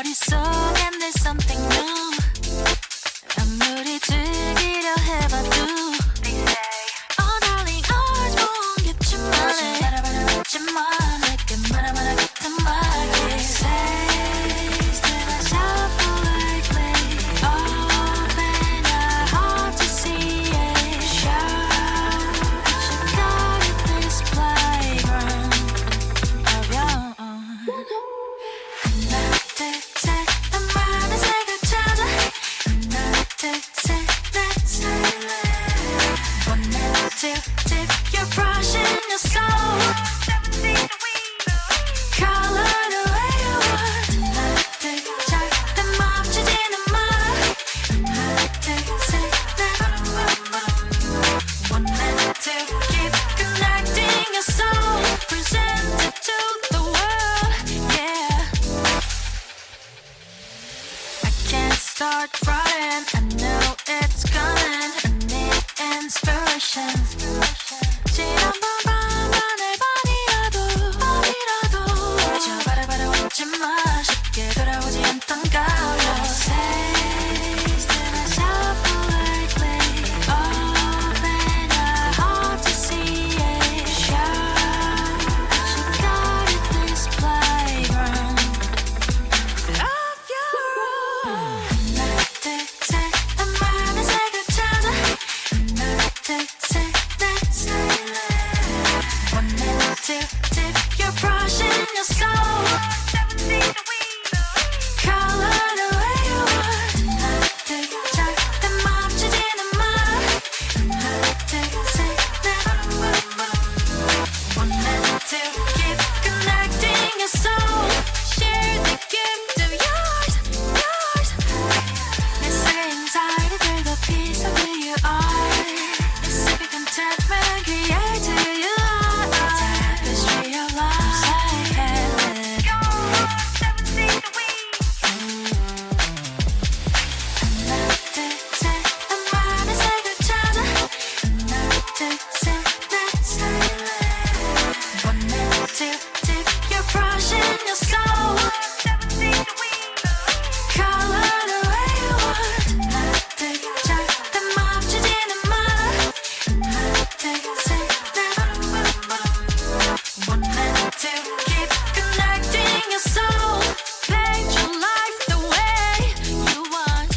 머릿속엔 there's something new. 아무리 즐기려 해봐도 darling 알겠지만 다시 바라봐야겠지만 내게 말아봐라 같은 말이 Says that I suffer lately. Open your heart to see it. Show that you got it this playground of your own. 하나 둘셋 나만의 색을 찾아. 하나 둘셋 silent. 1 and 2 dip your brush in your soul. Color the way you want. 하나 둘 절대 멈추지는 마. 하나 둘셋 1 and 2 keep connecting your soul. Present it to the world, yeah. I can't start running, I know it's coming. I need inspiration. 지난번 밤하늘 밤이라도 저 바라봐라 왔지만 쉽게 돌아오지 않던 color. Says that I suffer lately. Open your heart to see it. Show that you got it this playground of your own. 하나 둘셋 나만의 색을 찾아. 하나 둘셋 silent. 1 and 2 dip your brush in your soul. Color the way you want. 하나 둘 절대 멈추지는 마. 하나 둘셋 1 and 2 keep connecting your soul. Share the gift of yours, yours. 내 속에 anxiety 들고 peace of who you are. 내 속에 contentment create who you are. Tapestry of life silent. 하나 둘셋 나만의 색을 찾아. 하나 둘셋 silent. 1 and 2 dip your brush in your soul. Color the way you want. 하나 둘 절대 멈추지는 마. 하나 둘셋 1 and 2 keep connecting your soul. Paint your life the way you want.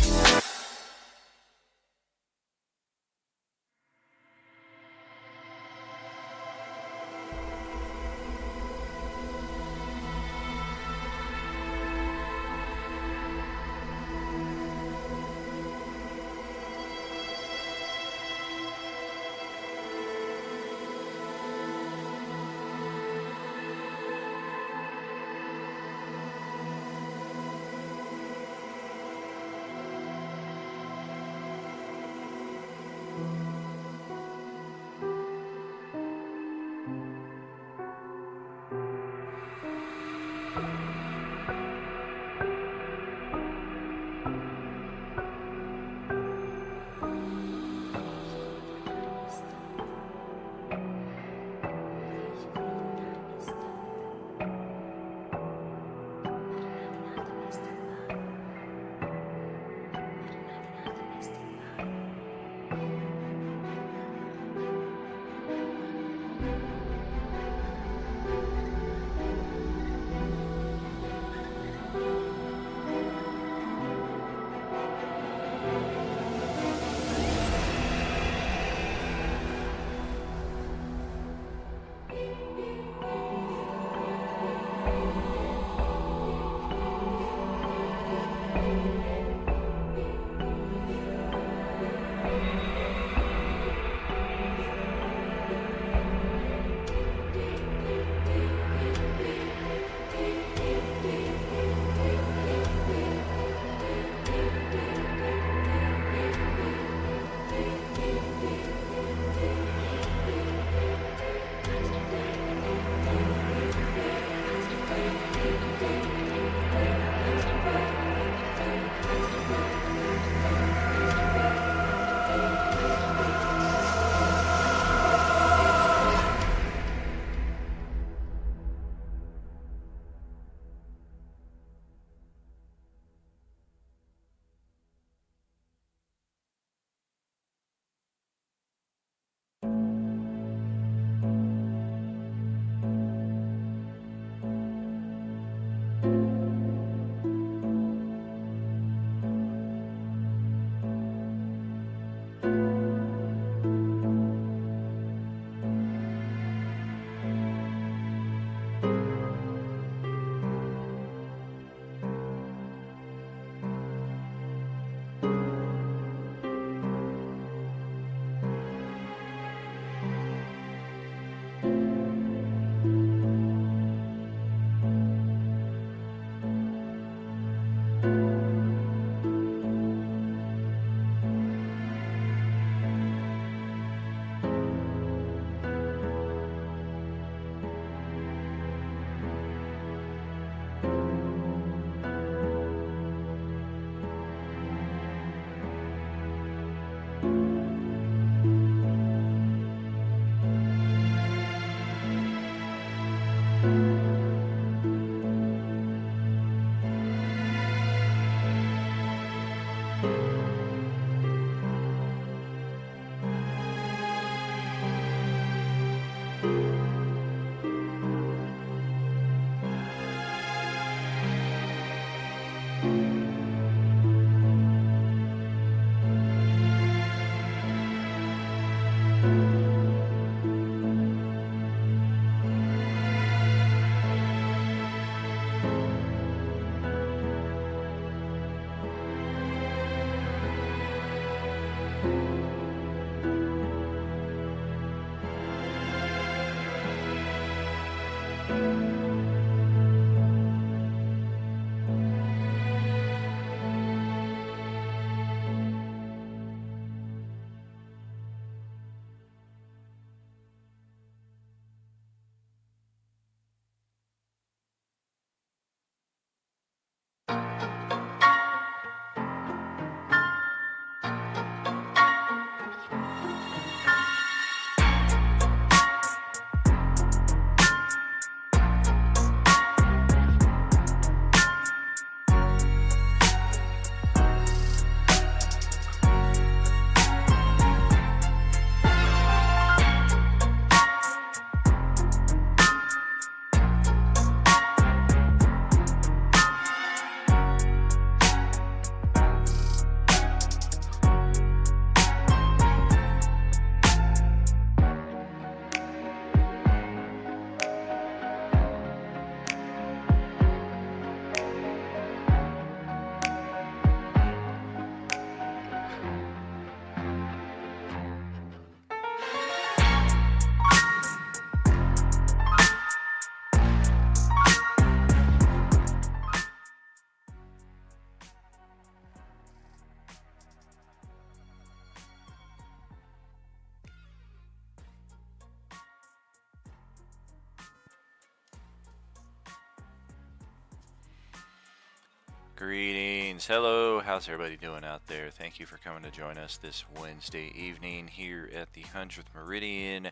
Greetings. Hello. How's everybody doing out there? Thank you for coming to join us this Wednesday evening here at the 100th Meridian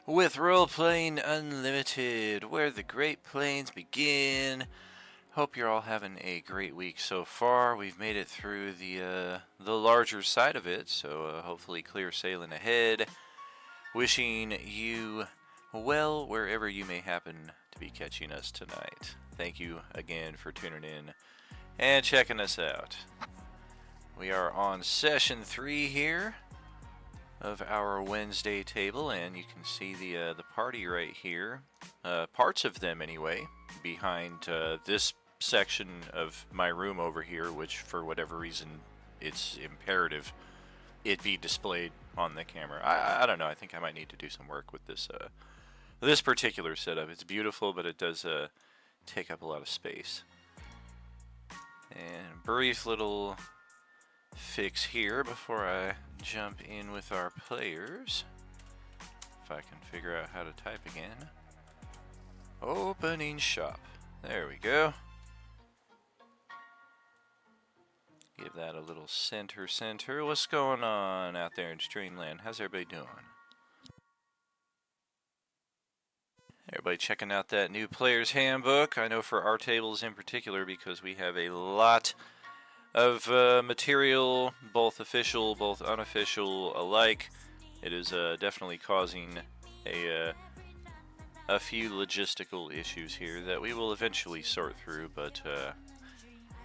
with Role Playing Unlimited, where the Great Plains begin. Hope you're all having a great week so far. We've made it through the larger side of it, so hopefully clear sailing ahead. Wishing you well wherever you may happen to be catching us tonight. Thank you again for tuning in and checking us out. We are on session 3 here of our Wednesday table, and you can see the party right here. Parts of them anyway, behind this section of my room over here, which for whatever reason it's imperative it be displayed on the camera. I don't know. I think I might need to do some work with this particular setup. It's beautiful, but it does take up a lot of space. And brief little fix here before I jump in with our players. If I can figure out how to type again. Opening shop. There we go. Give that a little center. What's going on out there in Streamland? How's everybody doing? Everybody checking out that new player's handbook. I know for our tables in particular, because we have a lot of material, both official, both unofficial alike. It is definitely causing a few logistical issues here that we will eventually sort through, but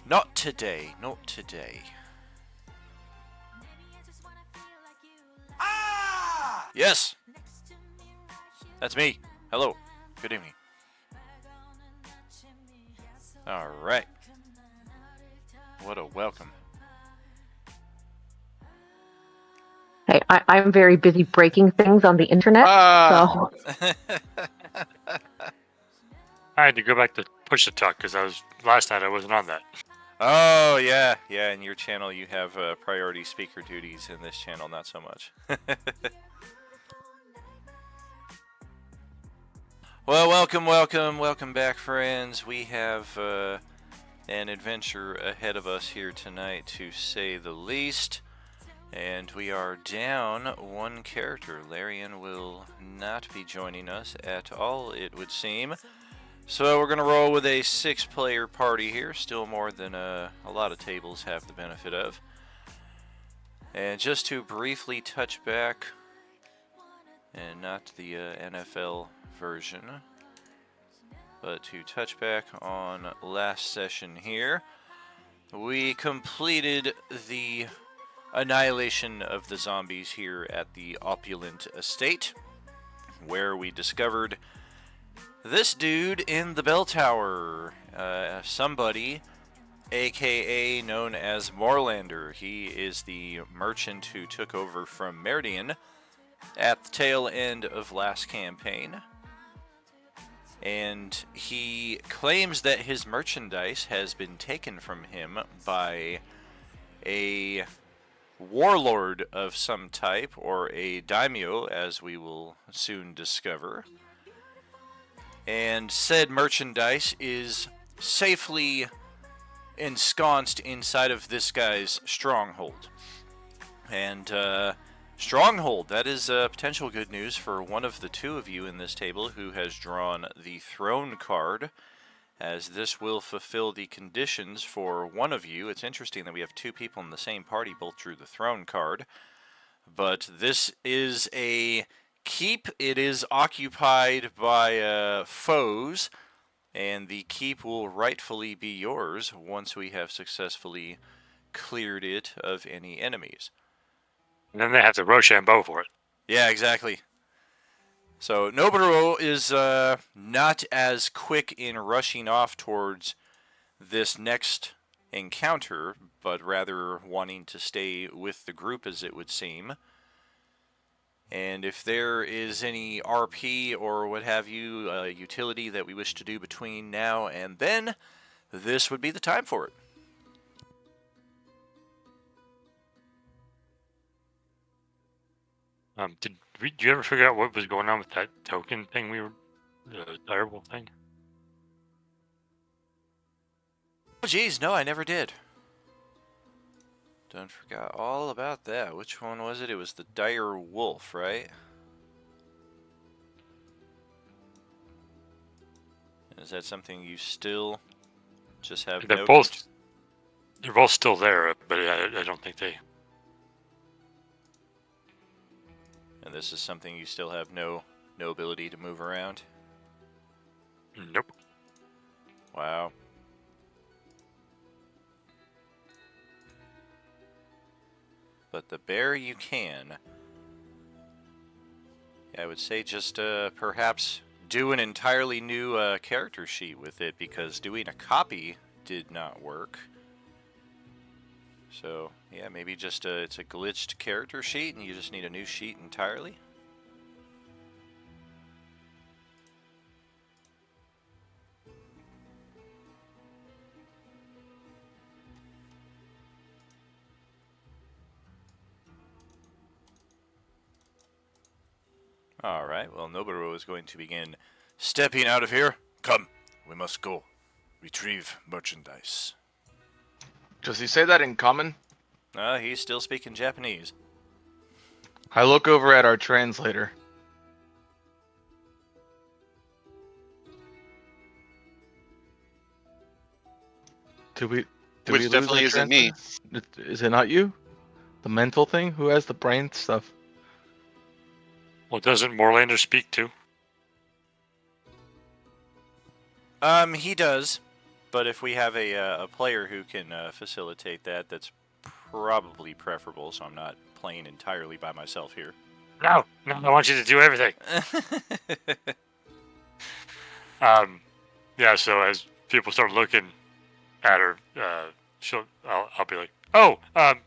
not today. Ah! Yes! That's me. Hello. Good evening. Alright. What a welcome. Hey, I'm very busy breaking things on the internet, so... I had to go back to Push to Talk because last night I wasn't on that. Oh, yeah. Yeah, in your channel you have priority speaker duties. In this channel, not so much. Well, welcome back, friends. We have an adventure ahead of us here tonight, to say the least. And we are down one character. Larian will not be joining us at all, it would seem. So we're going to roll with a 6-player party here, still more than a lot of tables have the benefit of. And just to briefly touch back, and not the NFL version, but to touch back on last session here, we completed the annihilation of the zombies here at the Opulent Estate, where we discovered this dude in the bell tower, somebody aka known as Morlander. He is the merchant who took over from Meridian at the tail end of last campaign, and he claims that his merchandise has been taken from him by a warlord of some type, or a daimyo, as we will soon discover. And said merchandise is safely ensconced inside of this guy's stronghold. And stronghold, that is potential good news for one of the two of you in this table who has drawn the throne card, as this will fulfill the conditions for one of you. It's interesting that we have two people in the same party both drew the throne card, but this is a keep. It is occupied by foes, and the keep will rightfully be yours once we have successfully cleared it of any enemies. And then they have to Rochambeau for it. Yeah, exactly. So Nobunaga is not as quick in rushing off towards this next encounter, but rather wanting to stay with the group, as it would seem. And if there is any RP or what have you, utility that we wish to do between now and then, this would be the time for it. Did you ever figure out what was going on with that token thing the terrible thing? geez, no, I never did. Done forgot all about that. Which one was it? It was the Dire Wolf, right? Is that something you still just have They're no... both still there, but I don't think they... And this is something you still have no ability to move around? Nope. Wow. But the bear you can. I would say just perhaps do an entirely new character sheet with it, because doing a copy did not work. So yeah, maybe just it's a glitched character sheet and you just need a new sheet entirely. Alright, well, Noboru is going to begin stepping out of here. Come, we must go. Retrieve merchandise. Does he say that in common? He's still speaking Japanese. I look over at our translator. Which lose definitely our isn't me. translator? Is it not you? The mental thing? Who has the brain stuff? Well, doesn't Morlander speak too? He does. But if we have a player who can facilitate that, that's probably preferable, so I'm not playing entirely by myself here. No, I want you to do everything. Yeah, so as people start looking at her, I'll be like, oh,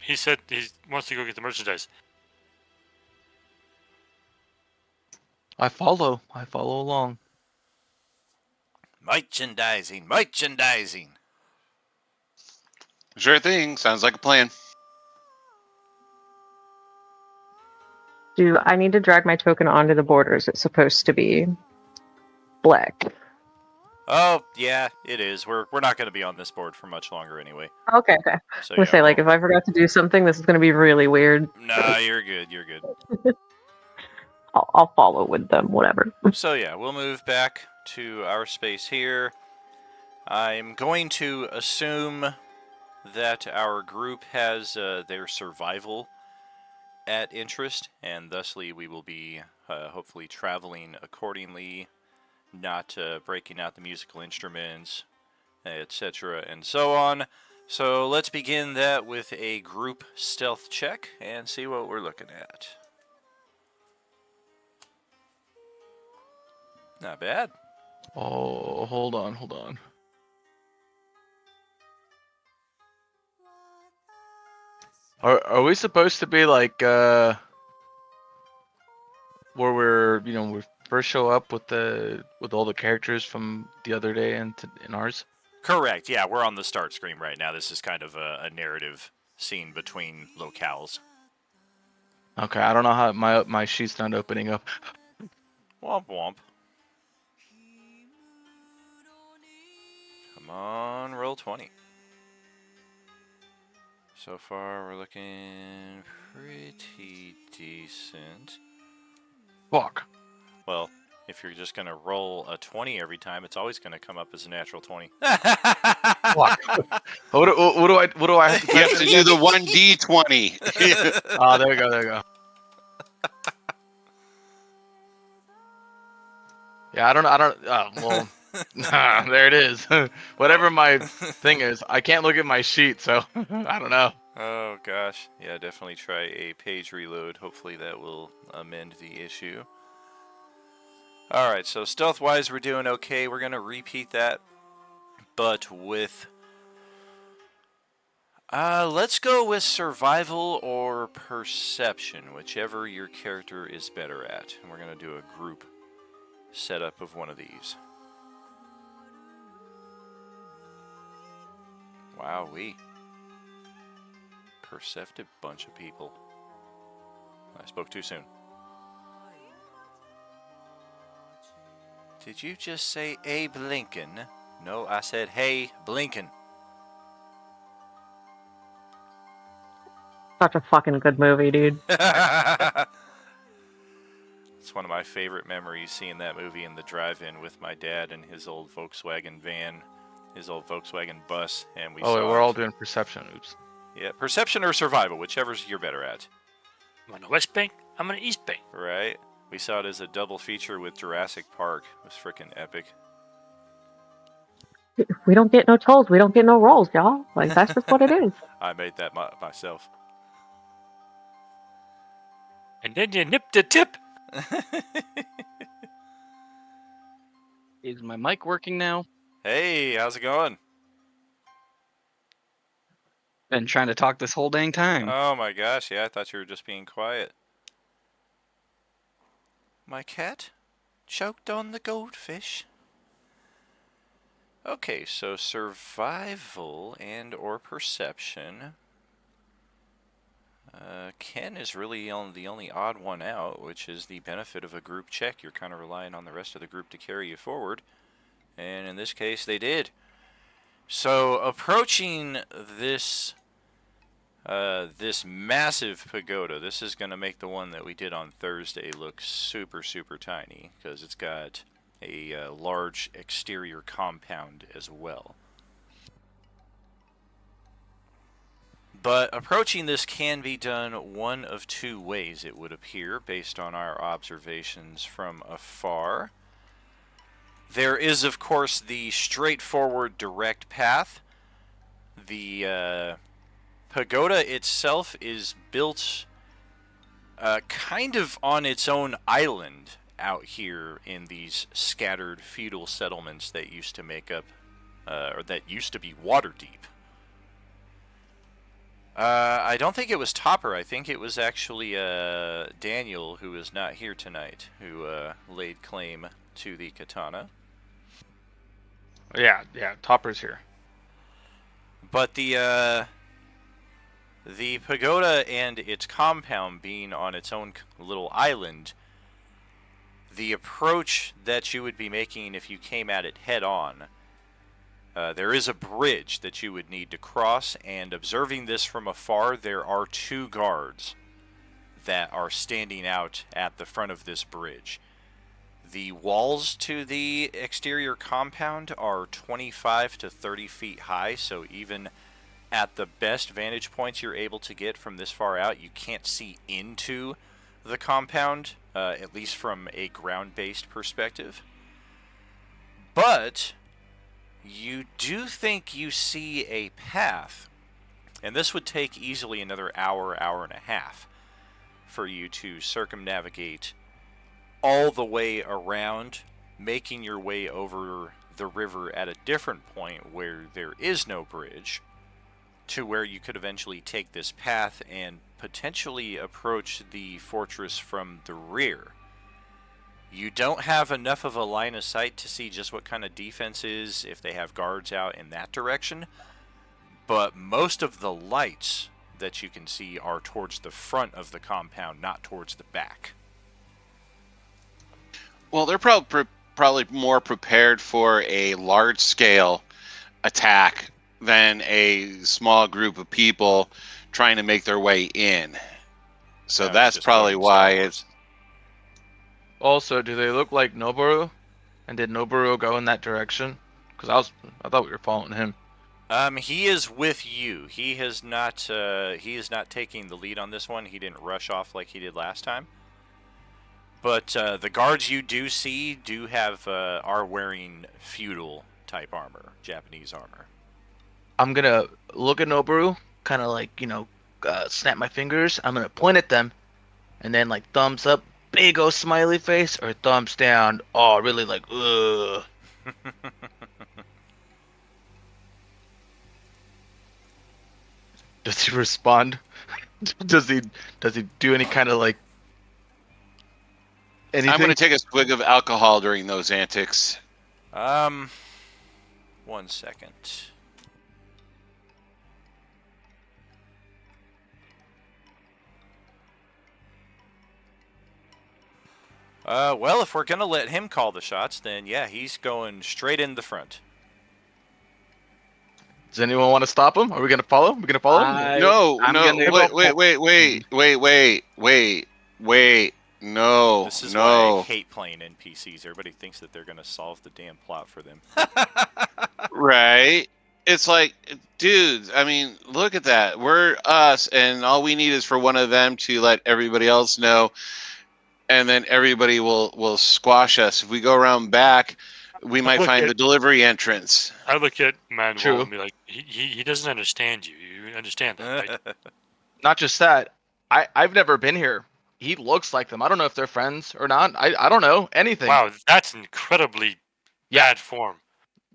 he said he wants to go get the merchandise. I follow along. Merchandising. Sure thing. Sounds like a plan. Do I need to drag my token onto the border? Is it supposed to be black? Oh, yeah, it is. We're not going to be on this board for much longer anyway. Okay. So, I was gonna say, like, if I forgot to do something, this is gonna be really weird. Nah, you're good. I'll follow with them, whatever. So yeah, we'll move back to our space here. I'm going to assume that our group has their survival at interest, and thusly we will be hopefully traveling accordingly, not breaking out the musical instruments, etc. and so on. So let's begin that with a group stealth check and see what we're looking at. Not bad. Oh, hold on. Are we supposed to be like where we first show up with all the characters from the other day in ours? Correct, yeah, we're on the start screen right now. This is kind of a narrative scene between locales. Okay, I don't know how my sheet's not opening up. Womp womp. Come on, roll 20. So far, we're looking pretty decent. Fuck. Well, if you're just going to roll a 20 every time, it's always going to come up as a natural 20. Fuck. What do I have to You have to do the 1d20. Oh, there we go. Yeah, I don't. Well, there it is. Whatever my thing is, I can't look at my sheet, so I don't know. Oh, gosh. Yeah, definitely try a page reload. Hopefully that will amend the issue. Alright, so stealth-wise, we're doing okay. We're going to repeat that, but with... let's go with survival or perception, whichever your character is better at. And we're going to do a group setup of one of these. Wowee. Perceptive bunch of people. I spoke too soon. Did you just say Abe Lincoln? No, I said, hey, Blinken. such a fucking good movie, dude. It's one of my favorite memories, seeing that movie in the drive-in with my dad and his old Volkswagen van, his old Volkswagen bus, and we Oh, saw we're it. all doing perception. Oops. Yeah, perception or survival, whichever's you're better at. I'm on the West Bank. I'm on the East Bank. Right? We saw it as a double feature with Jurassic Park. It was freaking epic. We don't get no tolls. We don't get no rolls, y'all. Like, that's just what it is. I made that myself. And then you nip the tip. Is my mic working now? Hey, how's it going? Been trying to talk this whole dang time. Oh my gosh, yeah, I thought you were just being quiet. My cat choked on the goldfish. Okay, so survival and or perception. Ken is really the only odd one out, which is the benefit of a group check. You're kind of relying on the rest of the group to carry you forward. And in this case, they did. So approaching this this massive pagoda, this is going to make the one that we did on Thursday look super, super tiny, because it's got a large exterior compound as well. But approaching this can be done one of two ways, it would appear, based on our observations from afar. There is, of course, the straightforward direct path. The pagoda itself is built kind of on its own island out here in these scattered feudal settlements that used to make up, or that used to be Waterdeep. I don't think it was Topper. I think it was actually Daniel, who is not here tonight, who laid claim to the katana. Yeah, Topper's here. But the pagoda and its compound being on its own little island, the approach that you would be making if you came at it head on, there is a bridge that you would need to cross, and observing this from afar, there are two guards that are standing out at the front of this bridge. The walls to the exterior compound are 25 to 30 feet high, so even at the best vantage points you're able to get from this far out, you can't see into the compound, at least from a ground-based perspective. But you do think you see a path, and this would take easily another hour, hour and a half for you to circumnavigate all the way around, making your way over the river at a different point where there is no bridge, to where you could eventually take this path and potentially approach the fortress from the rear. You don't have enough of a line of sight to see just what kind of defense is if they have guards out in that direction, but most of the lights that you can see are towards the front of the compound, not towards the back. Well, they're probably more prepared for a large-scale attack than a small group of people trying to make their way in. So that's probably why it's... Also, do they look like Noboru? And did Noboru go in that direction? Because I thought we were following him. He is with you. He is not taking the lead on this one. He didn't rush off like he did last time. But the guards you do see do have are wearing feudal type armor, Japanese armor. I'm gonna look at Noboru, kind of like, snap my fingers. I'm gonna point at them, and then like thumbs up, big old smiley face, or thumbs down, oh really like ugh. Does he respond? Does he do any kind of like anything? I'm going to take a swig of alcohol during those antics. 1 second. Well, if we're gonna let him call the shots, then yeah, he's going straight in the front. Does anyone want to stop him? Are we gonna follow? We're gonna follow him? No, I'm no, gonna- wait. No, This is why I no. hate playing NPCs. Everybody thinks that they're gonna solve the damn plot for them. Right? It's like, dudes, I mean, look at that. We're us, and all we need is for one of them to let everybody else know, and then everybody will squash us. If we go around back, we might Look find at- the delivery entrance. I look at Manuel True. and be like, he doesn't understand you. You understand that, right? Not just that. I've never been here. He looks like them. I don't know if they're friends or not. I don't know anything. Wow, that's incredibly Yeah. bad form.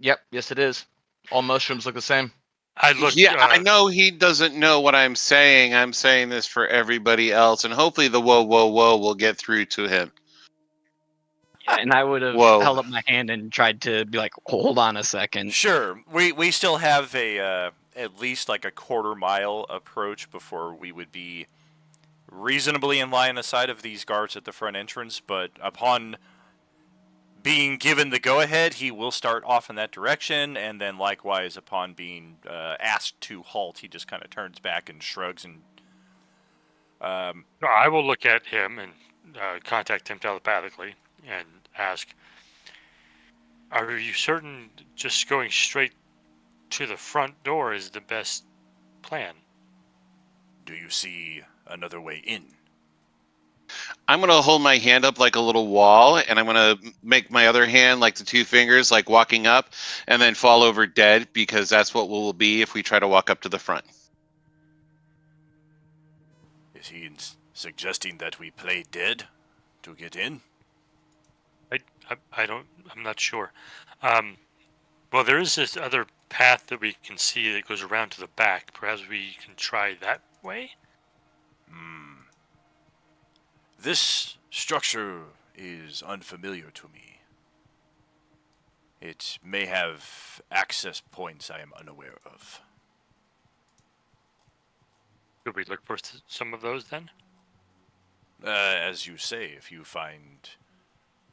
Yep. Yes, it is. All mushrooms look the same. I look. Yeah, I know he doesn't know what I'm saying. I'm saying this for everybody else, and hopefully the whoa will get through to him. Yeah, and I would have Whoa. held up my hand and tried to be like, hold on a second. Sure, we still have a at least like a quarter-mile approach before we would be reasonably in line of sight of these guards at the front entrance. But upon being given the go-ahead, he will start off in that direction, and then likewise upon being asked to halt, he just kind of turns back and shrugs and. No, I will look at him and contact him telepathically and ask, "Are you certain just going straight to the front door is the best plan?" Do you see another way in? I'm gonna hold my hand up like a little wall, and I'm gonna make my other hand like the two fingers, like walking up, and then fall over dead, because that's what we'll be if we try to walk up to the front. Is he suggesting that we play dead to get in? I don't. I'm not sure. Well, there is this other path that we can see that goes around to the back. Perhaps we can try that way. This structure is unfamiliar to me. It may have access points I am unaware of. Could we look for some of those then? As you say, if you find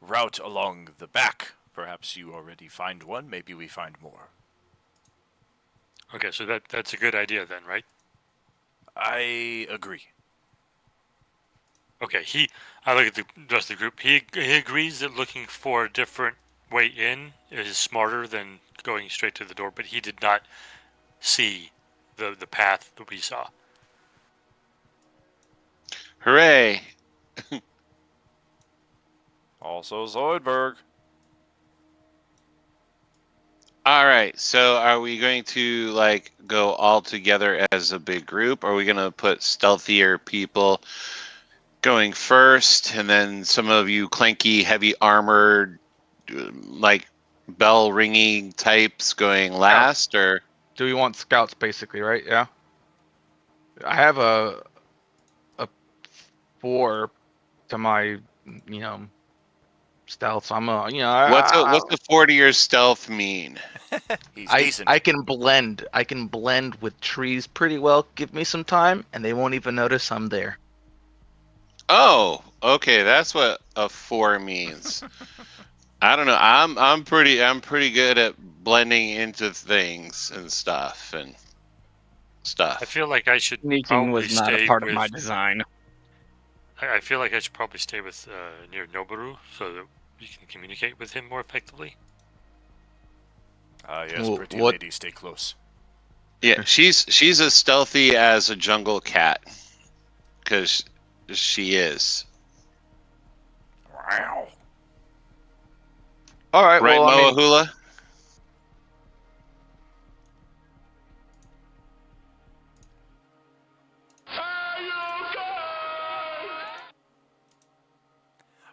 route along the back, perhaps you already find one, maybe we find more. Okay, so that's a good idea then, right? I agree. Okay, I look at the rest of the group. He agrees that looking for a different way in is smarter than going straight to the door, but he did not see the path that we saw. Hooray! Also Zoidberg. All right, so are we going to like go all together as a big group? Or are we gonna put stealthier people going first, and then some of you clanky, heavy armored, like bell ringing types going last? Or Do we want scouts, basically, right? Yeah. I have a 4 to my, stealth. So I'm what's the 40-year stealth mean? He's I decent. I can blend. I can blend with trees pretty well. Give me some time, and they won't even notice I'm there. Oh, okay, that's what a 4 means. I don't know. I'm pretty good at blending into things and stuff. I feel like I should Sneaking probably was not stay a part with, of my design. I feel like I should probably stay with near Noboru so that you can communicate with him more effectively. Yes, Well, pretty what- lady, stay close. Yeah, she's as stealthy as a jungle cat, because she is. Wow. All right. Right, well, I mean, Moahula?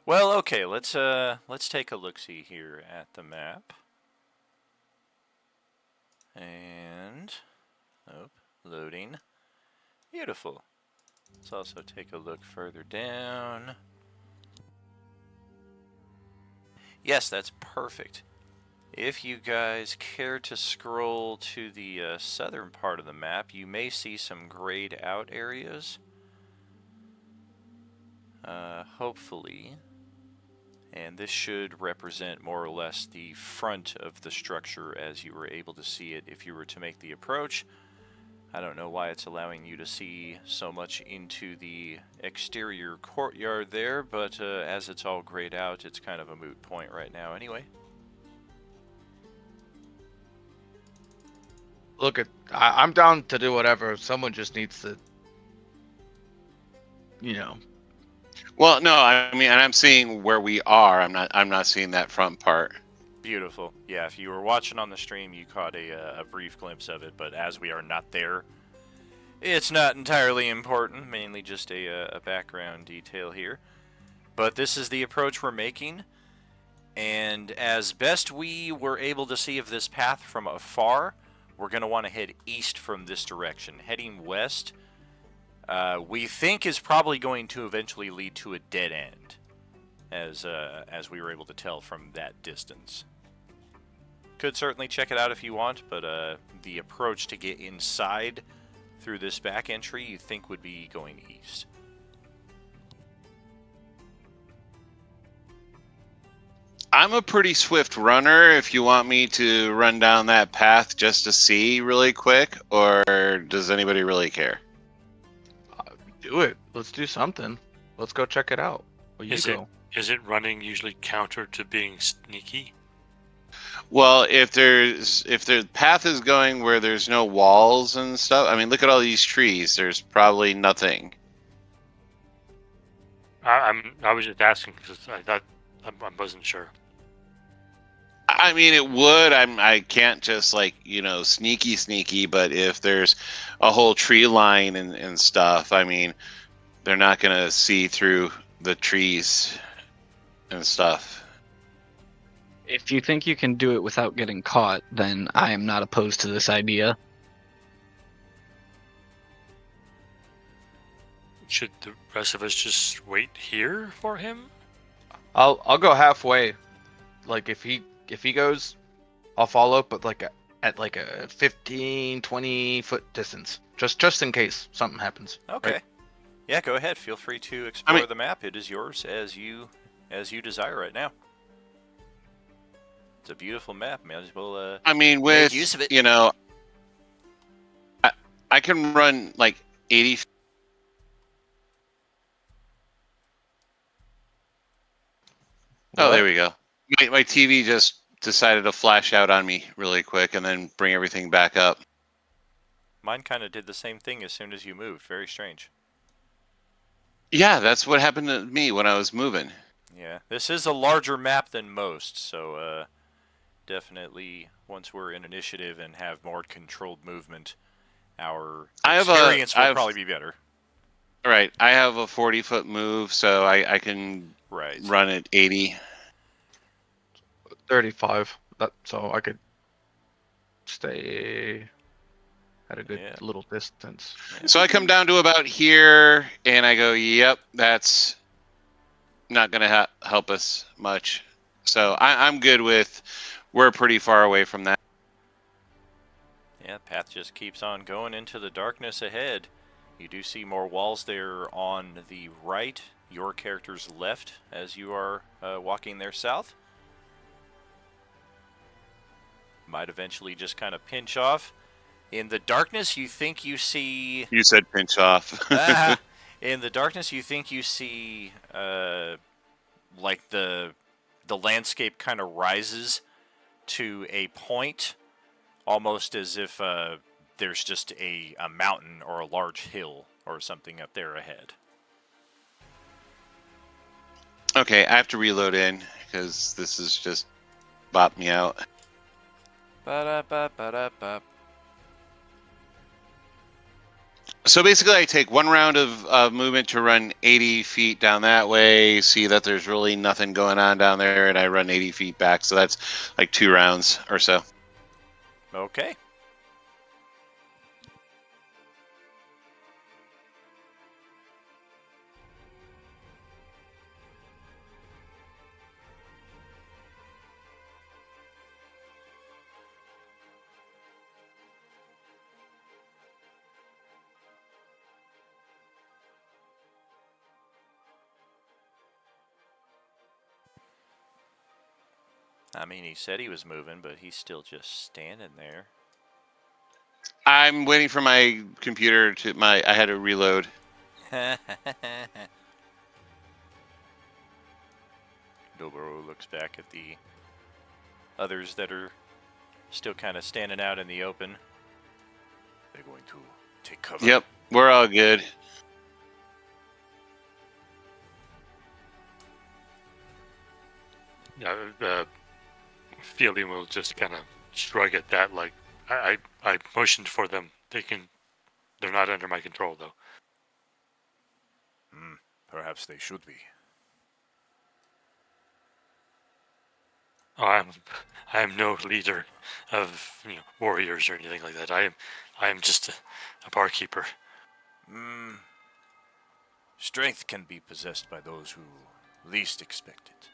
Well, okay, let's take a look-see here at the map. And loading. Beautiful. Let's also take a look further down. Yes, that's perfect. If you guys care to scroll to the southern part of the map, you may see some grayed out areas. Hopefully, And this should represent more or less the front of the structure as you were able to see it if you were to make the approach. I don't know why it's allowing you to see so much into the exterior courtyard there, but as it's all grayed out, it's kind of a moot point right now anyway. Look, I'm down to do whatever. Someone just needs to, you know. Well, no, I mean, and I'm seeing where we are. I'm not seeing that front part. Beautiful. Yeah, if you were watching on the stream, you caught a brief glimpse of it, but as we are not there, it's not entirely important, mainly just a background detail here. But this is the approach we're making, and as best we were able to see of this path from afar, we're going to want to head east from this direction. Heading west, we think is probably going to eventually lead to a dead end, as we were able to tell from that distance. Could certainly check it out if you want, but the approach to get inside through this back entry you think would be going east. I'm a pretty swift runner if you want me to run down that path just to see really quick, or does anybody really care? Do it. Let's do something. Let's go check it out. Well, you go. Is it running usually counter to being sneaky? Well, if the path is going where there's no walls and stuff, I mean, look at all these trees. There's probably nothing. I was just asking because I wasn't sure. I mean, it would. I can't just sneaky, but if there's a whole tree line and stuff, I mean, they're not gonna see through the trees and stuff. If you think you can do it without getting caught, then I am not opposed to this idea. Should the rest of us just wait here for him? I'll go halfway. Like if he goes, I'll follow, but at a 15, 20 foot distance, just in case something happens. Okay. Right? Yeah, go ahead. Feel free to explore the map. It is yours as you desire right now. It's a beautiful map. May as well. I mean, make use of it. I can run like 80. Oh, there we go. My TV just decided to flash out on me really quick and then bring everything back up. Mine kind of did the same thing as soon as you moved. Very strange. Yeah, that's what happened to me when I was moving. Yeah, this is a larger map than most, so definitely once we're in initiative and have more controlled movement, our experience will probably be better. Right, I have a 40-foot move, so I can run at 80. 35. So I could stay at a good little distance. So I come down to about here, and I go, yep, that's not going to help us much. So I'm good with, we're pretty far away from that. Yeah, the path just keeps on going into the darkness ahead. You do see more walls there on the right, your character's left, as you are walking there south. Might eventually just kind of pinch off. In the darkness, you think you see... You said pinch off. In the darkness, you think you see, like the landscape kind of rises to a point, almost as if there's just a mountain or a large hill or something up there ahead. Okay, I have to reload in, because this is just bopped me out. Ba-da-ba-ba-da-ba. So basically, I take one round of movement to run 80 feet down that way, see that there's really nothing going on down there, and I run 80 feet back. So that's like 2 rounds or so. Okay. I mean, he said he was moving, but he's still just standing there. I'm waiting for my computer to I had to reload. Dobro looks back at the others that are still kind of standing out in the open. They're going to take cover. Yep, we're all good. Yeah, Fielding will just kind of shrug at that, like, I motioned for them. They're not under my control, though. Perhaps they should be. Oh, I am no leader of warriors or anything like that. I am just a barkeeper. Strength can be possessed by those who least expect it.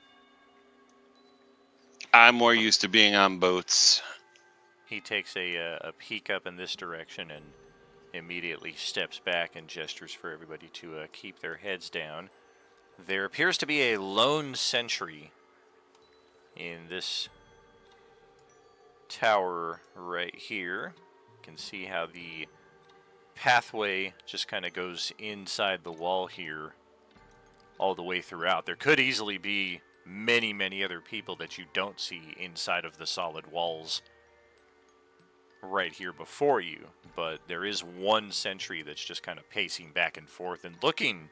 I'm more used to being on boats. He takes a peek up in this direction and immediately steps back and gestures for everybody to keep their heads down. There appears to be a lone sentry in this tower right here. You can see how the pathway just kind of goes inside the wall here all the way throughout. There could easily be many, many other people that you don't see inside of the solid walls right here before you, but there is one sentry that's just kind of pacing back and forth and looking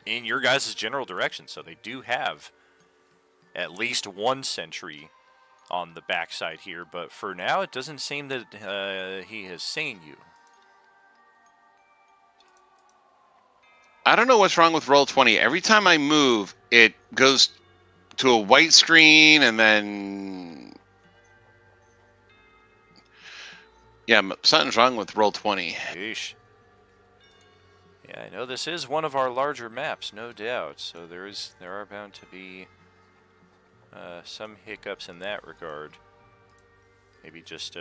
in your guys' general direction. So they do have at least one sentry on the backside here, but for now it doesn't seem that he has seen you. I don't know what's wrong with Roll20. Every time I move, it goes to a white screen and then... Yeah, something's wrong with Roll20. Yeesh. Yeah, I know this is one of our larger maps, no doubt, so there are bound to be some hiccups in that regard. Maybe just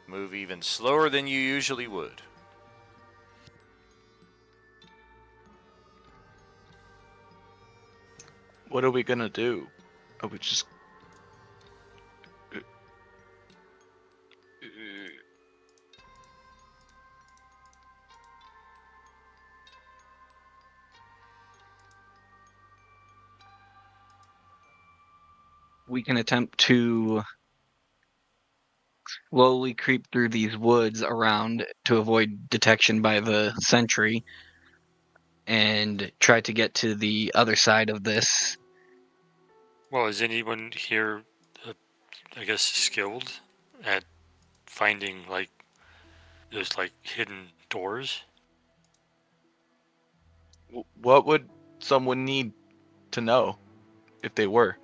move even slower than you usually would. What are we gonna do? Are we just... We can attempt to slowly creep through these woods around to avoid detection by the sentry and try to get to the other side of this. Well, is anyone here, I guess, skilled at finding like those like hidden doors? What would someone need to know if they were?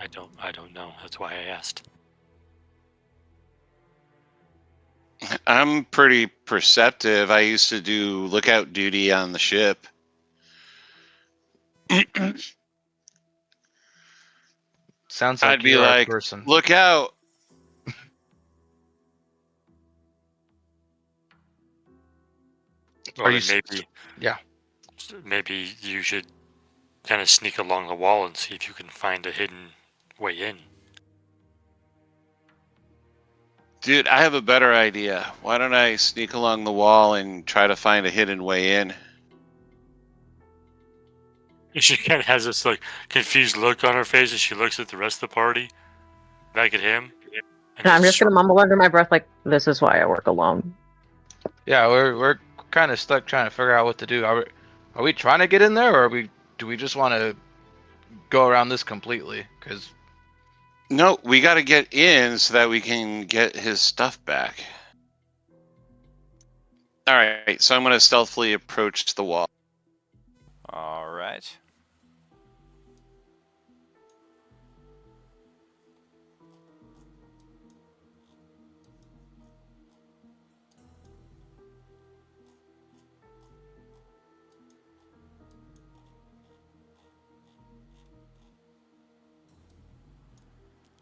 I don't know. That's why I asked. I'm pretty perceptive. I used to do lookout duty on the ship. Sounds like I'd be you're our like, person. look out. Well, Are you then maybe yeah. maybe you should kind of sneak along the wall and see if you can find a hidden way in. Dude, I have a better idea. Why don't I sneak along the wall and try to find a hidden way in? She kind of has this like confused look on her face as she looks at the rest of the party, back at him. And I'm just gonna mumble under my breath like, "This is why I work alone." Yeah, we're kind of stuck trying to figure out what to do. Are we trying to get in there, or do we just want to go around this completely? Because No, we got to get in so that we can get his stuff back. All right, so I'm going to stealthily approach the wall. All right.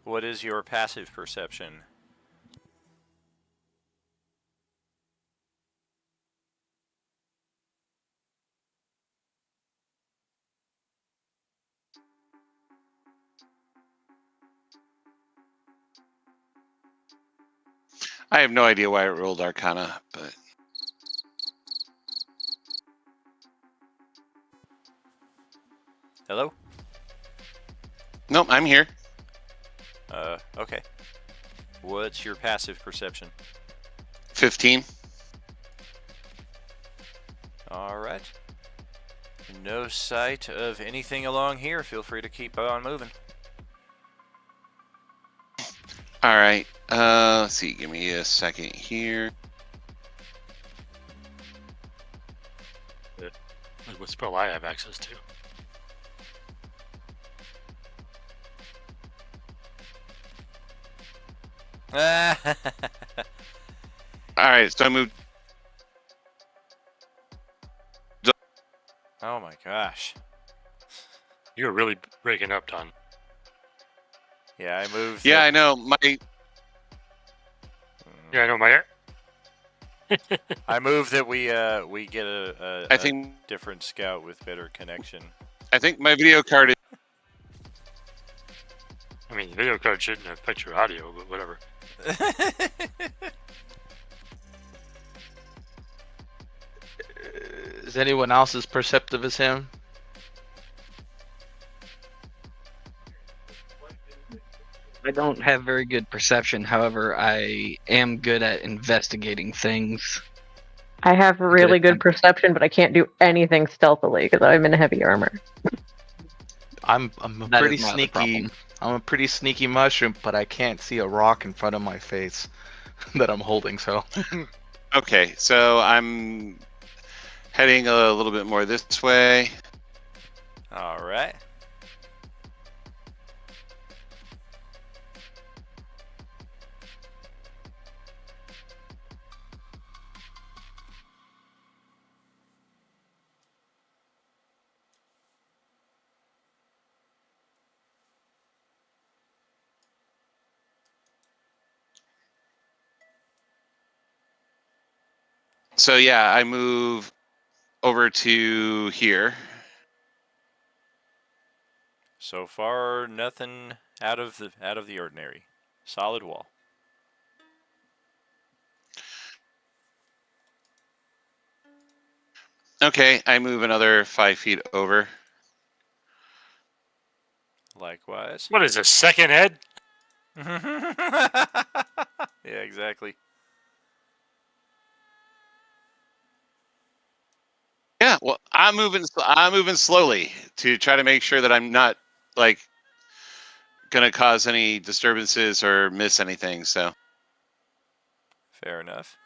What is your passive perception? I have no idea why it rolled Arcana, but Hello? nope, I'm here. Okay. What's your passive perception? 15. Alright. No sight of anything along here. Feel free to keep on moving. All right. Let's see. Give me a second here. What spell I have access to? All right. So I moved. Oh my gosh. You're really breaking up, Don. Yeah, I moved. Yeah, I know. My Yeah, I know my. I moved that we get a I think different scout with better connection. my video card is. I mean, the video card shouldn't affect your audio, but whatever. Is anyone else as perceptive as him? I don't have very good perception. However, I am good at investigating things. I have really good attempt. perception, but I can't do anything stealthily because I'm in heavy armor. I'm a That pretty is my other sneaky. problem. I'm a pretty sneaky mushroom, but I can't see a rock in front of my face that I'm holding. So Okay, so I'm heading a little bit more this way. Alright. So yeah, I move over to here. So far, nothing out of the ordinary. Solid wall. Okay, I move another 5 feet over. Likewise. What is this, second head? Yeah, exactly. Yeah, well, I'm moving slowly to try to make sure that I'm not like gonna cause any disturbances or miss anything. So Fair enough.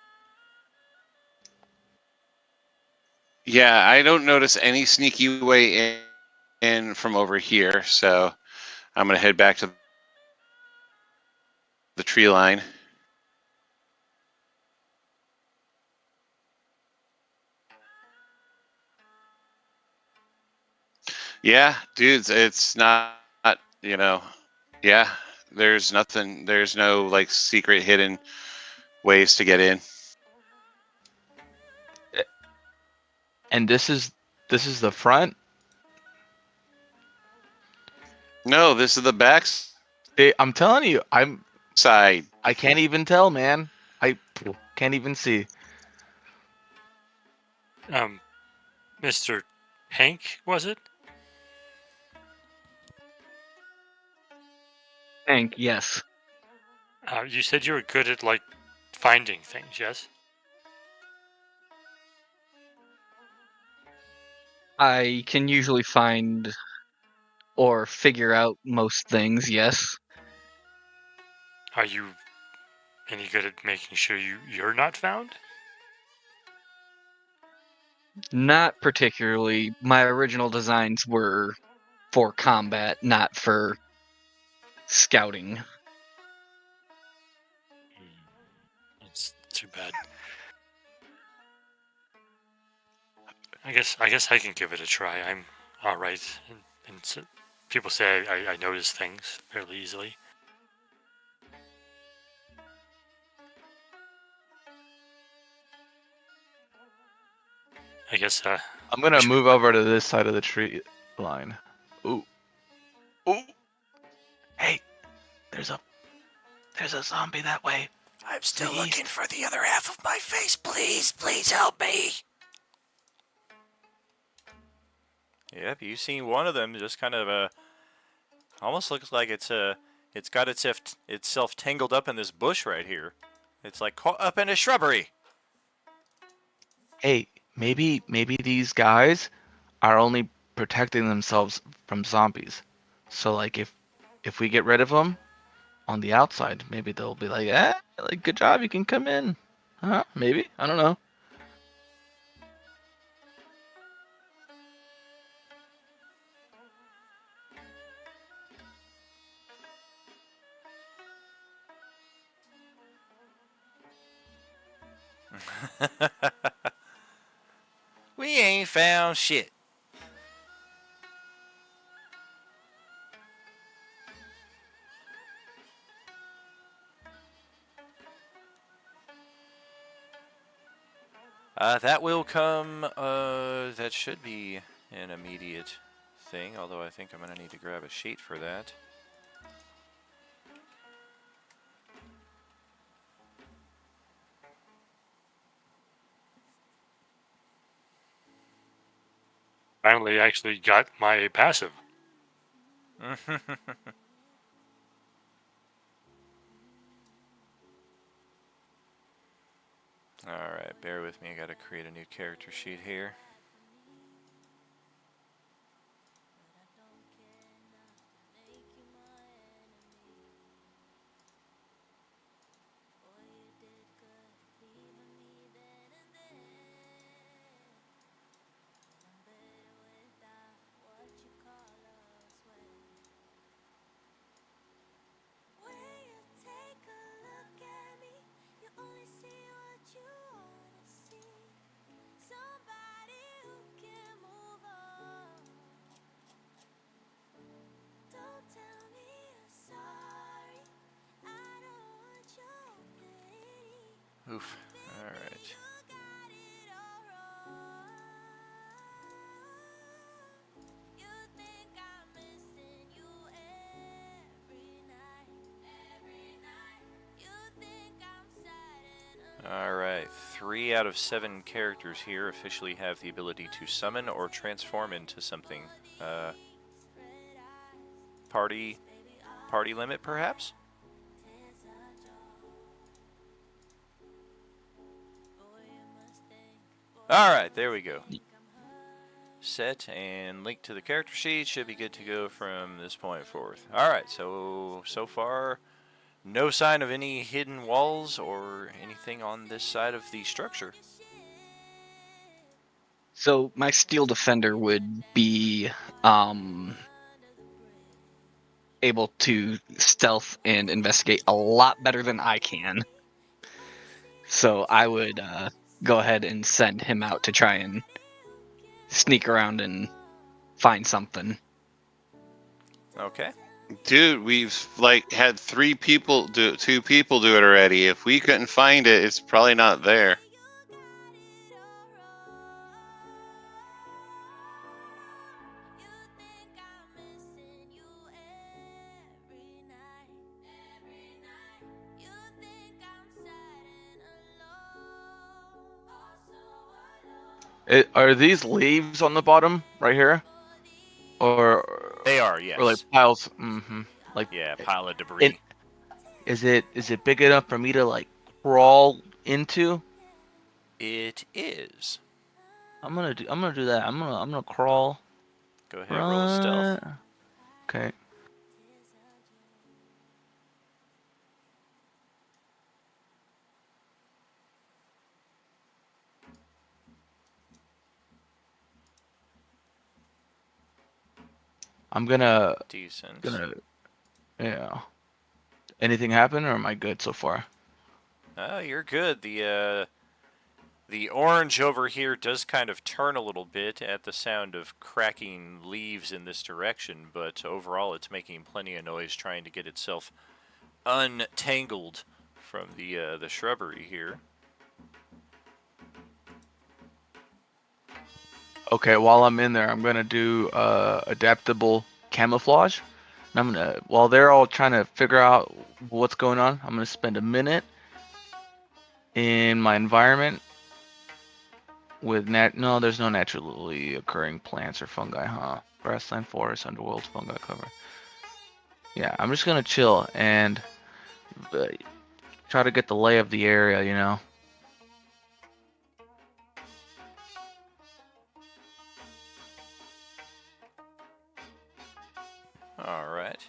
yeah, I don't notice any sneaky way in from over here. So I'm gonna head back to the tree line. Yeah, dudes, it's not, yeah, there's nothing, there's no like secret hidden ways to get in. and this is the front. No, this is the back I'm telling you, side. I can't even tell, man. I can't even see. Mr. Hank, was it? Hank, yes. You said you were good at like finding things, yes? I can usually find or figure out most things, yes. Are you any good at making sure you're not found? Not particularly. My original designs were for combat, not for scouting. It's too bad. I guess I can give it a try. I'm all right, and so people say I notice things fairly easily. I guess I'm gonna move over to this side of the tree line. Ooh, ooh. Hey, there's a zombie that way. I'm still Please. looking for the other half of my face. Please help me. Yep, you seen one of them just kind of almost looks like it's got itself tangled up in this bush right here. It's like caught up in a shrubbery. Hey, maybe these guys are only protecting themselves from zombies. So like if we get rid of them on the outside, maybe they'll be like, like good job, you can come in. Huh? Maybe. I don't know. We ain't found shit. That will come, that should be an immediate thing, although I think I'm going to need to grab a sheet for that. Finally, actually got my passive. Alright, bear with me, I gotta create a new character sheet here. When you take a look at me, you only see what you wanna see. Somebody who can move on. Don't tell me you're sorry. I don't want your pity. Oof, alright. You got it all wrong. You think I'm missing you every night. You think I'm sad and Alright, 3 out of 7 characters here officially have the ability to summon or transform into something. Party limit, perhaps? Alright, there we go. Set and link to the character sheet. Should be good to go from this point forth. Alright, so far, no sign of any hidden walls or anything on this side of the structure. So my steel defender would be able to stealth and investigate a lot better than I can. So I would go ahead and send him out to try and sneak around and find something. Okay. Dude, we've like had 2 people do it already. If we couldn't find it, it's probably not there. Are these leaves on the bottom right here, or They are, yes. or like piles? Mm-hmm. Like Yeah, pile of debris. Is it big enough for me to like crawl into? It is. I'm gonna do that. I'm gonna crawl. Go ahead, roll stealth. Okay. I'm gonna Decent. yeah. Anything happen, or am I good so far? Oh, you're good. The orange over here does kind of turn a little bit at the sound of cracking leaves in this direction, but overall it's making plenty of noise trying to get itself untangled from the shrubbery here. Okay, while I'm in there, I'm gonna do adaptable camouflage. And I'm gonna, while they're all trying to figure out what's going on, I'm gonna spend a minute in my environment with no, there's no naturally occurring plants or fungi, huh? Grassland, forest, underworld, fungi cover. Yeah, I'm just gonna chill and try to get the lay of the area, you know. All right.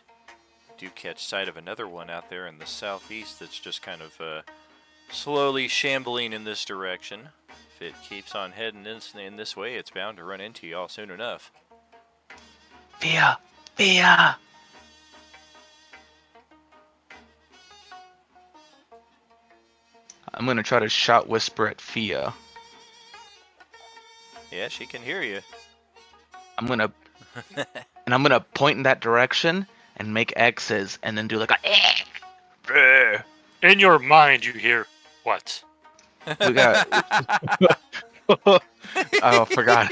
Do catch sight of another one out there in the southeast that's just kind of slowly shambling in this direction. If it keeps on heading in this way, it's bound to run into y'all soon enough. Fia! Fia! I'm gonna try to shout whisper at Fia. Yeah, she can hear you. I'm gonna point in that direction and make X's and then do like a In your mind, you hear what? we got oh, forgot.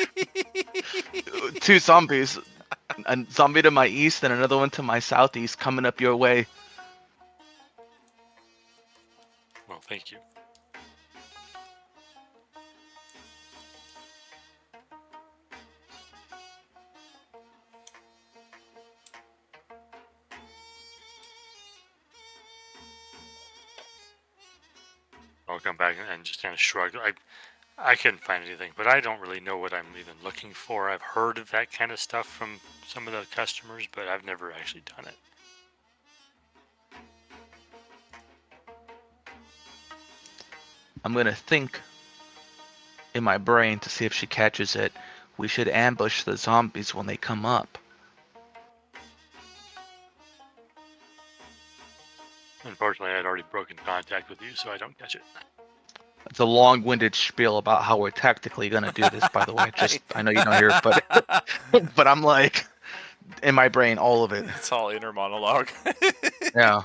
2 zombies. A zombie to my east and another one to my southeast coming up your way. Well, thank you. I'll come back and just kind of shrug. I couldn't find anything, but I don't really know what I'm even looking for. I've heard of that kind of stuff from some of the customers, but I've never actually done it. I'm gonna think in my brain to see if she catches it. We should ambush the zombies when they come up. Unfortunately, I'd already broken contact with you, so I don't catch it. It's a long-winded spiel about how we're tactically gonna do this, by the way. Just I know you don't hear it, but but I'm like in my brain all of it. It's all inner monologue. Yeah.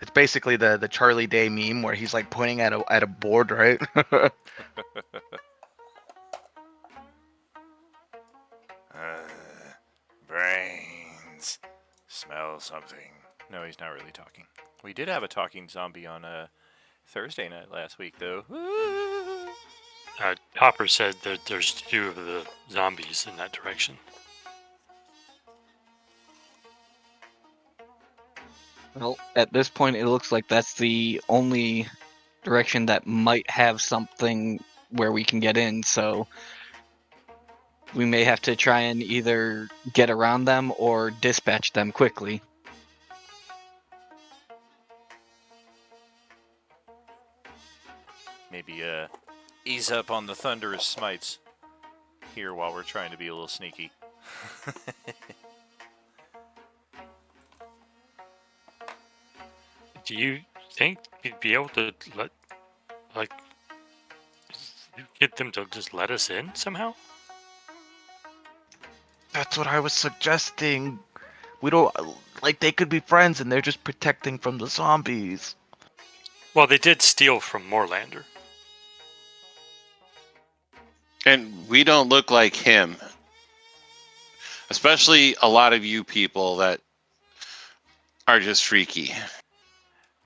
It's basically the Charlie Day meme where he's like pointing at a board, right? Brains. Smell something. No, he's not really talking. We did have a talking zombie on Thursday night last week, though. Topper said that there's 2 of the zombies in that direction. Well, at this point, it looks like that's the only direction that might have something where we can get in, so we may have to try and either get around them or dispatch them quickly. Maybe ease up on the thunderous smites here while we're trying to be a little sneaky. Do you think you'd be able to get them to just let us in somehow? That's what I was suggesting. We don't like they could be friends and they're just protecting from the zombies. Well, they did steal from Moorlander. And we don't look like him. Especially a lot of you people that are just freaky.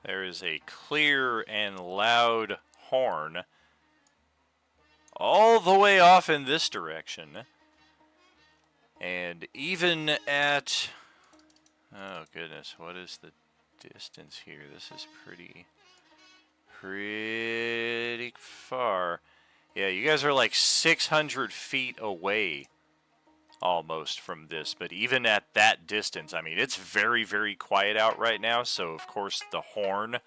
There is a clear and loud horn all the way off in this direction. And even at... Oh, goodness. What is the distance here? This is pretty far. Yeah, you guys are like 600 feet away almost from this. But even at that distance, I mean, it's very, very quiet out right now. So, of course, the horn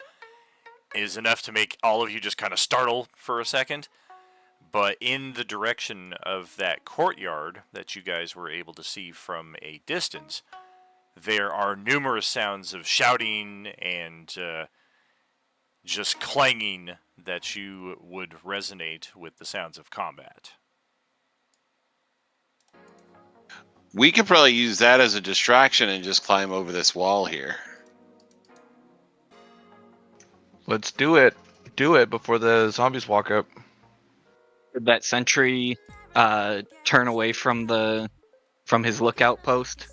is enough to make all of you just kind of startle for a second. But in the direction of that courtyard that you guys were able to see from a distance, there are numerous sounds of shouting and just clanging that you would resonate with the sounds of combat. We could probably use that as a distraction and just climb over this wall here. Let's do it. Do it before the zombies walk up. Did that sentry turn away from his lookout post?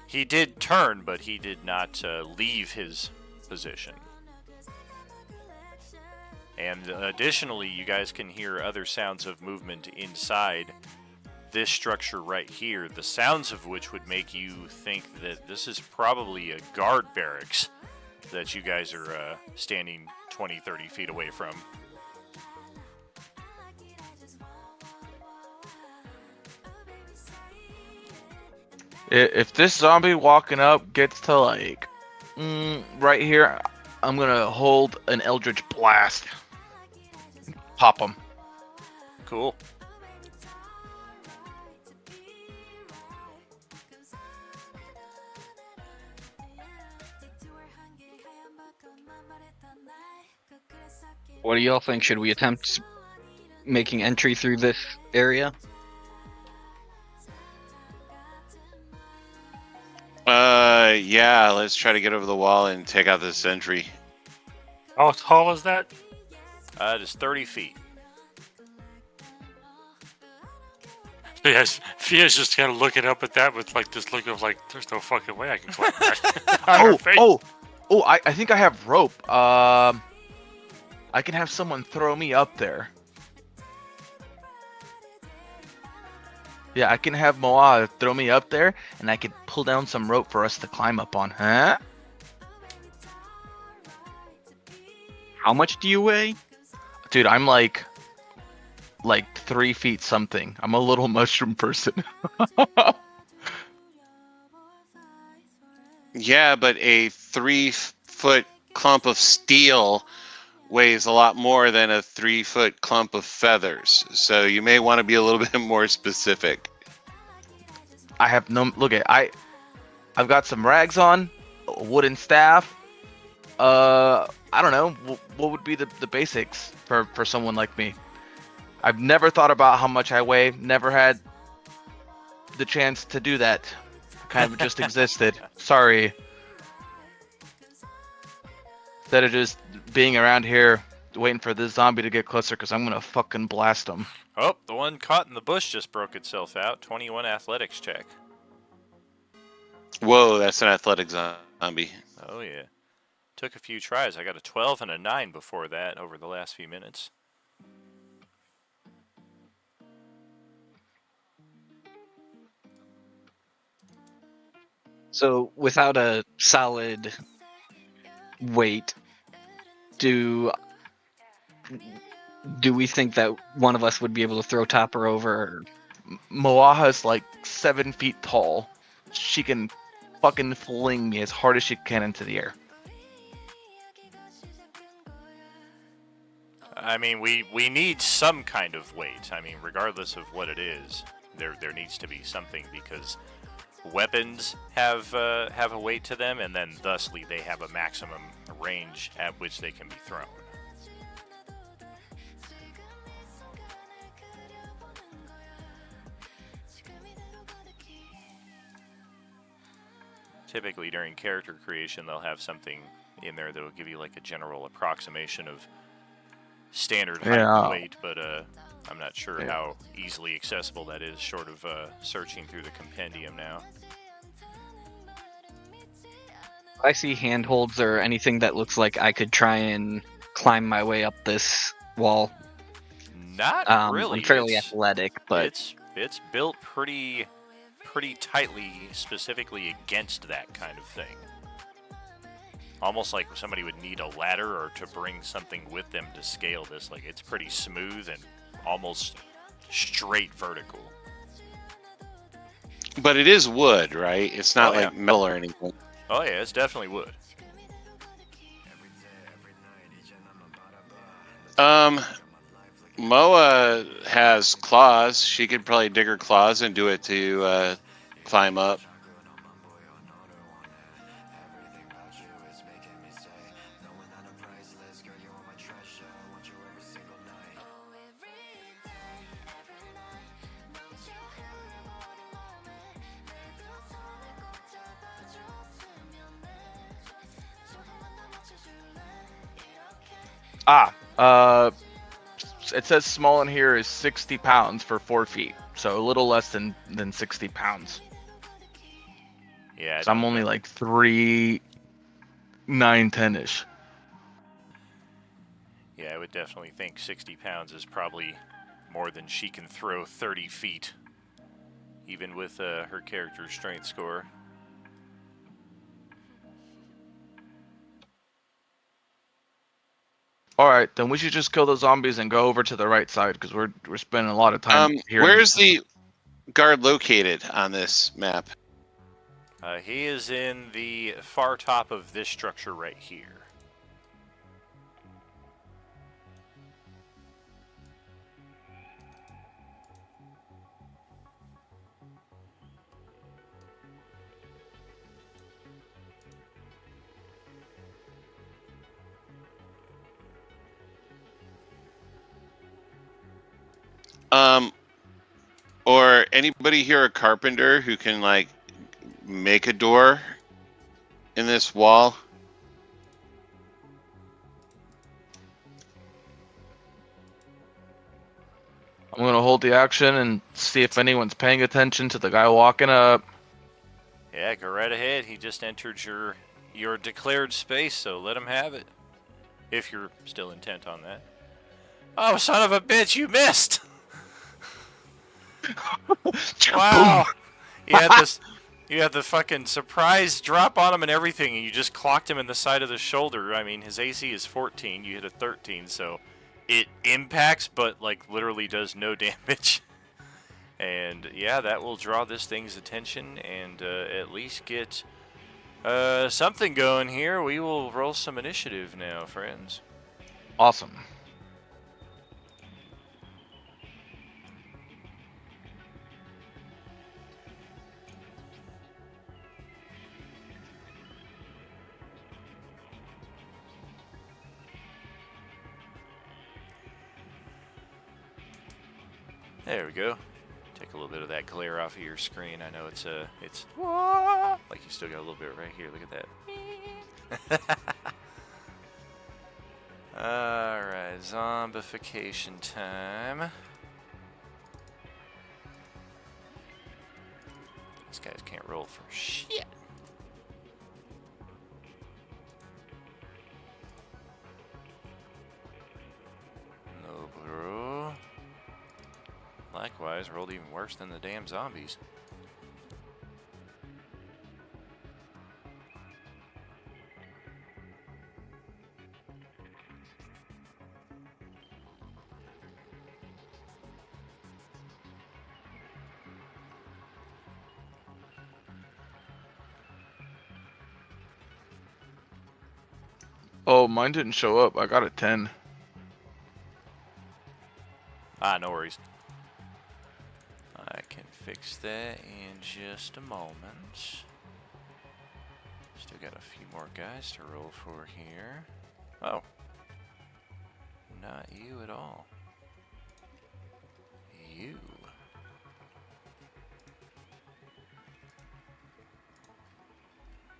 He did turn, but he did not leave his position. And additionally, you guys can hear other sounds of movement inside this structure right here, the sounds of which would make you think that this is probably a guard barracks that you guys are standing 20, 30 feet away from. If this zombie walking up gets to like right here, I'm gonna hold an Eldritch Blast. Pop him. Cool. What do y'all think? Should we attempt making entry through this area? Yeah, let's try to get over the wall and take out this sentry. How tall is that? It is 30 feet. Yes, Fia's just kind of looking up at that with like this look of like, there's no fucking way I can climb that. On her face. I think I have rope. I can have someone throw me up there. Yeah, I can have Moa throw me up there, and I could pull down some rope for us to climb up on, huh? How much do you weigh? Dude, I'm like 3 feet something. I'm a little mushroom person. Yeah, but a 3-foot clump of steel weighs a lot more than a 3-foot clump of feathers. So you may want to be a little bit more specific. I have no look at I've got some rags on, a wooden staff. I don't know what would be the basics for someone like me. I've never thought about how much I weigh. Never had the chance to do that. Kind of just existed. Sorry. Instead of just being around here waiting for this zombie to get closer, because I'm gonna fucking blast him. Oh, the one caught in the bush just broke itself out. 21 athletics check. Whoa, that's an athletic zombie. Oh, yeah. Took a few tries. I got a 12 and a 9 before that over the last few minutes. So, without a solid weight, do we think that one of us would be able to throw Topper over? Moaha's like 7 feet tall. She can fucking fling me as hard as she can into the air. I mean, we need some kind of weight. I mean, regardless of what it is, there needs to be something, because weapons have a weight to them, and then thusly they have a maximum range at which they can be thrown. Typically during character creation, they'll have something in there that will give you like a general approximation of standard height and weight, but I'm not sure how easily accessible that is, short of searching through the compendium now. I see handholds or anything that looks like I could try and climb my way up this wall. Not really. I'm fairly athletic, but it's built pretty tightly, specifically against that kind of thing. Almost like somebody would need a ladder or to bring something with them to scale this. Like, it's pretty smooth and almost straight vertical. But it is wood, right? It's not like metal or anything. Oh yeah, it's definitely wood. Moa has claws. She could probably dig her claws and do it to climb up. It says small in here is 60 pounds for 4 feet, so a little less than 60 pounds. Yeah. So I'm only like 3, 9, 10-ish. Yeah, I would definitely think 60 pounds is probably more than she can throw 30 feet, even with her character's strength score. All right, then we should just kill the zombies and go over to the right side because we're spending a lot of time here. Where's the guard located on this map? He is in the far top of this structure right here. Or anybody here a carpenter who can like make a door in this wall? I'm gonna hold the action and see if anyone's paying attention to the guy walking up. Yeah, go right ahead. He just entered your declared space, so let him have it. If you're still intent on that. Oh, son of a bitch, you missed! Wow! You had the fucking surprise drop on him and everything, and you just clocked him in the side of the shoulder. I mean, his AC is 14, you hit a 13, so it impacts, but like literally does no damage. And yeah, that will draw this thing's attention and at least get something going here. We will roll some initiative now, friends. Awesome. There we go. Take a little bit of that glare off of your screen. I know it's like you still got a little bit right here. Look at that. Alright, zombification time. These guys can't roll for shit. No, bro. Likewise, rolled even worse than the damn zombies. Oh, mine didn't show up. I got a 10. Ah, no worries. I can fix that in just a moment. Still got a few more guys to roll for here. Oh. Not you at all. You.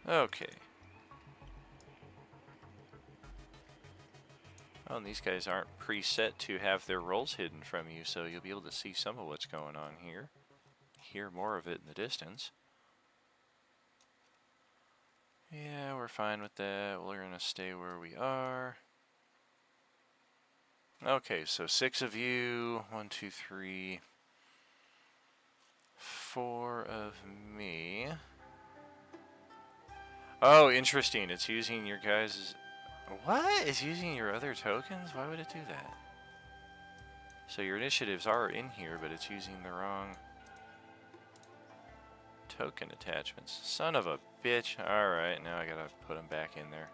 Okay. Oh, and these guys aren't preset to have their rolls hidden from you, so you'll be able to see some of what's going on here. Hear more of it in the distance. Yeah, we're fine with that. We're going to stay where we are. Okay, so 6 of you. 1, 2, 3. 4 of me. Oh, interesting. It's using your guys'... What? It's using your other tokens? Why would it do that? So your initiatives are in here, but it's using the wrong token attachments. Son of a bitch. Alright, now I gotta put them back in there.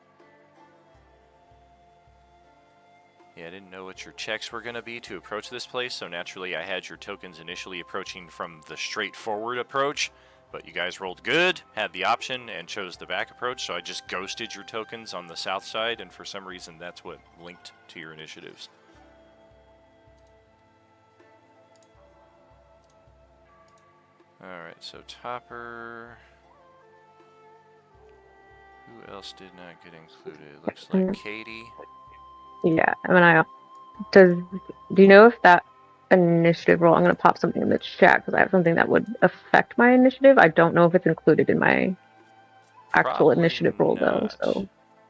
Yeah, I didn't know what your checks were gonna be to approach this place, so naturally I had your tokens initially approaching from the straightforward approach. But you guys rolled good, had the option, and chose the back approach, so I just ghosted your tokens on the south side, and for some reason that's what linked to your initiatives. Alright, so Topper... Who else did not get included? Looks like Katie. Yeah, I mean, do you know if that initiative roll, I'm going to pop something in the chat because I have something that would affect my initiative. I don't know if it's included in my actual Probably initiative roll though. not, So,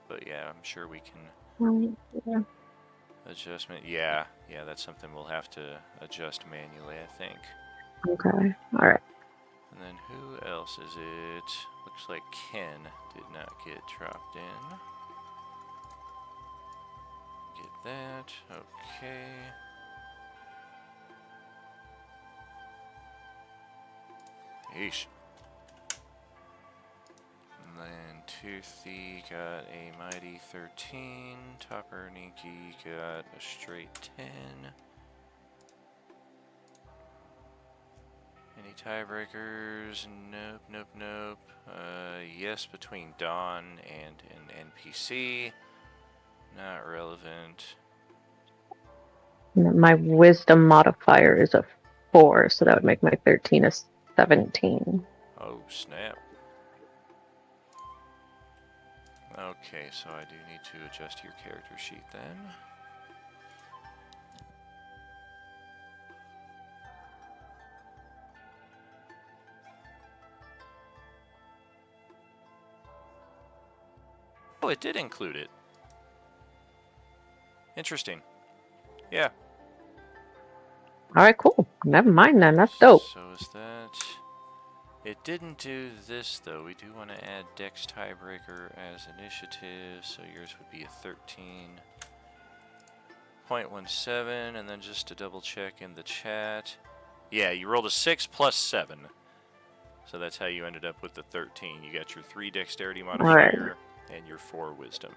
but yeah, I'm sure we can. yeah. Adjustment. Yeah, that's something we'll have to adjust manually, I think. Okay. All right. And then who else is it? Looks like Ken did not get dropped in. Get that. Okay. Yeesh. And then Toothy got a mighty 13. Topper Ninky got a straight 10. Any tiebreakers? Nope. Yes, between Dawn and an NPC. Not relevant. My wisdom modifier is a 4, so that would make my 13 a 17. Oh, snap. Okay, so I do need to adjust your character sheet then. Oh, it did include it. Interesting. Yeah. All right, cool. Never mind then. That's dope. So is that... It didn't do this, though. We do want to add Dex Tiebreaker as initiative, so yours would be a 13.17, and then just to double check in the chat. Yeah, you rolled a 6 plus 7. So that's how you ended up with the 13. You got your 3 Dexterity modifier and your 4 Wisdom.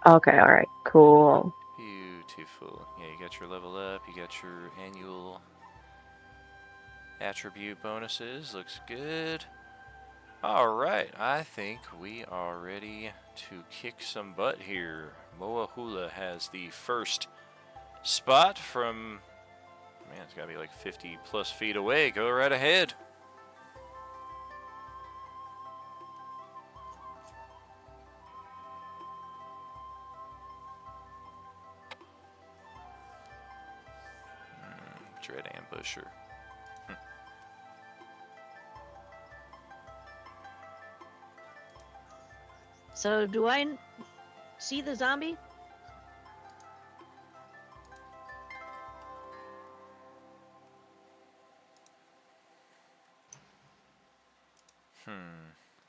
Okay, all right, cool. Beautiful. Yeah, you got your level up, you got your annual attribute bonuses. Looks good. Alright, I think we are ready to kick some butt here. Moahula has the first spot from... Man, it's gotta be like 50 plus feet away. Go right ahead. Dread Ambusher. So, do I see the zombie?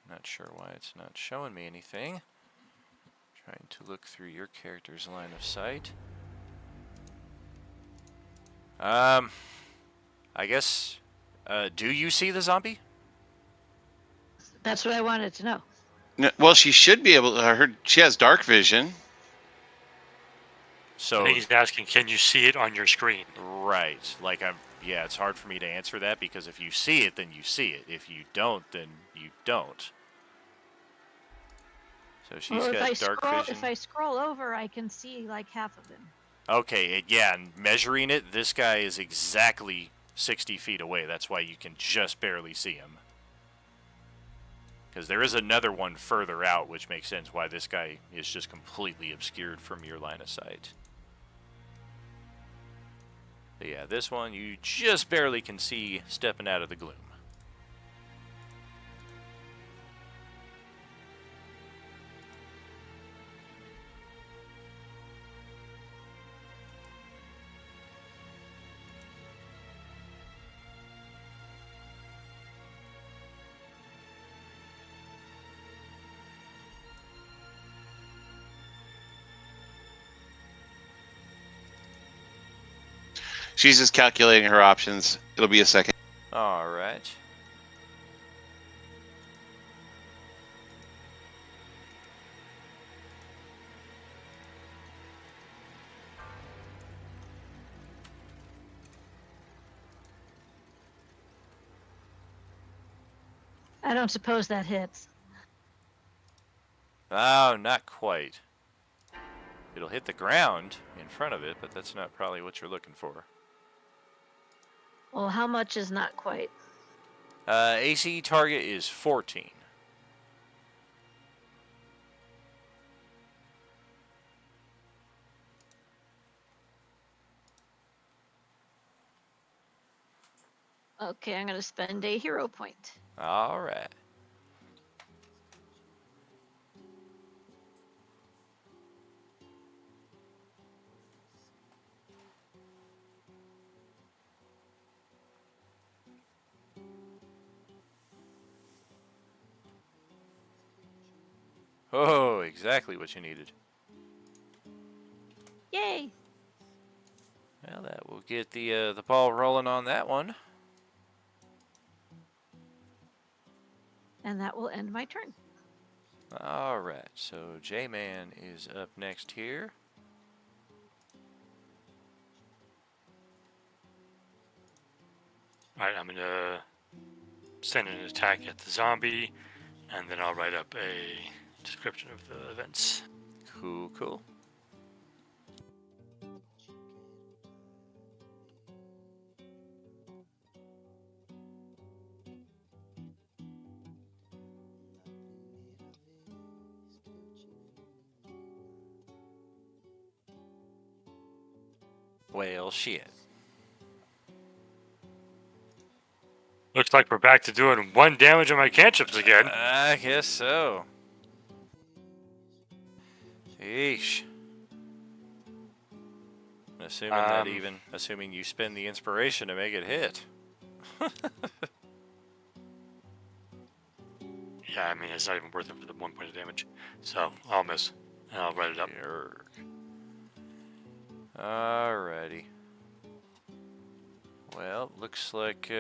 Not sure why it's not showing me anything. Trying to look through your character's line of sight. I guess, do you see the zombie? That's what I wanted to know. No, well, she should be able to. She has dark vision. So he's asking, can you see it on your screen? Right. Like, yeah, it's hard for me to answer that because if you see it, then you see it. If you don't, then you don't. So she's Well, got dark vision. If I scroll over, I can see like half of him. Okay, yeah, and measuring it, this guy is exactly 60 feet away. That's why you can just barely see him. Because there is another one further out, which makes sense why this guy is just completely obscured from your line of sight. But yeah, this one you just barely can see stepping out of the gloom. She's just calculating her options. It'll be a second. All right. I don't suppose that hits. Oh, not quite. It'll hit the ground in front of it, but that's not probably what you're looking for. Well, how much is not quite? AC target is 14. Okay, I'm going to spend a hero point. All right. Oh, exactly what you needed. Yay! Well, that will get the ball rolling on that one. And that will end my turn. All right, so J-Man is up next here. Alright, I'm gonna send an attack at the zombie, and then I'll write up a description of the events. Cool, cool. Well, shit. Looks like we're back to doing 1 damage on my cantrips again. I guess so. Yeesh. Assuming you spend the inspiration to make it hit. Yeah, I mean, it's not even worth it for the 1 point of damage. So, I'll miss. And I'll write it up. Yerk. Alrighty. Well, looks like,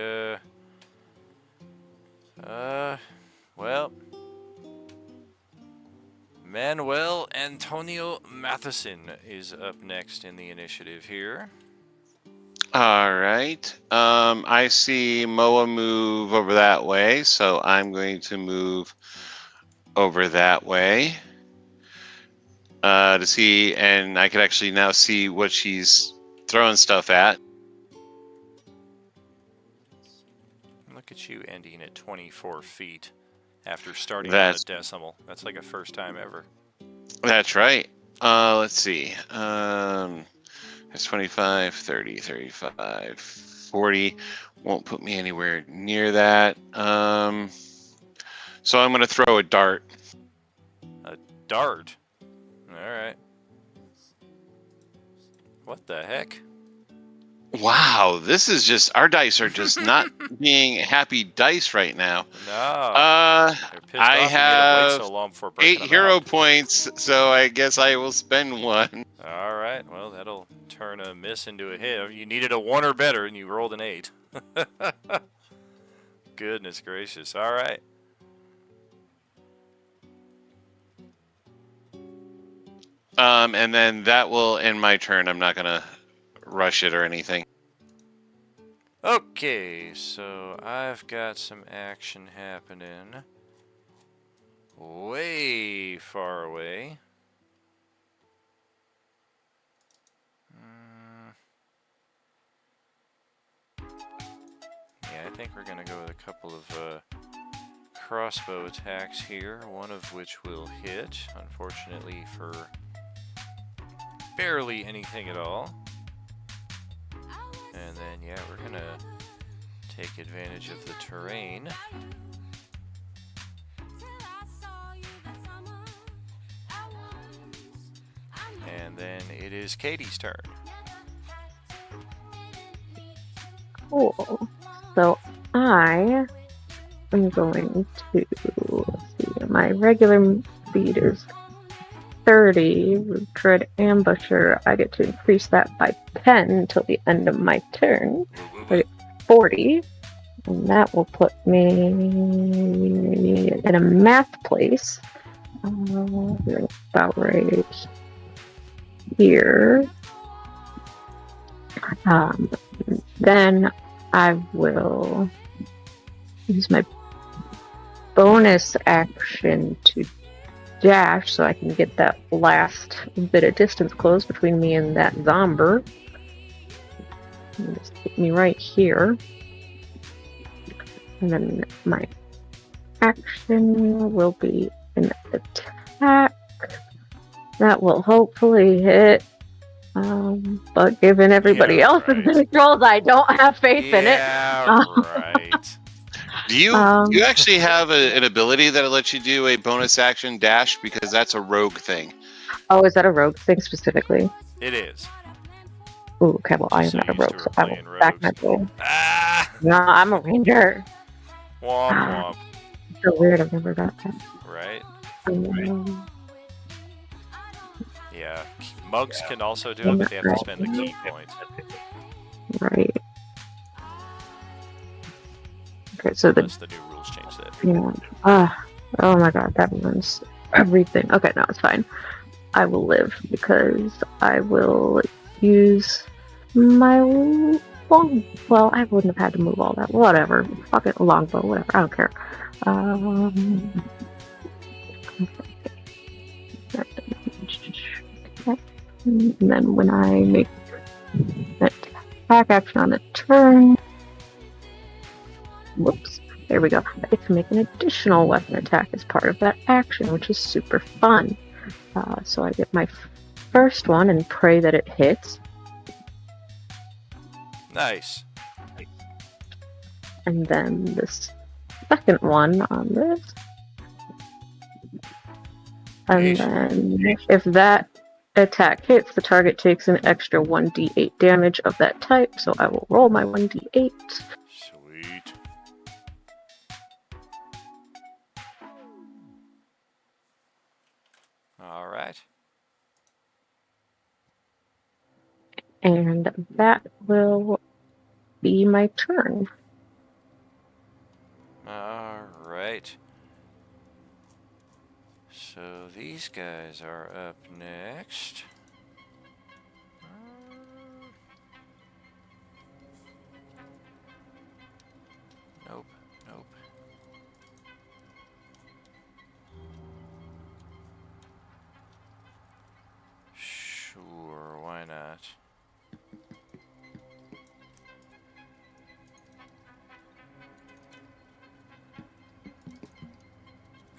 well, Manuel Antonio Matheson is up next in the initiative here. All right. I see Moa move over that way, so I'm going to move over that way to see, and I can actually now see what she's throwing stuff at. Look at you ending at 24 feet after starting That's- on a decimal. That's like a first time ever. That's right. Let's see. That's 25, 30, 35, 40. Won't put me anywhere near that. So I'm going to throw a dart. A dart? Alright. What the heck? Wow, this is just, our dice are just not being happy dice right now. No. They're pissed I off you get to have wait so long before breaking 8 them hero out. points, so I guess I will spend 1. Alright, well, that'll turn a miss into a hit. You needed a 1 or better, and you rolled an 8. Goodness gracious. Alright. And then that will end my turn. I'm not going to rush it or anything. Okay, so I've got some action happening way far away. Yeah, I think we're going to go with a couple of crossbow attacks here, one of which will hit, unfortunately for barely anything at all. And then, yeah, we're going to take advantage of the terrain. And then it is Katie's turn. Cool. So I am going to, let's see, my regular speed is 30. With Dread Ambusher, I get to increase that by 10 until the end of my turn. I get 40. And that will put me in a math place. About right here. Then I will use my bonus action to dash so I can get that last bit of distance close between me and that zomber. Just get me right here. And then my action will be an attack. That will hopefully hit. But given everybody Yeah, else's right. rolls, I don't have faith in it. Yeah, right. Do you you actually have an ability that lets you do a bonus action dash? Because that's a rogue thing. Oh, is that a rogue thing specifically? It is. Ooh, okay, well, I am So not a used rogue, to so I playing will back my rogues. roll. Ah! No, I'm a ranger. Womp womp. So weird, I've never got that. Right? Yeah, mugs can also do it, but they have to spend the key points. Right. Okay, so the Unless the new rules change that. oh my god, that ruins everything. Okay, no, it's fine. I will live because I will use my long. Well, I wouldn't have had to move all that. Whatever. Fuck it, longbow. Whatever. I don't care. And then when I make an attack action on a turn, whoops. There we go. I get to make an additional weapon attack as part of that action, which is super fun. So I get my first one and pray that it hits. Nice. And then the second one on this. And then if that attack hits, the target takes an extra 1d8 damage of that type. So I will roll my 1d8. Sweet. All right. And that will be my turn. All right. So these guys are up next. Nope, nope. Sure, why not?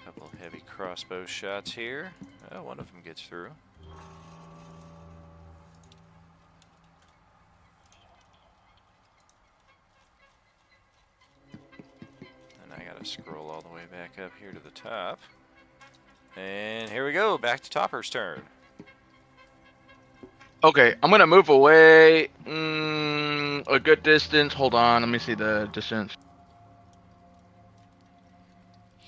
Couple heavy crossbow shots here. Oh, one of them gets through. And I gotta scroll all the way back up here to the top. And here we go, back to Topper's turn. Okay, I'm gonna move away a good distance. Hold on, let me see the distance.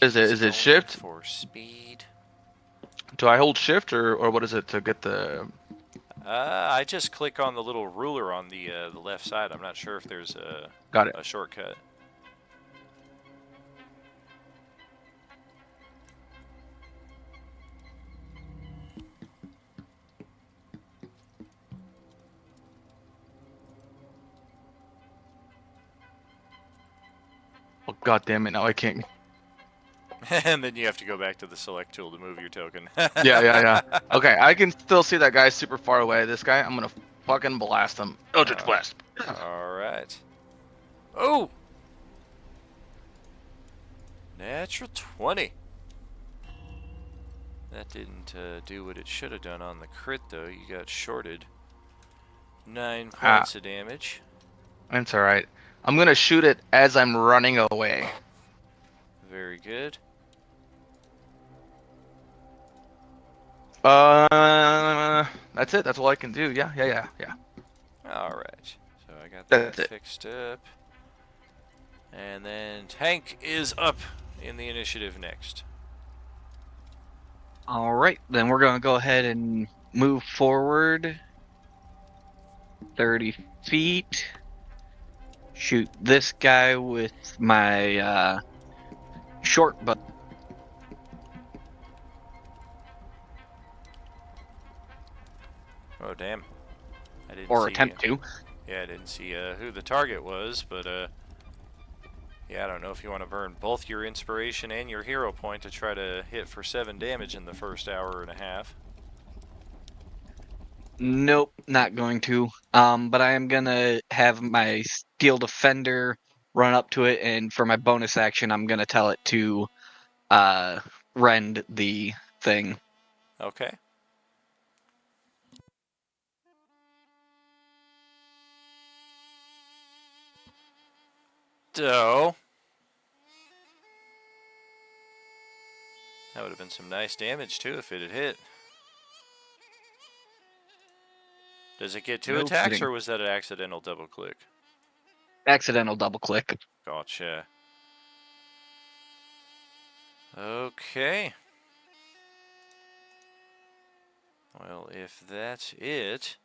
Is it Going shift? for speed? Do I hold shift or what is it to get the? I just click on the little ruler on the left side. I'm not sure if there's Got it. a shortcut. Oh god damn it! Now I can't. And then you have to go back to the select tool to move your token. Yeah. Okay, I can still see that guy super far away. This guy, I'm gonna fucking blast him. Eldritch blast. All right. Oh! Natural 20. That didn't do what it should have done on the crit, though. You got shorted. 9 points of damage. That's all right. I'm gonna shoot it as I'm running away. Very good. That's it. That's all I can do. Yeah. All right. So I got That's that it. fixed up. And then Tank is up in the initiative next. All right, then we're gonna go ahead and move forward 30 feet. Shoot this guy with my short bow. Oh, damn. I didn't Or see, attempt to. Yeah, I didn't see who the target was, but yeah, I don't know if you want to burn both your inspiration and your hero point to try to hit for 7 damage in the first hour and a half. Nope, not going to. But I am gonna have my steel defender run up to it, and for my bonus action, I'm gonna tell it to rend the thing. Okay. So that would have been some nice damage too if it had hit. Does it get 2 No attacks, kidding. or was that an accidental double click? Accidental double click. Gotcha. Okay. Well, if that's it,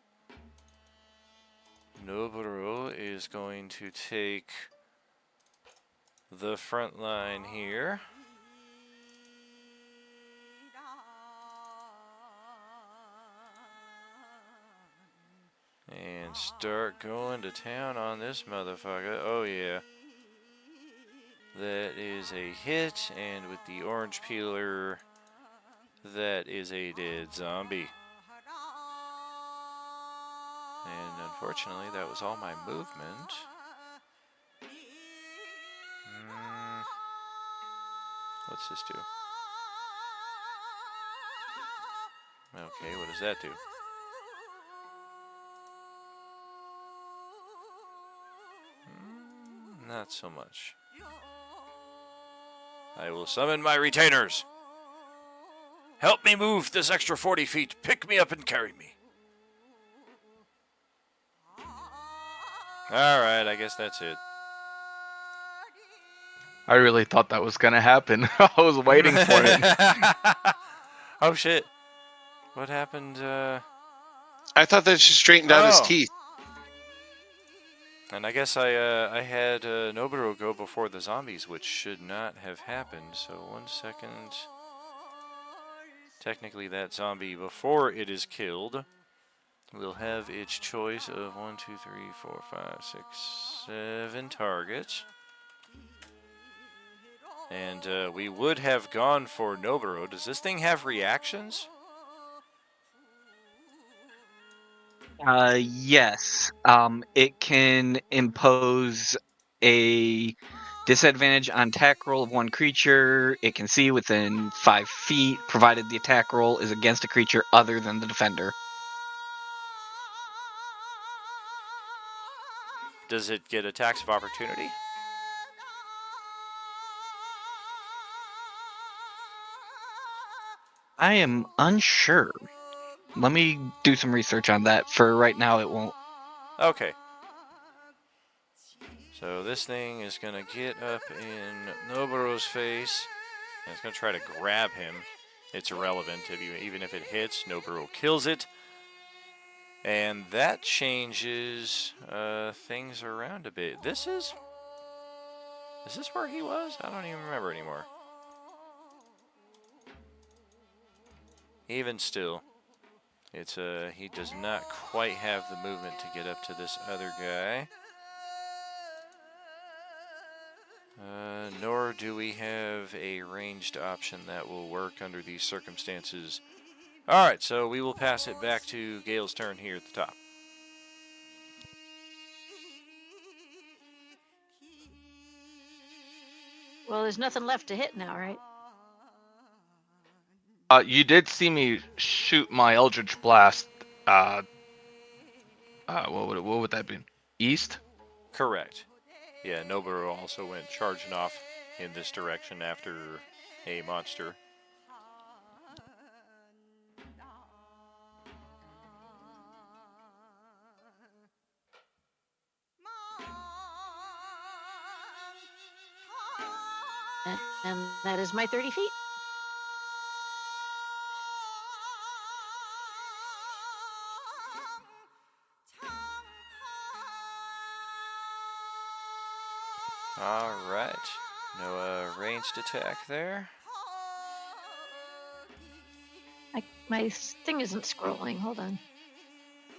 Noboru is going to take the front line here. And start going to town on this motherfucker. Oh yeah. That is a hit, and with the orange peeler, that is a dead zombie. And unfortunately, that was all my movement. What's this do? Okay, what does that do? Not so much. I will summon my retainers. Help me move this extra 40 feet. Pick me up and carry me. Alright, I guess that's it. I really thought that was gonna happen. I was waiting for it. Oh shit. What happened? I thought that she straightened out his Oh. teeth. And I guess I had Noboru go before the zombies, which should not have happened. So 1 second. Technically, that zombie, before it is killed, will have its choice of 1, 2, 3, 4, 5, 6, 7 targets. And we would have gone for Noboru. Does this thing have reactions? Yes. It can impose a disadvantage on attack roll of one creature. It can see within 5 feet, provided the attack roll is against a creature other than the defender. Does it get attacks of opportunity? I am unsure. Let me do some research on that. For right now, it won't. Okay. So this thing is going to get up in Noboru's face. And it's going to try to grab him. It's irrelevant. Even if it hits, Noboru kills it. And that changes things around a bit. Is this where he was? I don't even remember anymore. Even still, it's he does not quite have the movement to get up to this other guy. Nor do we have a ranged option that will work under these circumstances. Alright, so we will pass it back to Gale's turn here at the top. Well, there's nothing left to hit now, right? You did see me shoot my Eldritch Blast. What would that be? East? Correct. Yeah, Noboru also went charging off in this direction after a monster. And that is my 30 feet. Alright. No ranged attack there. My thing isn't scrolling. Hold on.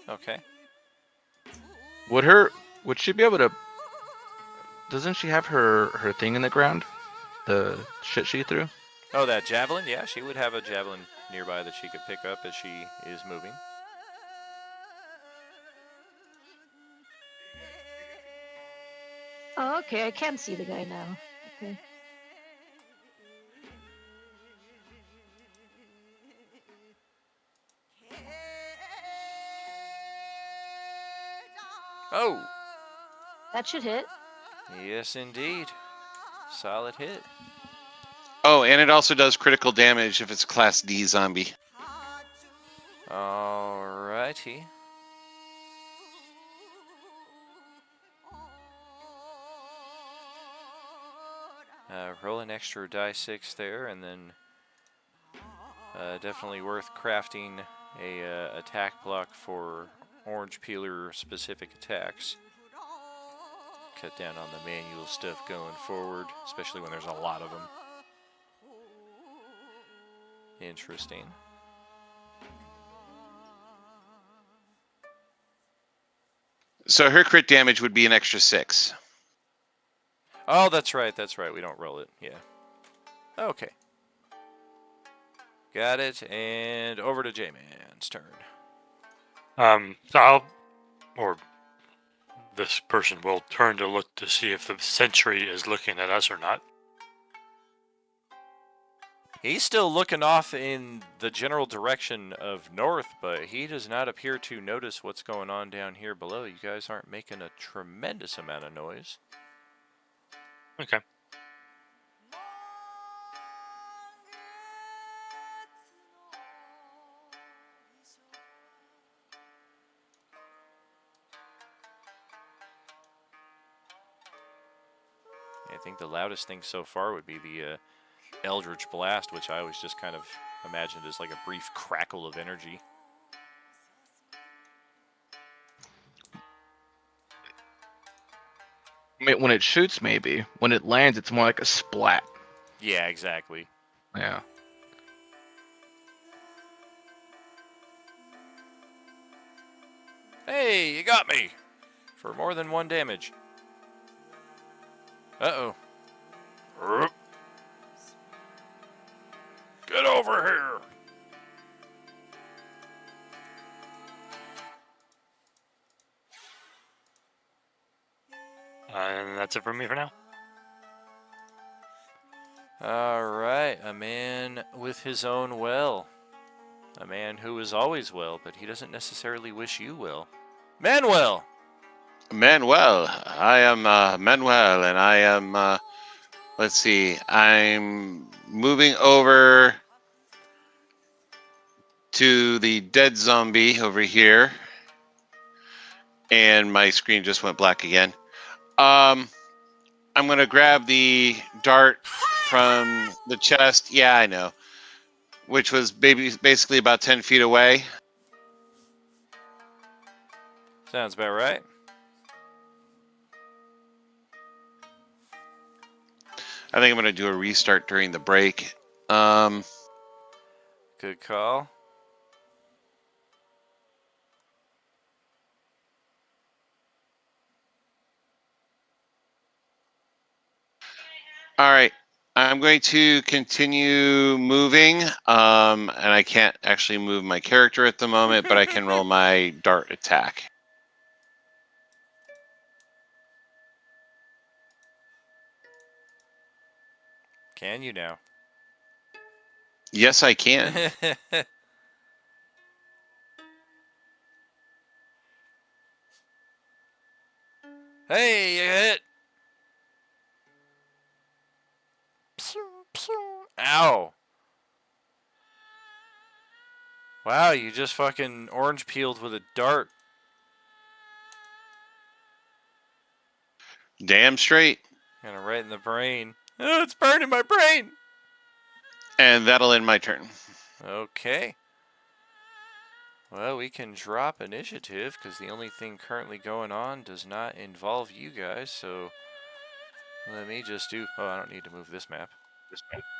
Okay. Would she be able to? Doesn't she have her thing in the ground? The shit she threw? Oh, that javelin? Yeah, she would have a javelin nearby that she could pick up as she is moving. Oh, okay. I can see the guy now. Okay. Oh! That should hit. Yes, indeed. Solid hit. Oh, and it also does critical damage if it's a Class D zombie. Alrighty. Roll an extra die 6 there, and then definitely worth crafting a attack block for orange peeler specific attacks. Cut down on the manual stuff going forward, especially when there's a lot of them. Interesting. So her crit damage would be an extra 6. Oh, that's right, that's right. We don't roll it. Yeah. Okay. Got it, and over to J-Man's turn. Or this person will turn to look to see if the sentry is looking at us or not. He's still looking off in the general direction of north, but he does not appear to notice what's going on down here below. You guys aren't making a tremendous amount of noise. Okay. I think the loudest thing so far would be the Eldritch Blast, which I always just kind of imagined as like a brief crackle of energy. When it shoots, maybe. When it lands, it's more like a splat. Yeah, exactly. Yeah. Hey, you got me! For more than 1 damage. Uh-oh. Get over here! And that's it for me for now. Alright, a man with his own well. A man who is always well, but he doesn't necessarily wish you well. Manuel! Manuel, I am Manuel, and I am, let's see, I'm moving over to the dead zombie over here, and my screen just went black again. I'm going to grab the dart from the chest. Yeah, I know. Which was basically about 10 feet away. Sounds about right. I think I'm going to do a restart during the break. Good call. All right. I'm going to continue moving. And I can't actually move my character at the moment, but I can roll my dart attack. Can you now? Yes, I can. Hey, you hit! Pew, pew. Ow! Wow, you just fucking orange peeled with a dart. Damn straight. Kind of right in the brain. Oh, it's burning my brain! And that'll end my turn. Okay. Well, we can drop initiative because the only thing currently going on does not involve you guys, so let me just do... Oh, I don't need to move this map.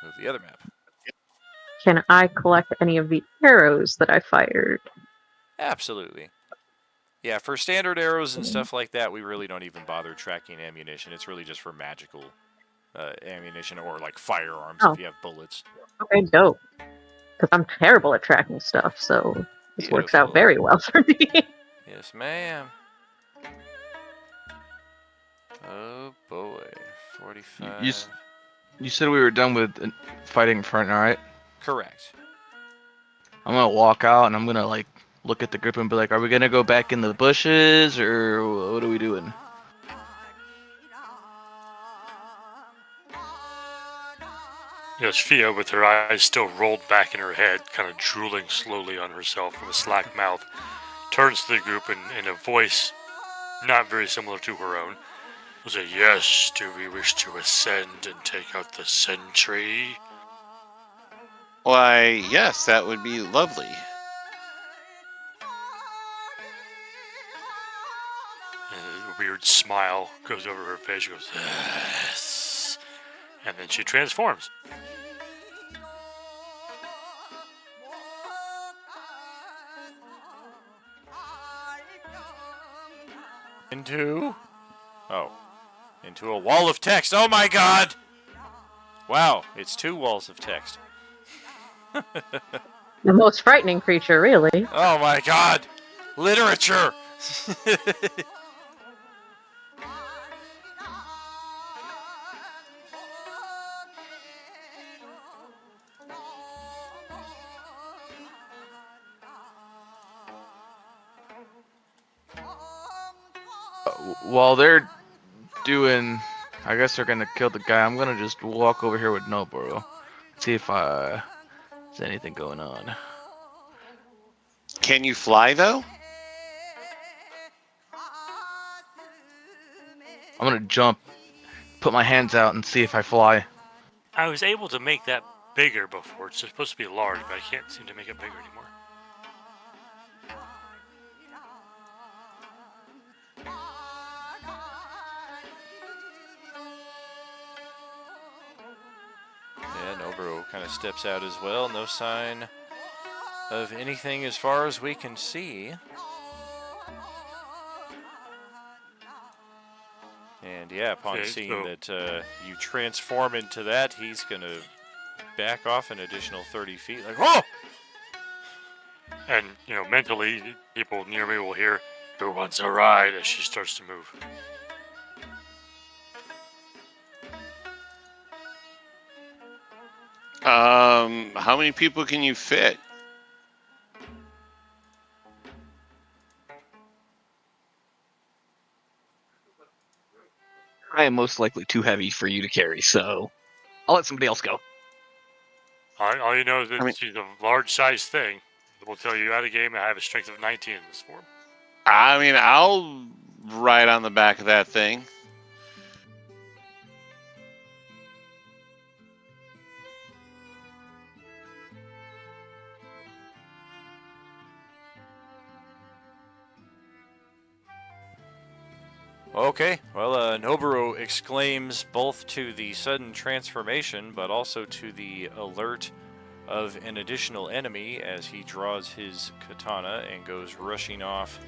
Move the other map. Can I collect any of the arrows that I fired? Absolutely. Yeah, for standard arrows and stuff like that, we really don't even bother tracking ammunition. It's really just for magical ammunition or like firearms if you have bullets. Okay, dope. Because I'm terrible at tracking stuff, so this works out Beautiful. very well for me. Yes, ma'am. Oh boy, 45. You said we were done with fighting in front, all right? Correct. I'm gonna walk out and I'm gonna like look at the group and be like, "Are we gonna go back in the bushes or what are we doing?" Yes, Fia, with her eyes still rolled back in her head, kind of drooling slowly on herself with a slack mouth, turns to the group and in a voice not very similar to her own, will say, "Yes, do we wish to ascend and take out the sentry?" Why, yes, that would be lovely. And a weird smile goes over her face. She goes, yes. And then she transforms. Into a wall of text. Oh my god! Wow, it's 2 walls of text. The most frightening creature, really. Oh my god! Literature! While they're doing, I guess they're gonna kill the guy. I'm gonna just walk over here with Noboru, see if there's anything going on. Can you fly though? I'm gonna jump, put my hands out, and see if I fly. I was able to make that bigger before. It's supposed to be large, but I can't seem to make it bigger anymore. Yeah, Noboru kind of steps out as well. No sign of anything as far as we can see. And yeah, upon Okay, seeing so- that you transform into that, he's going to back off an additional 30 feet. Like, whoa! And, mentally, people near me will hear, "Who wants a ride?" as she starts to move. How many people can you fit? I am most likely too heavy for you to carry, so I'll let somebody else go. All you know is that I mean- she's a large-sized thing. We'll tell you out of game. I have a strength of 19 in this form. I mean, I'll ride on the back of that thing. Okay, well, Noboru exclaims both to the sudden transformation, but also to the alert of an additional enemy as he draws his katana and goes rushing off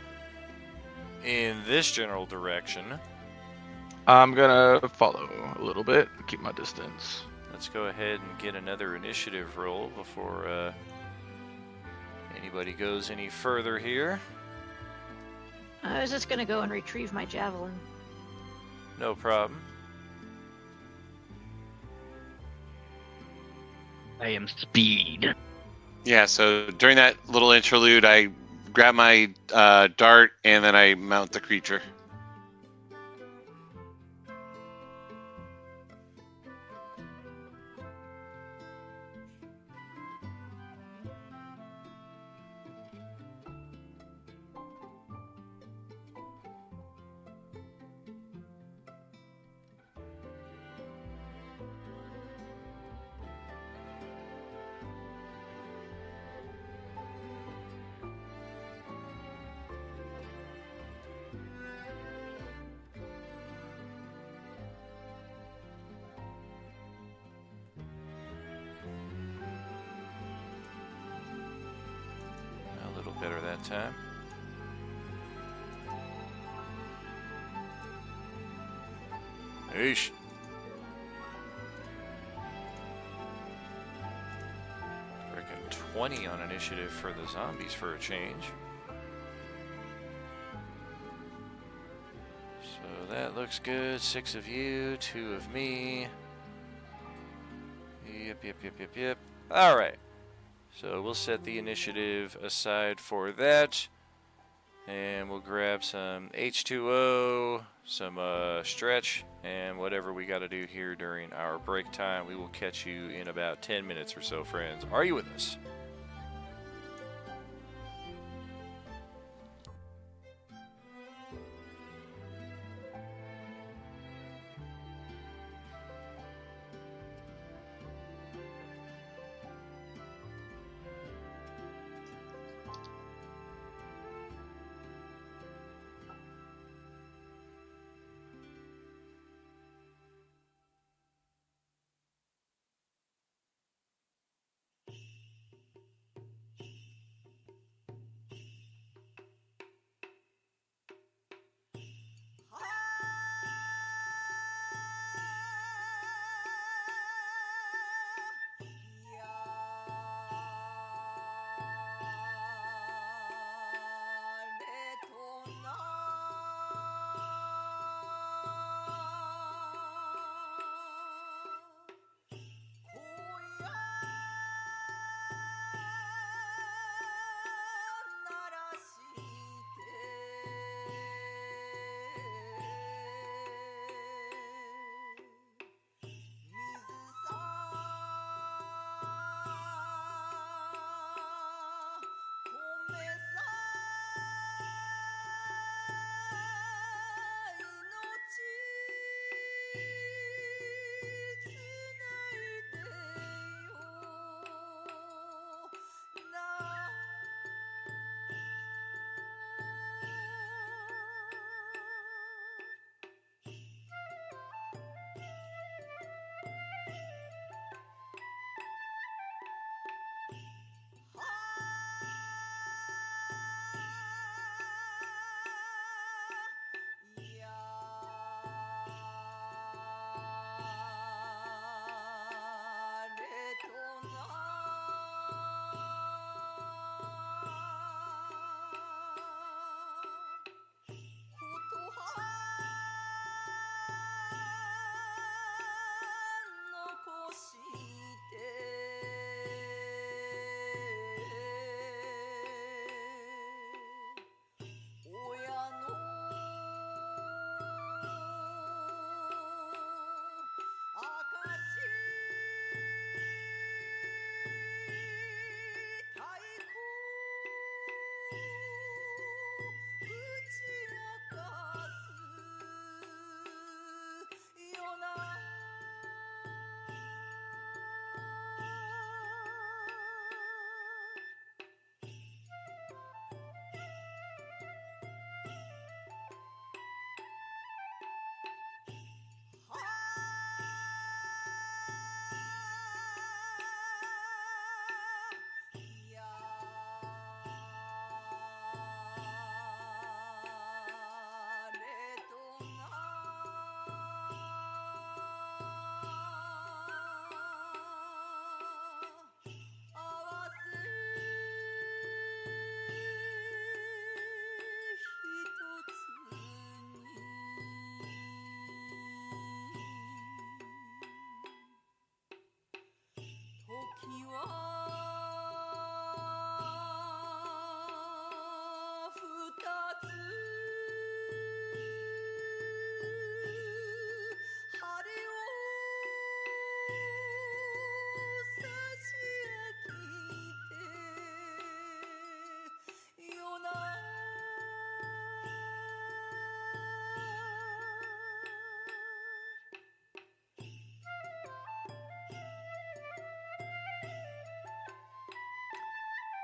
in this general direction. I'm gonna follow a little bit, keep my distance. Let's go ahead and get another initiative roll before anybody goes any further here. I was just gonna go and retrieve my javelin. No problem. I am speed. Yeah, so during that little interlude, I grab my dart and then I mount the creature. A little better that time. Eesh. Reckon 20 on initiative for the zombies for a change. So that looks good. 6 of you, 2 of me. Yep. Alright. So we'll set the initiative aside for that. And we'll grab some H2O, some stretch, and whatever we got to do here during our break time. We will catch you in about 10 minutes or so, friends. Are you with us?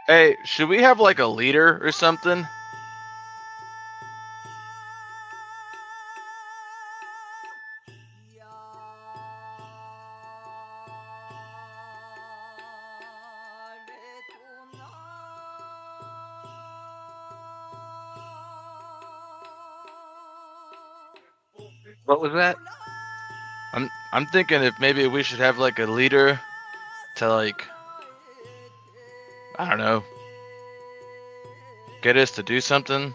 Hey, should we have like a leader or something? What was that? I'm thinking if maybe we should have like a leader to like, I don't know, get us to do something.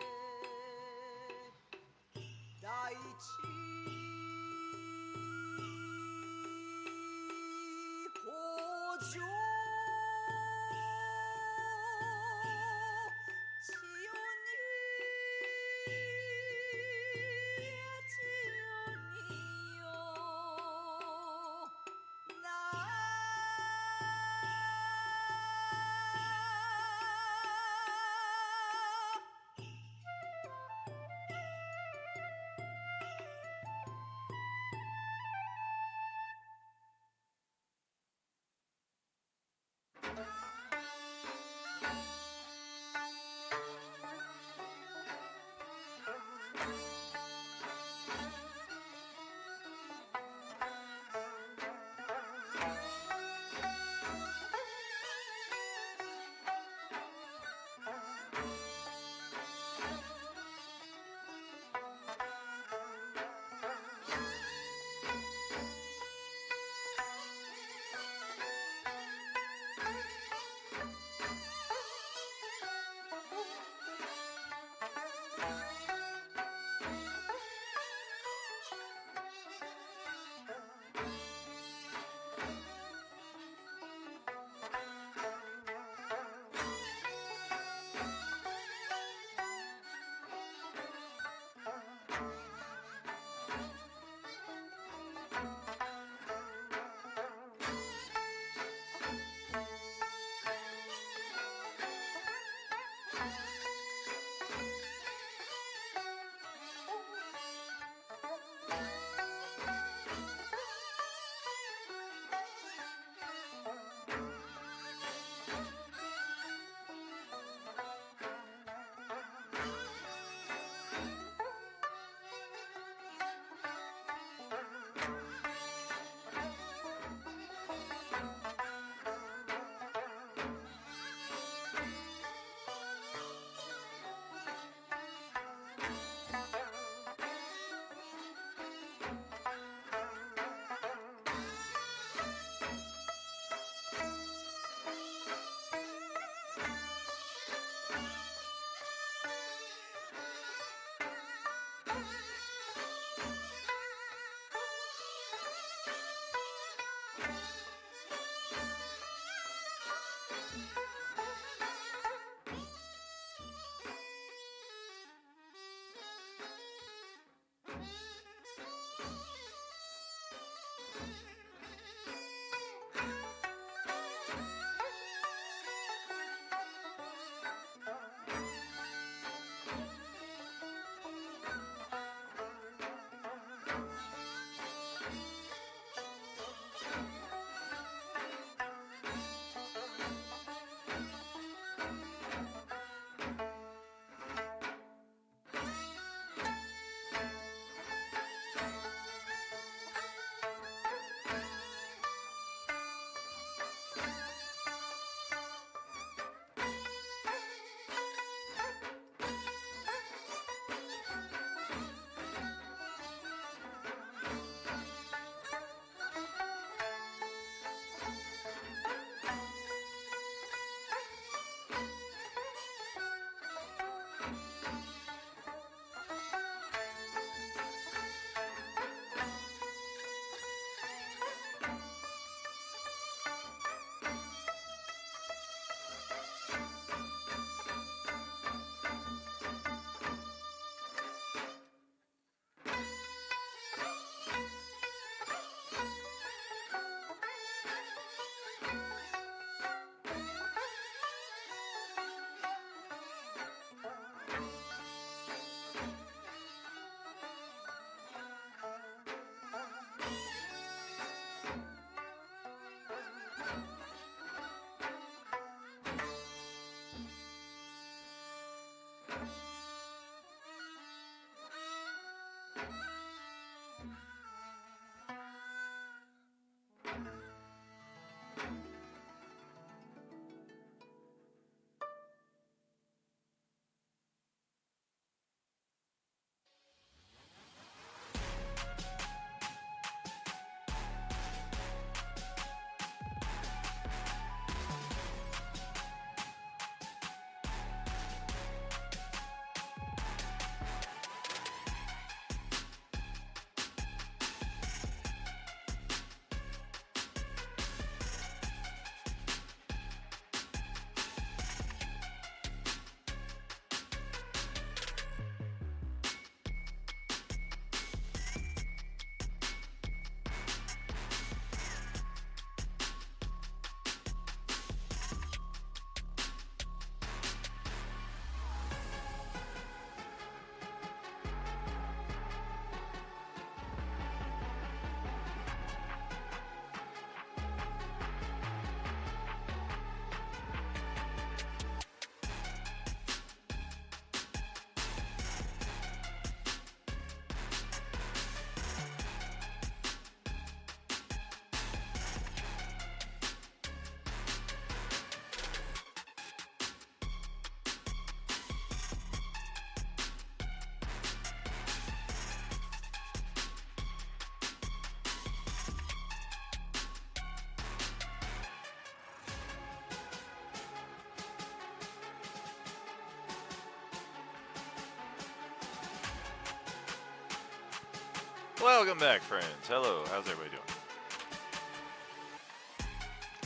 Welcome back, friends. Hello, how's everybody doing?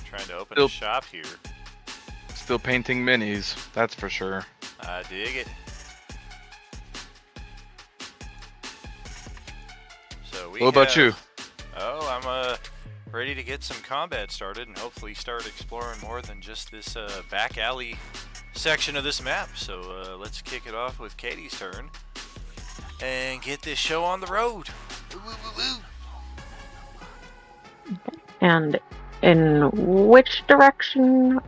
Trying to open a Still- shop here. Still painting minis, that's for sure. I dig it. So we What about you? Oh, I'm ready to get some combat started and hopefully start exploring more than just this back alley section of this map. So let's kick it off with Katie's turn and get this show on the road. Woo, woo, woo, woo. And in which direction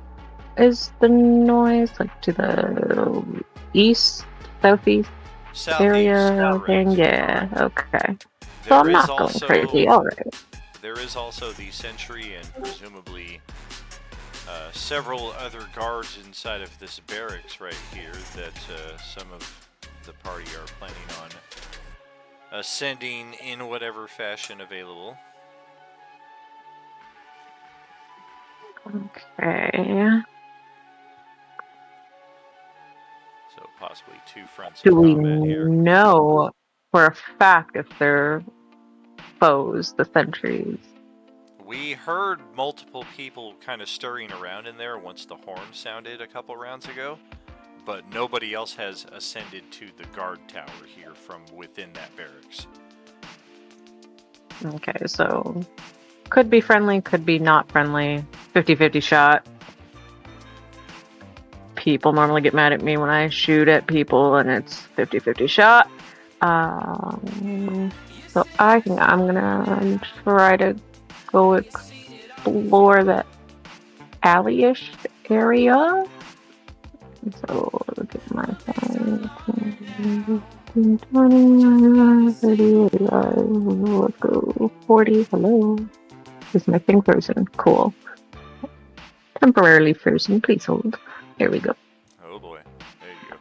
is the noise? Like to the east, southeast Southeast, area correct, thing? Yeah, correct. okay. So There I'm is not going also- crazy. Alright. There is also the sentry and presumably several other guards inside of this barracks right here that some of the party are planning on ascending in whatever fashion available. Okay. So possibly two fronts Do of we combat here. know for a fact if they're foes, the sentries? We heard multiple people kind of stirring around in there once the horn sounded a couple rounds ago, but nobody else has ascended to the guard tower here from within that barracks. Okay, so could be friendly, could be not friendly. 50-50 shot. People normally get mad at me when I shoot at people and it's 50-50 shot. So I think I'm gonna try to go explore that alley-ish area. So look at my phone. 20, 30, 35, let's go 40. Hello. Is my thing frozen? Cool. Temporarily frozen. Please hold. Here we go. Oh boy, there you go.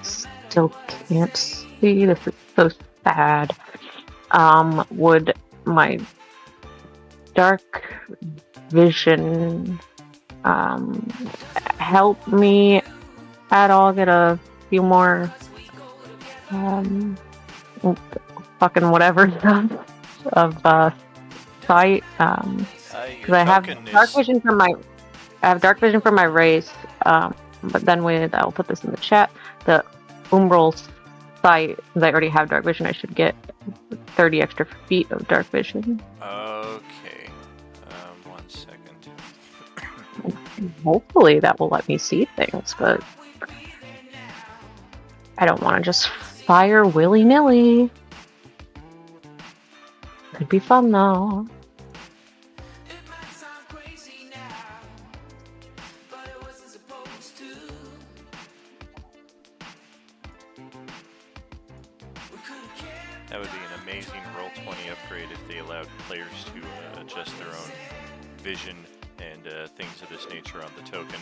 Still can't see. This is so sad. Would my dark vision help me at all get a few more fucking whatever stuff of sight? Because I have dark vision from my race, but then I'll put this in the chat, the umbral sight, since I already have dark vision, I should get 30 extra feet of dark vision. Okay, 1 second. Hopefully that will let me see things, but I don't want to just fire willy-nilly. Could be fun though. That would be an amazing Roll20 upgrade if they allowed players to adjust their own vision and things of this nature on the token.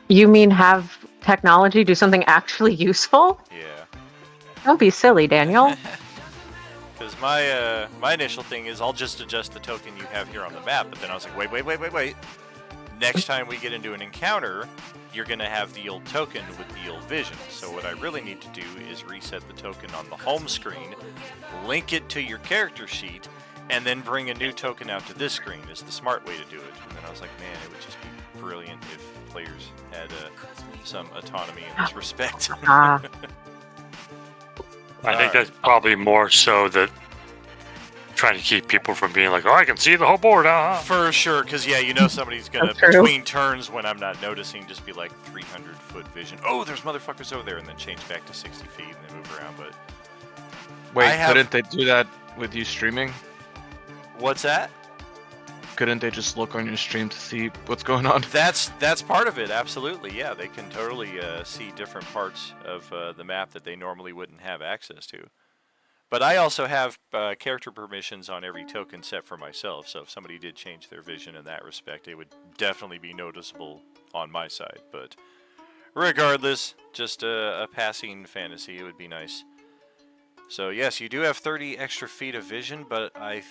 You mean have technology do something actually useful? Yeah. Don't be silly, Daniel. Because my initial thing is I'll just adjust the token you have here on the map, but then I was like, wait. Next time we get into an encounter, you're going to have the old token with the old vision. So what I really need to do is reset the token on the home screen, link it to your character sheet, and then bring a new token out to this screen is the smart way to do it. And then I was like, man, it would just be brilliant if players had some autonomy in this respect. I think that's probably more so that trying to keep people from being like, oh, I can see the whole board. For sure, because yeah, you know somebody's gonna That's true. between turns when I'm not noticing, just be like 300-foot vision. Oh, there's motherfuckers over there, and then change back to 60 feet and then move around. But Wait, I have- couldn't they do that with you streaming? what's that? Couldn't they just look on your stream to see what's going on? That's part of it. Absolutely, yeah. They can totally see different parts of the map that they normally wouldn't have access to. But I also have character permissions on every token set for myself, so if somebody did change their vision in that respect, it would definitely be noticeable on my side. But regardless, just a passing fantasy. It would be nice. So yes, you do have 30 extra feet of vision, but I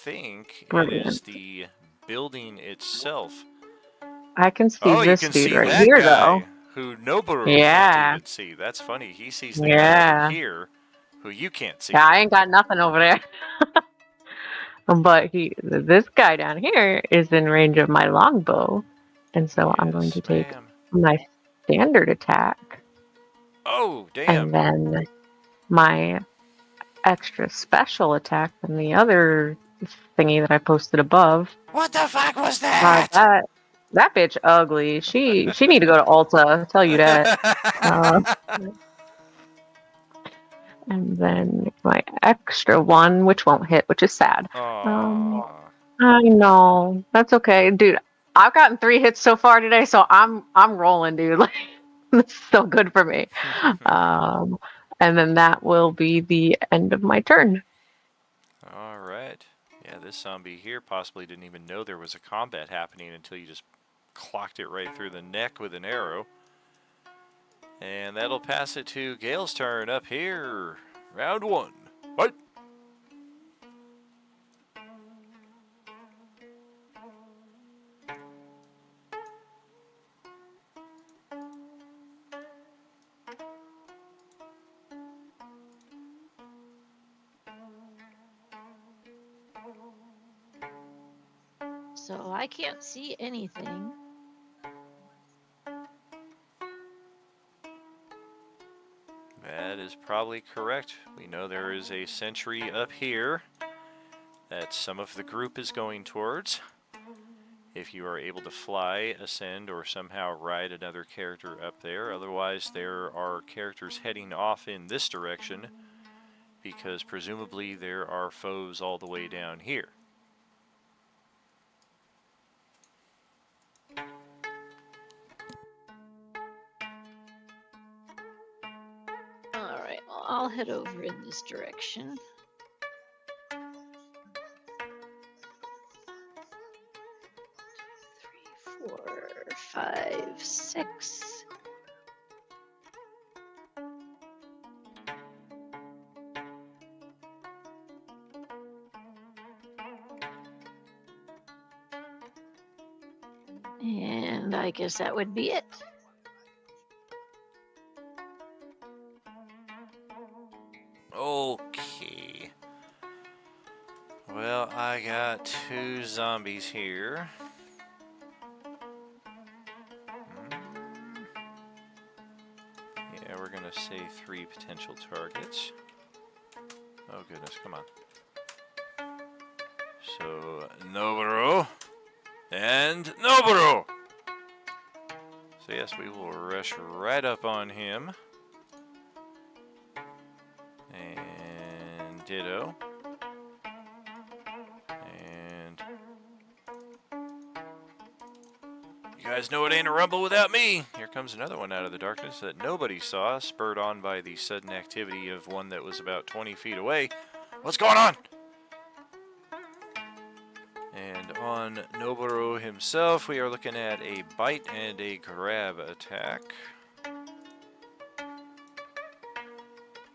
think it is the building itself I can see Oh, you this can dude see right that here, guy though. who Noboru Yeah. can't even see. That's funny. He sees the guy Yeah. over here who you can't see. Yeah, I ain't got nothing over there. But this guy down here is in range of my longbow. And so I'm going Yes, to take ma'am. my standard attack Oh, damn. and then my extra special attack from the other thingy that I posted above. What the fuck was that? That bitch ugly. She need to go to Ulta, I'll tell you that. And then my extra one, which won't hit, which is sad. Aw. I know. That's okay. Dude, I've gotten 3 hits so far today, so I'm rolling, dude. Like, this is so good for me. And then that will be the end of my turn. All right. Yeah, this zombie here possibly didn't even know there was a combat happening until you just clocked it right through the neck with an arrow. And that'll pass it to Gale's turn up here. Round 1. Fight! So I can't see anything. That is probably correct. We know there is a sentry up here that some of the group is going towards. If you are able to fly, ascend, or somehow ride another character up there. Otherwise, there are characters heading off in this direction because presumably there are foes all the way down here. Alright, well, I'll head over in this direction. 3, 4, 5, 6. And I guess that would be it. Okay. Well, I got 2 zombies here. Yeah, we're gonna say 3 potential targets. Oh goodness, come on. So, Noboru and Noboru! So yes, we will rush right up on him. And ditto. And you guys know it ain't a rumble without me. Here comes another one out of the darkness that nobody saw, spurred on by the sudden activity of one that was about 20 feet away. What's going on? And on Noboru himself, we are looking at a bite and a grab attack.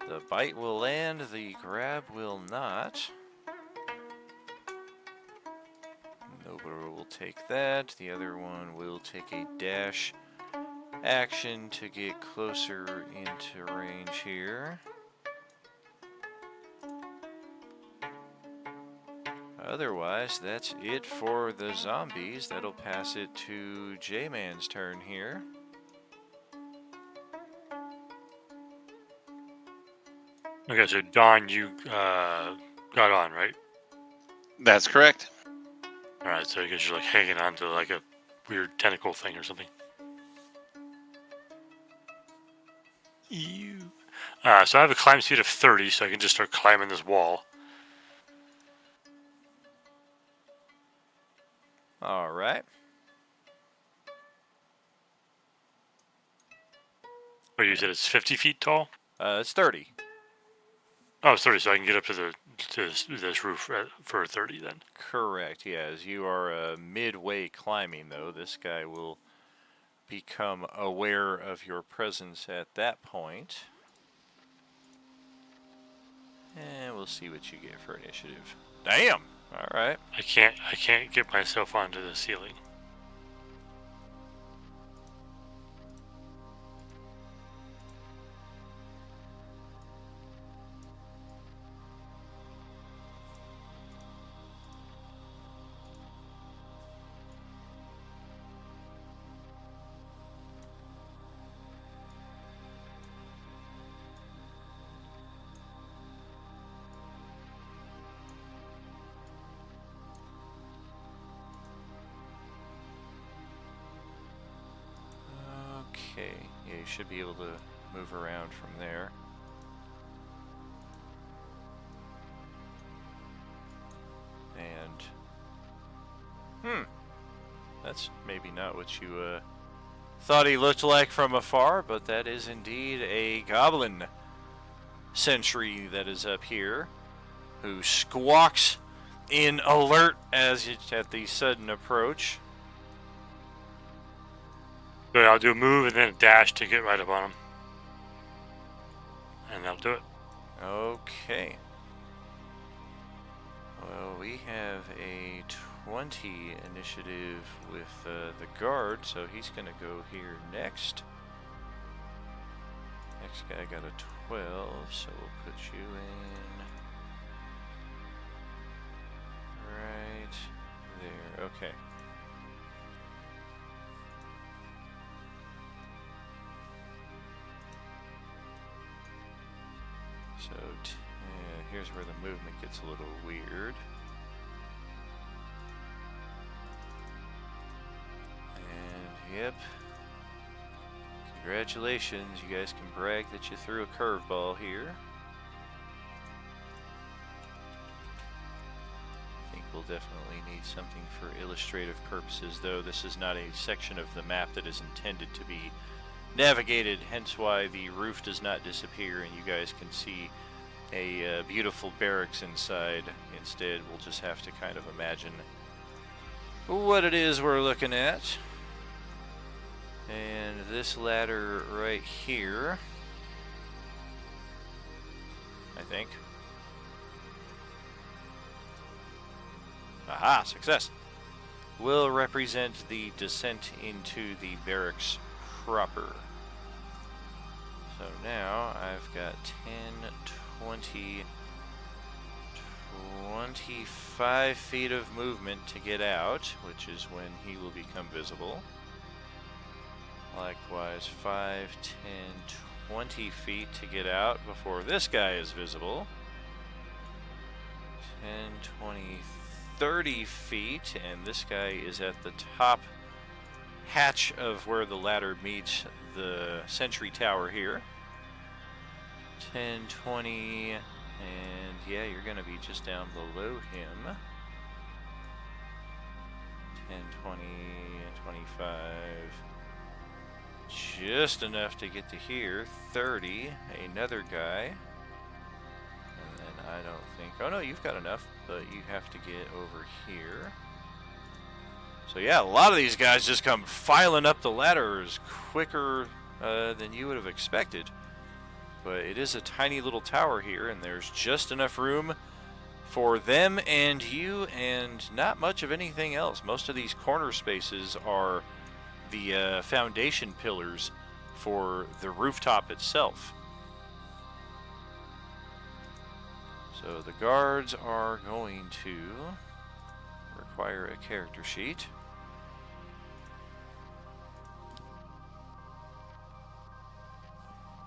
The bite will land, the grab will not. Noboru will take that. The other one will take a dash action to get closer into range here. Otherwise, that's it for the zombies. That'll pass it to J-Man's turn here. Okay, so Don, you got on, right? That's correct. Alright, so I guess you're like hanging on to like a weird tentacle thing or something. Ew. So I have a climb speed of 30, so I can just start climbing this wall. Alright. Oh, you said it's 50 feet tall? It's 30. Oh, it's 30, so I can get up to this roof for 30 then. Correct, yeah. As you are midway climbing, though, this guy will become aware of your presence at that point. And we'll see what you get for initiative. Damn! Alright. I can't get myself onto the ceiling. you should be able to move around from there. And that's maybe not what you thought he looked like from afar, but that is indeed a goblin sentry that is up here, who squawks in alert as at the sudden approach. So I'll do a move and then a dash to get right up on him. And that'll do it. Okay. Well, we have a 20 initiative with the guard, so he's going to go here next. Next guy got a 12, so we'll put you in right there. Okay. So here's where the movement gets a little weird. And yep. Congratulations, you guys can brag that you threw a curveball here. I think we'll definitely need something for illustrative purposes, though this is not a section of the map that is intended to be navigated, hence why the roof does not disappear and you guys can see a beautiful barracks inside. Instead, we'll just have to kind of imagine what it is we're looking at. And this ladder right here, I think. Aha, success! Will represent the descent into the barracks proper. So now I've got 10, 20, 25 feet of movement to get out, which is when he will become visible. Likewise, 5, 10, 20 feet to get out before this guy is visible. 10, 20, 30 feet, and this guy is at the top hatch of where the ladder meets the sentry tower here. 10, 20, and yeah, you're going to be just down below him. 10, 20, 25. Just enough to get to here. 30, another guy. And then I don't think... Oh no, you've got enough, but you have to get over here. So yeah, a lot of these guys just come filing up the ladders quicker than you would have expected. But it is a tiny little tower here, and there's just enough room for them and you, and not much of anything else. Most of these corner spaces are the foundation pillars for the rooftop itself. So the guards are going to require a character sheet.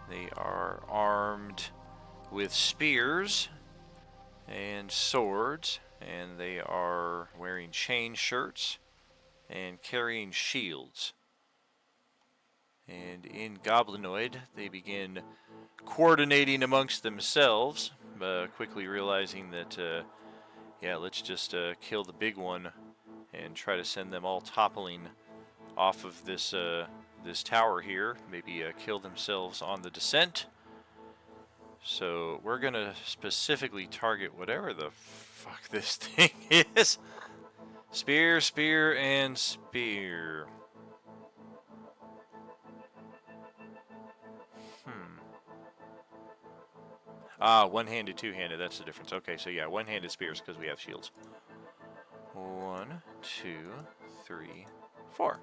They are armed with spears and swords, and they are wearing chain shirts and carrying shields. And in Goblinoid, they begin coordinating amongst themselves, quickly realizing that, yeah, let's just kill the big one and try to send them all toppling off of this this tower here. Maybe kill themselves on the descent. So we're gonna specifically target whatever the fuck this thing is. Spear, spear, and spear. Ah, one-handed, two-handed, that's the difference. Okay, so yeah, one-handed spears because we have shields. 1, 2, 3, 4.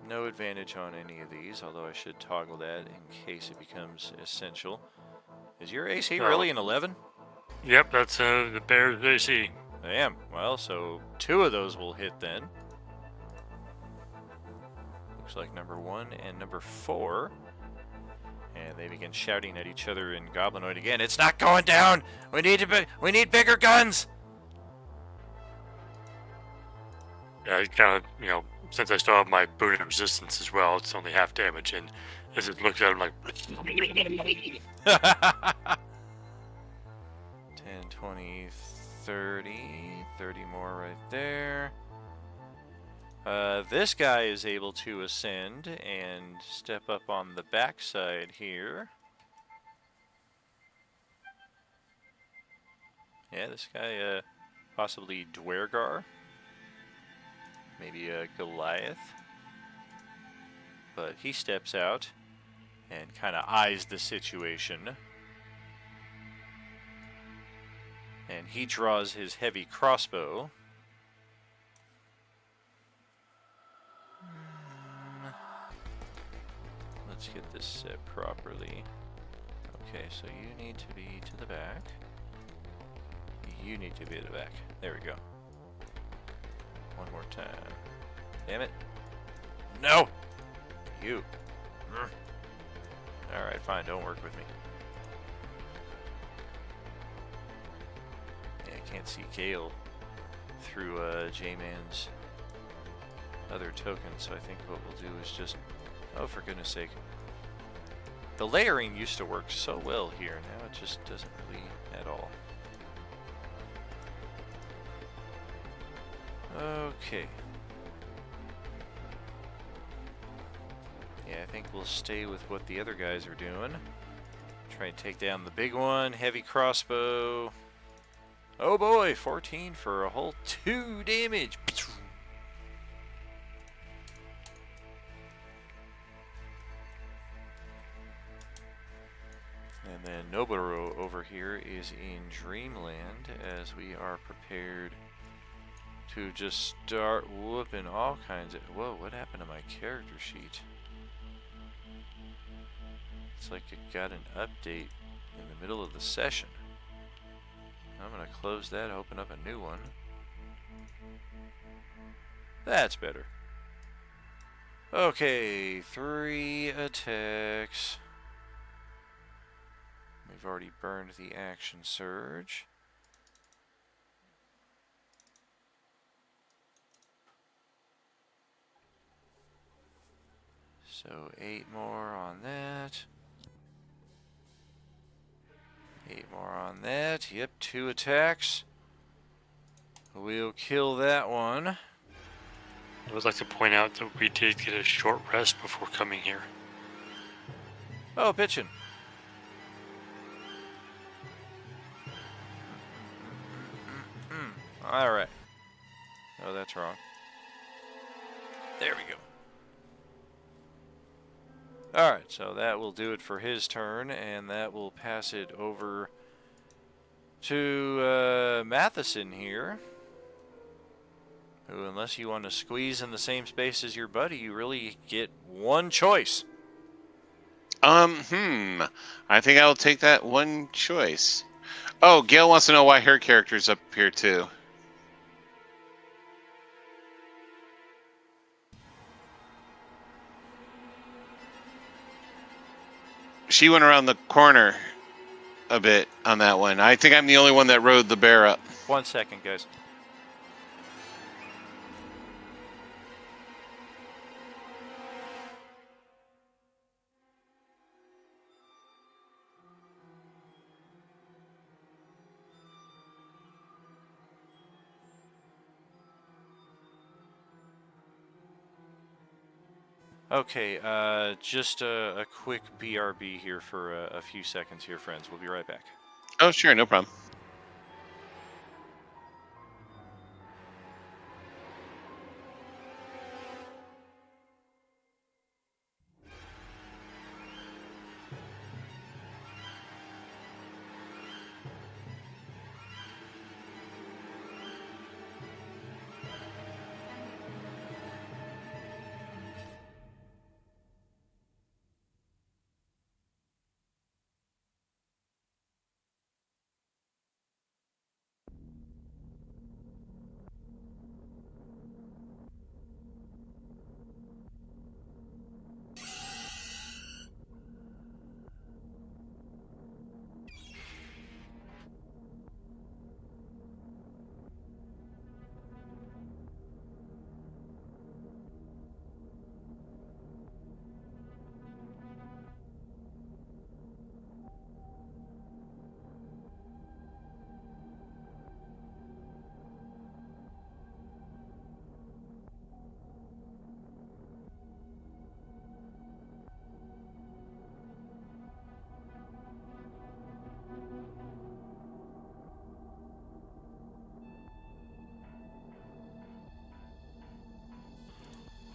No advantage on any of these, although I should toggle that in case it becomes essential. Is your AC really an 11? Yep, that's the bear's AC. I am. Well, so 2 of those will hit then. Looks like number 1 and number 4. And they begin shouting at each other in Goblinoid again. It's not going down! We need bigger guns! Yeah, he kind of, since I still have my boon of resistance as well, it's only half damage. And as it looks at him like, 10, 20, 30. 30 more right there. This guy is able to ascend and step up on the backside here. Yeah, this guy, possibly Dwergar. Maybe a Goliath. But he steps out and kind of eyes the situation. And he draws his heavy crossbow. Let's get this set properly. Okay, so you need to be to the back. You need to be to the back. There we go. One more time. Damn it. No! You. Alright, fine. Don't work with me. Yeah, I can't see Gale through J-Man's other token, so I think what we'll do is just... Oh, for goodness sake. The layering used to work so well here. Now it just doesn't really at all. Okay. Yeah, I think we'll stay with what the other guys are doing. Try and take down the big one. Heavy crossbow. Oh boy, 14 for a whole 2 damage. And then Noboru over here is in Dreamland as we are prepared to just start whooping all kinds of... Whoa, what happened to my character sheet? It's like it got an update in the middle of the session. I'm going to close that, open up a new one. That's better. Okay, 3 attacks. We've already burned the action surge. So 8 more on that. 8 more on that. Yep, 2 attacks. We'll kill that one. I would like to point out that we did get a short rest before coming here. Oh, bitchin'. Alright. Oh, that's wrong. There we go. Alright, so that will do it for his turn, and that will pass it over to Matheson here. Who, unless you want to squeeze in the same space as your buddy, you really get one choice. I think I'll take that one choice. Oh, Gail wants to know why her character's up here too. She went around the corner a bit on that one. I think I'm the only one that rode the bear up. 1 second, guys. Okay, just a quick BRB here for a few seconds here, friends. We'll be right back. Oh, sure, no problem.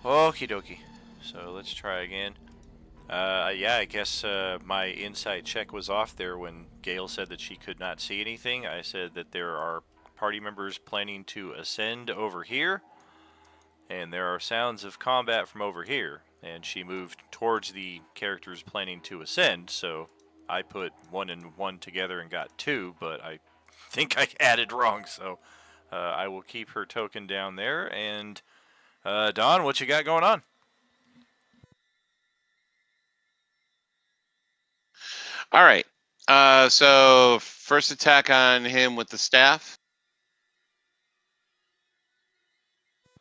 Okie dokie. So let's try again. Yeah, I guess my insight check was off there when Gail said that she could not see anything. I said that there are party members planning to ascend over here, and there are sounds of combat from over here. And she moved towards the characters planning to ascend, so I put 1 and 1 together and got 2, but I think I added wrong, so I will keep her token down there. And Don, what you got going on? All right. So first attack on him with the staff.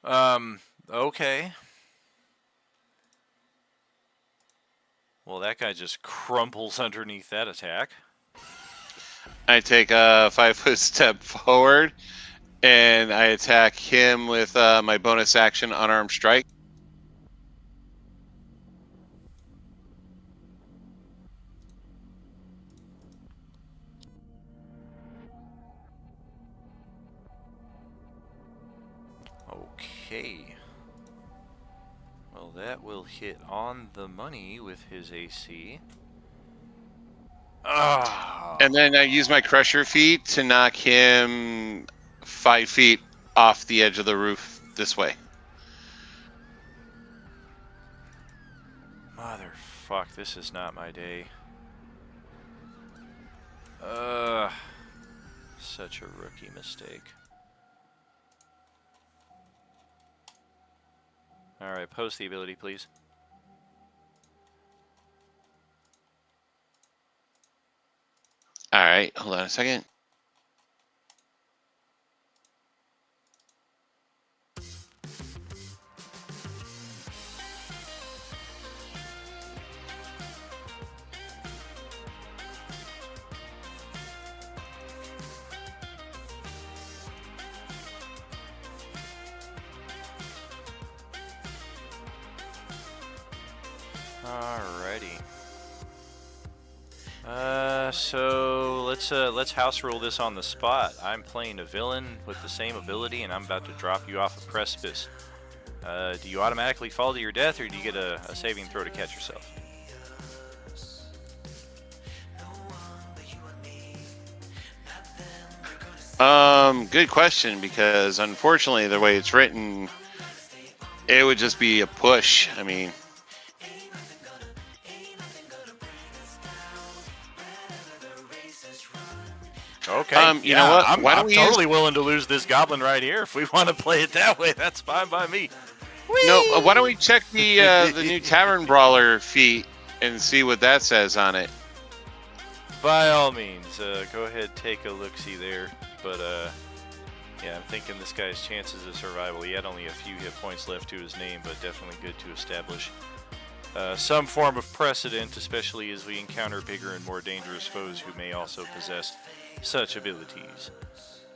Okay. Well, that guy just crumples underneath that attack. I take a 5-foot step forward, and I attack him with my bonus action unarmed strike. Okay. Well, that will hit on the money with his AC. Ah. And then I use my crusher feet to knock him 5 feet off the edge of the roof this way. Motherfuck, this is not my day. Such a rookie mistake. Alright, post the ability, please. All right, hold on a second. Alrighty. So let's house rule this on the spot. I'm playing a villain with the same ability, and I'm about to drop you off a precipice. Do you automatically fall to your death, or do you get a saving throw to catch yourself? Good question, because unfortunately the way it's written, it would just be a push. I mean, Okay. You know what? I'm, Why don't I'm we totally willing to lose this goblin right here if we want to play it that way. That's fine by me. No, why don't we check the new Tavern Brawler feat and see what that says on it? By all means, go ahead, take a look-see there. But yeah, I'm thinking this guy's chances of survival. He had only a few hit points left to his name, but definitely good to establish some form of precedent, especially as we encounter bigger and more dangerous foes who may also possess such abilities.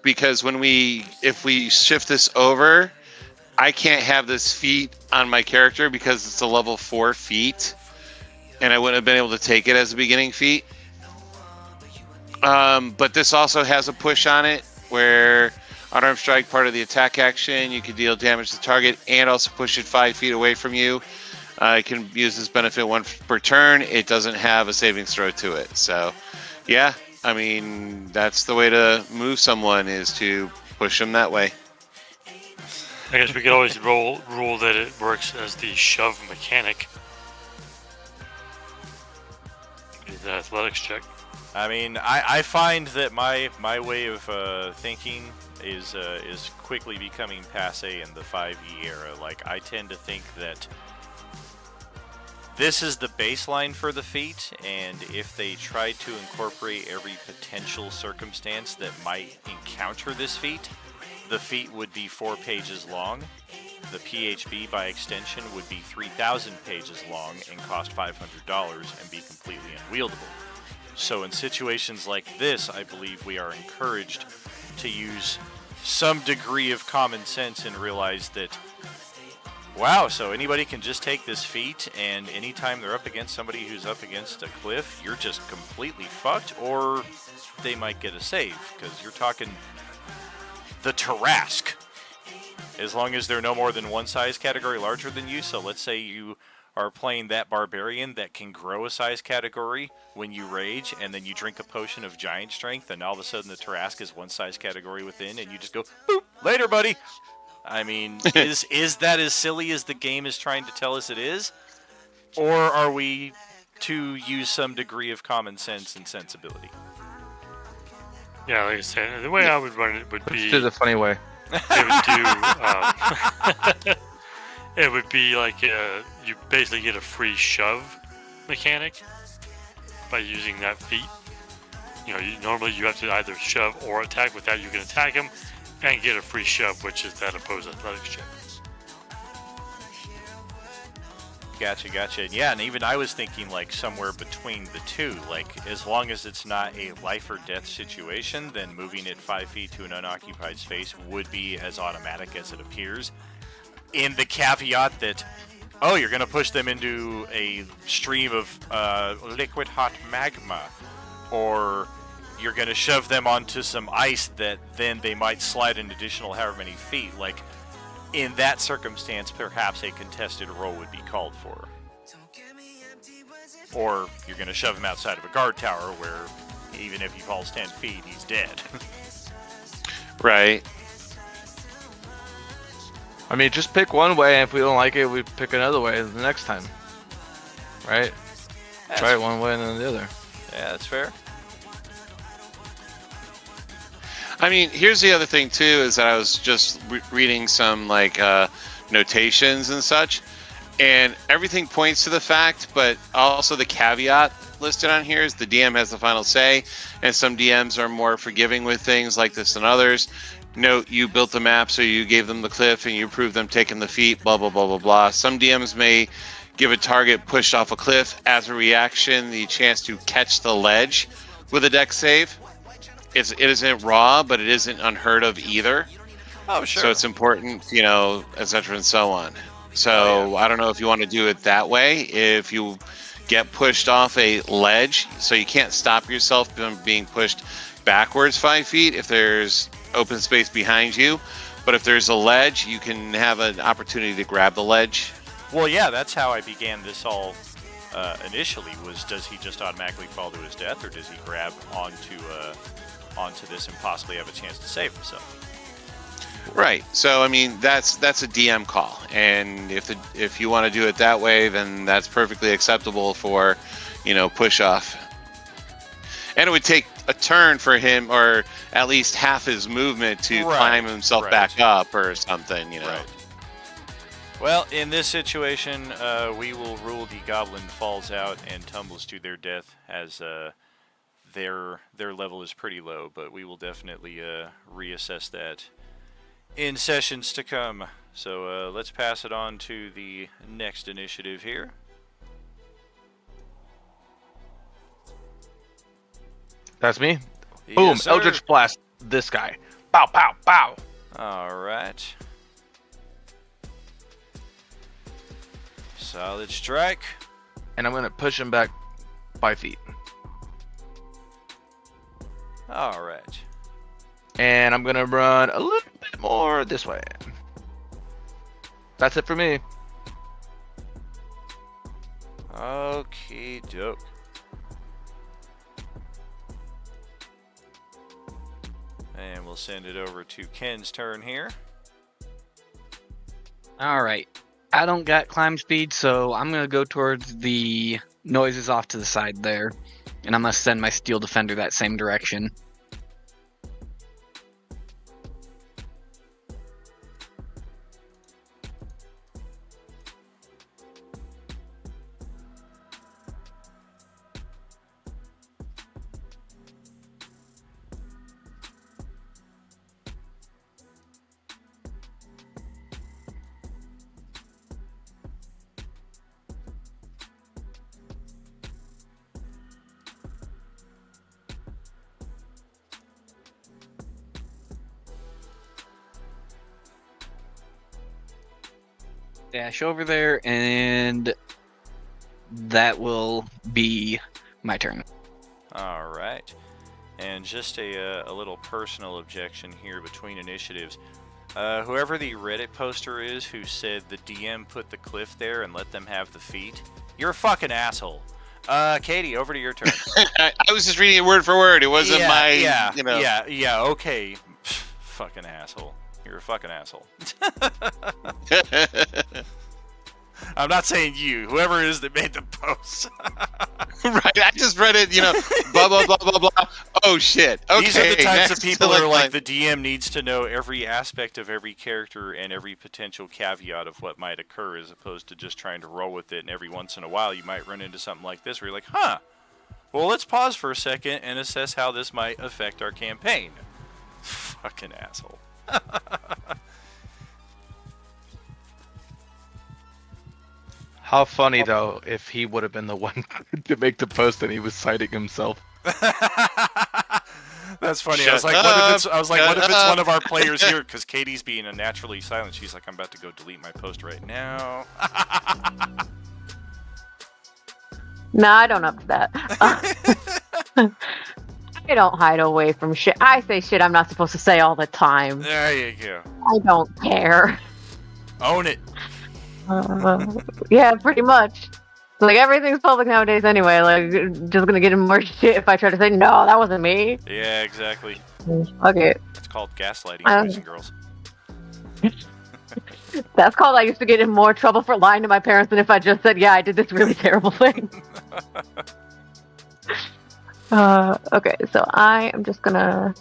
Because if we shift this over, I can't have this feat on my character because it's a level 4 feat, and I wouldn't have been able to take it as a beginning feat. But this also has a push on it where unarmed strike, part of the attack action, you can deal damage to the target and also push it 5 feet away from you. You can use this benefit once per turn. It doesn't have a savings throw to it. So, yeah, I mean, that's the way to move someone, is to push them that way. I guess we could always rule that it works as the shove mechanic. Is the athletics check. I mean, I find that my way of thinking is quickly becoming passé in the 5e era. Like, I tend to think that this is the baseline for the feat, and if they try to incorporate every potential circumstance that might encounter this feat, the feat would be 4 pages long. The PHB, by extension, would be 3,000 pages long and cost $500 and be completely unwieldable. So in situations like this, I believe we are encouraged to use some degree of common sense and realize that, wow, so anybody can just take this feat, and anytime they're up against somebody who's up against a cliff, you're just completely fucked, or they might get a save, because you're talking the Tarrasque. as long as they're no more than one size category larger than you. So let's say you are playing that barbarian that can grow a size category when you rage, and then you drink a potion of giant strength, and all of a sudden the Tarrasque is one size category within, and you just go, boop, later, buddy. I mean, is that as silly as the game is trying to tell us it is? Or are we to use some degree of common sense and sensibility? Yeah, like I said, the way I would run it would be... Do the funny way. It would be like you basically get a free shove mechanic by using that feat. You know, normally you have to either shove or attack. With that, you can attack him and get a free shove, which is that opposed athletics check. Gotcha. Yeah, and even I was thinking like somewhere between the two. Like, as long as it's not a life or death situation, then moving it 5 feet to an unoccupied space would be as automatic as it appears. In the caveat that, oh, you're going to push them into a stream of liquid hot magma, or you're going to shove them onto some ice that then they might slide an additional however many feet. Like, in that circumstance, perhaps a contested roll would be called for. Or you're going to shove him outside of a guard tower where even if he falls 10 feet, he's dead. Right. I mean, just pick one way, and if we don't like it, we pick another way the next time. Right? Try it one way and then the other. Yeah, that's fair. I mean, here's the other thing too, is that I was just reading some like notations and such, and everything points to the fact, but also the caveat listed on here is the DM has the final say, and some DMs are more forgiving with things like this than others. Note, you built the map, so you gave them the cliff and you approved them taking the feat, blah, blah, blah, blah, blah. Some DMs may give a target pushed off a cliff as a reaction the chance to catch the ledge with a dex save. It isn't raw, but it isn't unheard of either. Oh, sure. So it's important, you know, et cetera and so on. So I don't know if you want to do it that way. If you get pushed off a ledge, so you can't stop yourself from being pushed backwards 5 feet if there's open space behind you. But if there's a ledge, you can have an opportunity to grab the ledge. Well, yeah, that's how I began this all initially, was does he just automatically fall to his death, or does he grab onto this and possibly have a chance to save himself? Right. So I mean, that's a DM call, and if you want to do it that way, then that's perfectly acceptable for, you know, push off. And it would take a turn for him, or at least half his movement to climb himself back up or something, you know. Right. Well, in this situation, we will rule the goblin falls out and tumbles to their death, as their level is pretty low, but we will definitely reassess that in sessions to come. So let's pass it on to the next initiative here. That's me. Yes, Boom! sir. Eldritch Blast. This guy. Pow! Pow! Pow! All right. Solid strike. And I'm gonna push him back 5 feet. All right. And I'm gonna run a little bit more this way. That's it for me. Okie doke. And we'll send it over to Ken's turn here. All right. I don't got climb speed, so I'm going to go towards the noises off to the side there. And I'm going to send my Steel Defender that same direction. Dash over there, and that will be my turn. All right. And just a little personal objection here between initiatives. Whoever the Reddit poster is who said the DM put the cliff there and let them have the feet, you're a fucking asshole. Katie, over to your turn. I was just reading it word for word. It wasn't my, Yeah, okay. Fucking asshole. You're a fucking asshole. I'm not saying you. Whoever it is that made the post. Right, I just read it, blah, blah, blah, blah, blah. Oh, shit. Okay, These are the types of next, people that are like, select the DM needs to know every aspect of every character and every potential caveat of what might occur, as opposed to just trying to roll with it, and every once in a while you might run into something like this where you're like, huh, well, let's pause for a second and assess how this might affect our campaign. Fucking asshole. How funny though if he would have been the one to make the post and he was citing himself. That's funny. Shut I was like, up, what if it's shut one of our players here? Because Katie's being unnaturally silent. She's like, I'm about to go delete my post right now. No, I don't up to that. I don't hide away from shit. I say shit I'm not supposed to say all the time. There you go. I don't care. Own it. Yeah, pretty much. Like, everything's public nowadays anyway. Like, just gonna get in more shit if I try to say, no, that wasn't me. Yeah, exactly. Okay. It's called gaslighting, boys and girls. That's called I used to get in more trouble for lying to my parents than if I just said, yeah, I did this really terrible thing. Okay, so I am just gonna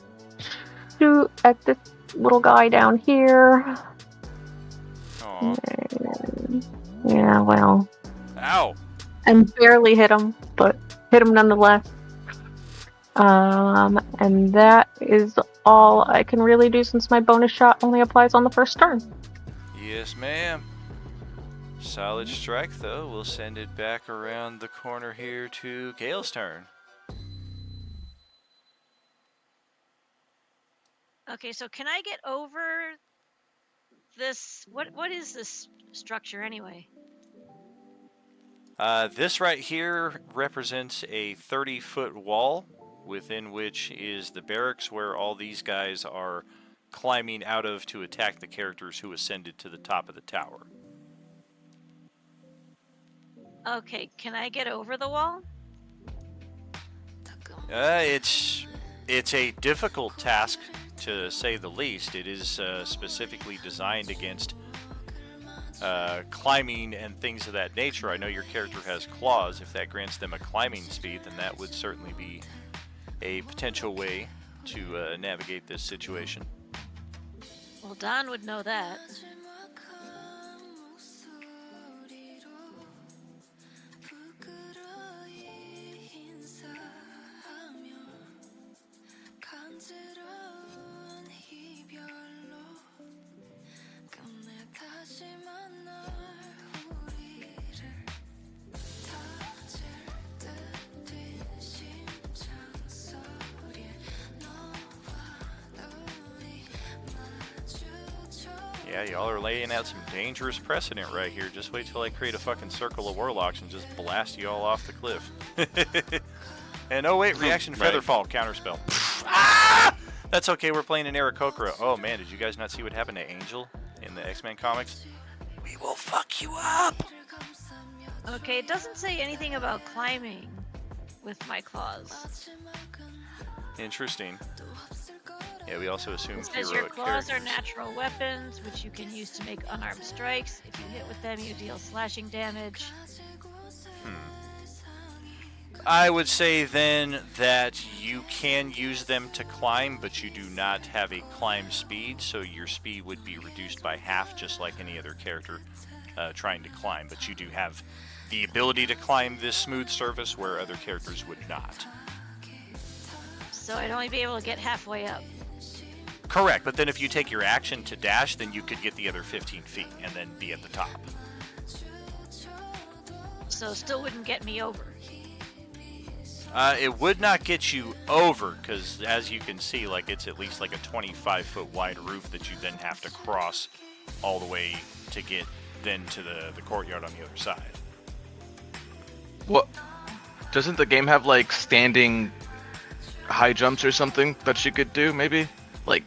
shoot at this little guy down here. Aw. Yeah, well. Ow. And barely hit him, but hit him nonetheless. And that is all I can really do since my bonus shot only applies on the first turn. Yes, ma'am. Solid strike, though. We'll send it back around the corner here to Gale's turn. Okay, so can I get over this? What is this structure anyway? This right here represents a 30-foot wall within which is the barracks where all these guys are climbing out of to attack the characters who ascended to the top of the tower. Okay, can I get over the wall? It's a difficult task, to say the least. It is specifically designed against climbing and things of that nature. I know your character has claws. If that grants them a climbing speed, then that would certainly be a potential way to navigate this situation. Well, Don would know that. Yeah, y'all are laying out some dangerous precedent right here. Just wait till I create a fucking circle of warlocks and just blast you all off the cliff. And oh wait, reaction Right. Featherfall, counterspell. Ah! That's okay, we're playing an Aarakocra. Oh man, did you guys not see what happened to Angel in the X-Men comics? We will fuck you up! Okay, it doesn't say anything about climbing with my claws. Interesting. Yeah, we also assume It says heroic your claws characters. are natural weapons, which you can use to make unarmed strikes. If you hit with them, you deal slashing damage. I would say then that you can use them to climb, but you do not have a climb speed, so your speed would be reduced by half, just like any other character trying to climb. But you do have the ability to climb this smooth surface where other characters would not. So I'd only be able to get halfway up. Correct, but then if you take your action to dash, then you could get the other 15 feet and then be at the top. So still wouldn't get me over. It would not get you over, because as you can see, like, it's at least like a 25-foot wide roof that you then have to cross all the way to get then to the courtyard on the other side. What? Doesn't the game have like standing high jumps or something that you could do? Maybe like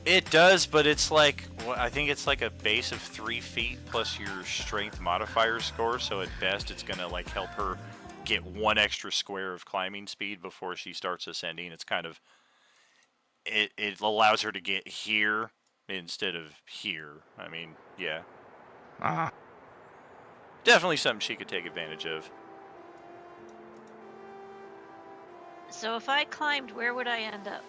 It does, but it's like, I think it's like a base of 3 feet plus your strength modifier score. So at best, it's gonna like help her get 1 extra square of climbing speed before she starts ascending. It's kind of it allows her to get here instead of here. I mean, yeah, Ah. definitely something she could take advantage of. So if I climbed, where would I end up?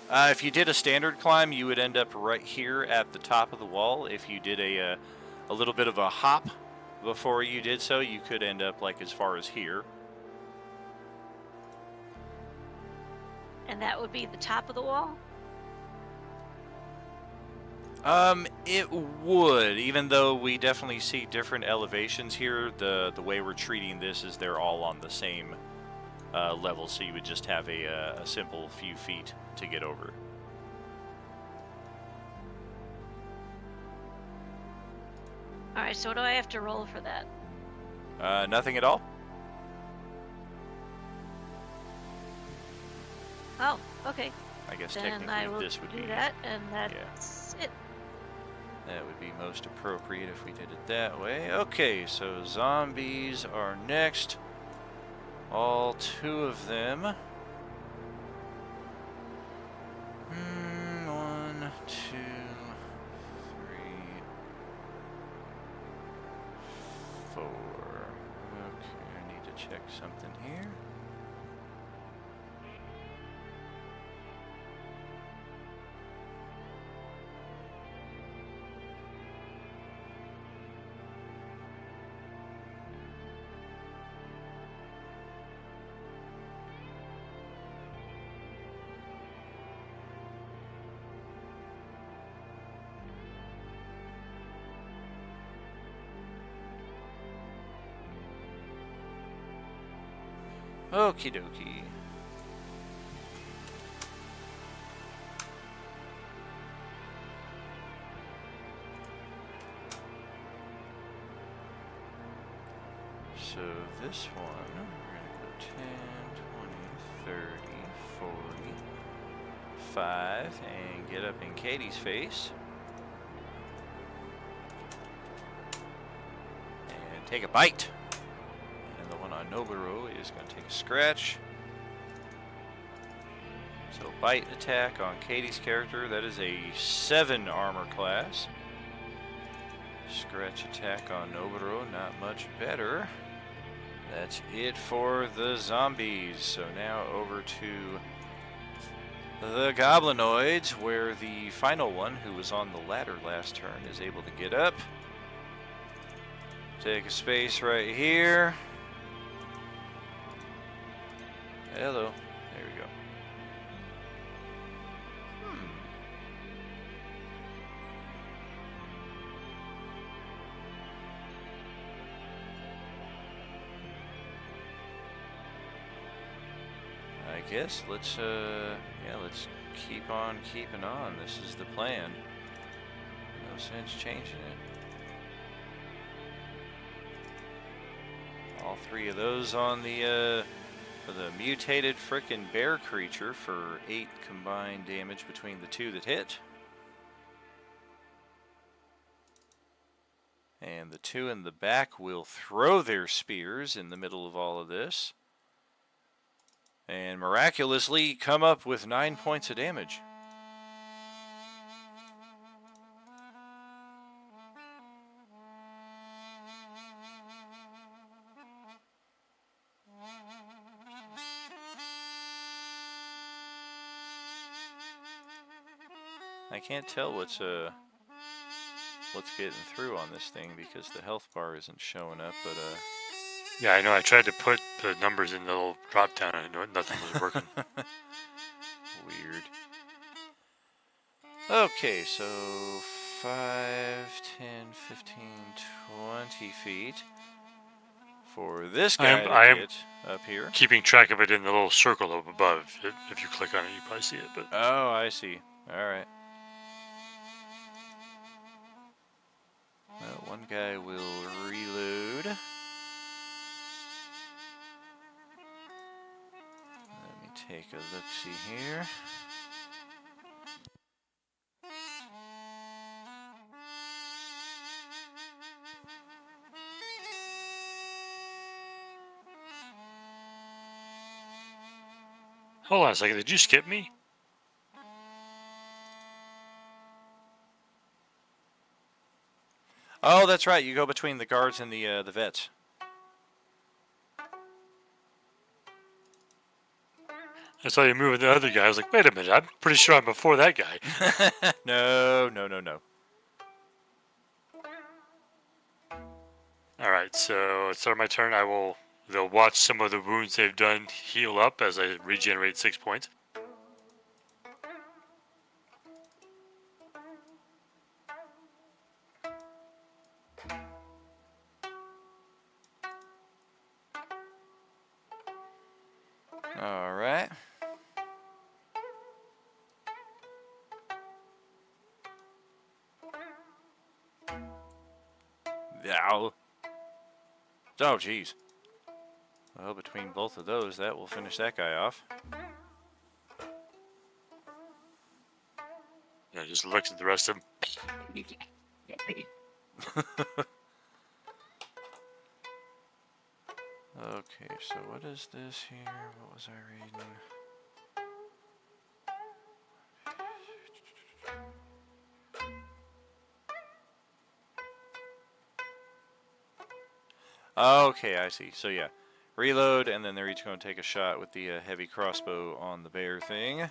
If you did a standard climb, you would end up right here at the top of the wall. If you did a little bit of a hop before you did so, you could end up like as far as here. And that would be the top of the wall? It would, even though we definitely see different elevations here. The way we're treating this is they're all on the same level, so you would just have a simple few feet to get over. Alright, so what do I have to roll for that? Nothing at all. Oh, okay. I guess Then I technically will this would do be that, and that's it. that would be most appropriate if we did it that way. Okay, so zombies are next. All 2 of them. 1, 2, 3, 4. Okay, I need to check something here. Okie dokie. So this one, we're going to go 10, 20, 30, 40, 5, and get up in Katie's face. And take a bite. And the one on Noboru is going to take a scratch. So bite attack on Katie's character, that is a 7 armor class. Scratch attack on Noboru, not much better. That's it for the zombies. So now over to the goblinoids, where the final one, who was on the ladder last turn, is able to get up. Take a space right here. Hello. There we go. I guess let's let's keep on keeping on. This is the plan. No sense changing it. All 3 of those on the for the mutated frickin' bear creature for 8 combined damage between the 2 that hit. And the 2 in the back will throw their spears in the middle of all of this. And miraculously come up with 9 points of damage. I can't tell what's getting through on this thing because the health bar isn't showing up, but Yeah, I know. I tried to put the numbers in the little drop down and nothing was working. Weird. Okay, so 5, 10, 15, 20 feet for this guy I am to get up here. keeping track of it in the little circle up above. If you click on it, you probably see it. But Oh, I see. All right. Well, one guy will reload. Let me take a look-see here. Hold on a second. Did you skip me? Oh, that's right. You go between the guards and the vets. I saw you moving the other guy. I was like, wait a minute. I'm pretty sure I'm before that guy. No. All right. So it's on my turn. They'll watch some of the wounds they've done heal up as I regenerate 6 points. All right. Ow. Oh, jeez. Well, between both of those, that will finish that guy off. Yeah, just looks at the rest of them. Okay, so what is this here? What was I reading? Okay, I see. So yeah, reload, and then they're each going to take a shot with the heavy crossbow on the bear thing.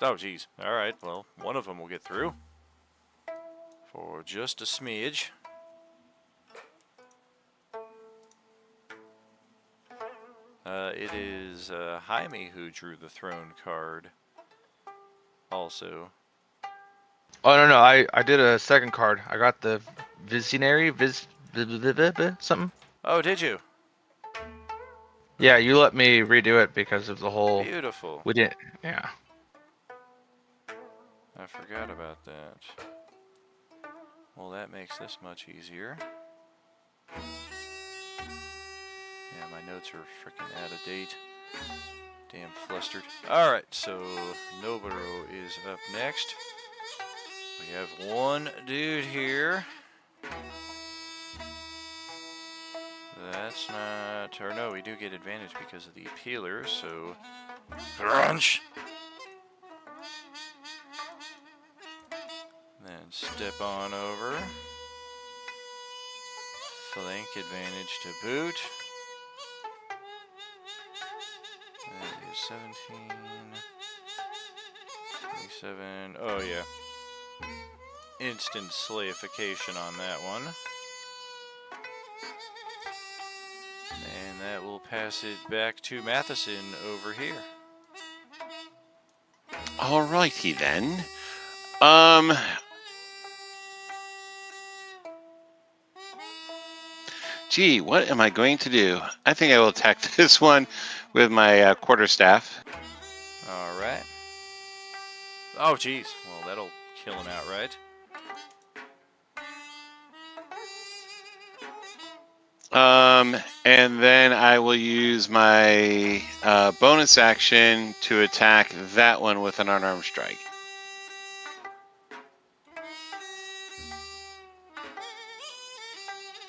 Oh, geez. All right, well, one of them will get through for just a smidge. It is Jaime who drew the throne card. Also. Oh no, I did a second card. I got the visionary something. Oh, did you? Yeah, you let me redo it because of the whole. Beautiful. We didn't. Yeah. I forgot about that. Well, that makes this much easier. Yeah, my notes are freaking out of date. Damn flustered. Alright, so Noboru is up next. We have one dude here. That's not... Or no, we do get advantage because of the peeler, so... Crunch! Then step on over. Flank advantage to boot. That is 17... 27... Oh, yeah. Instant slayification on that one. And that will pass it back to Matheson over here. Alrighty then. Gee, what am I going to do? I think I will attack this one with my quarterstaff. Alright. Oh, jeez. Well, that'll kill him outright. And then I will use my bonus action to attack that one with an unarmed strike.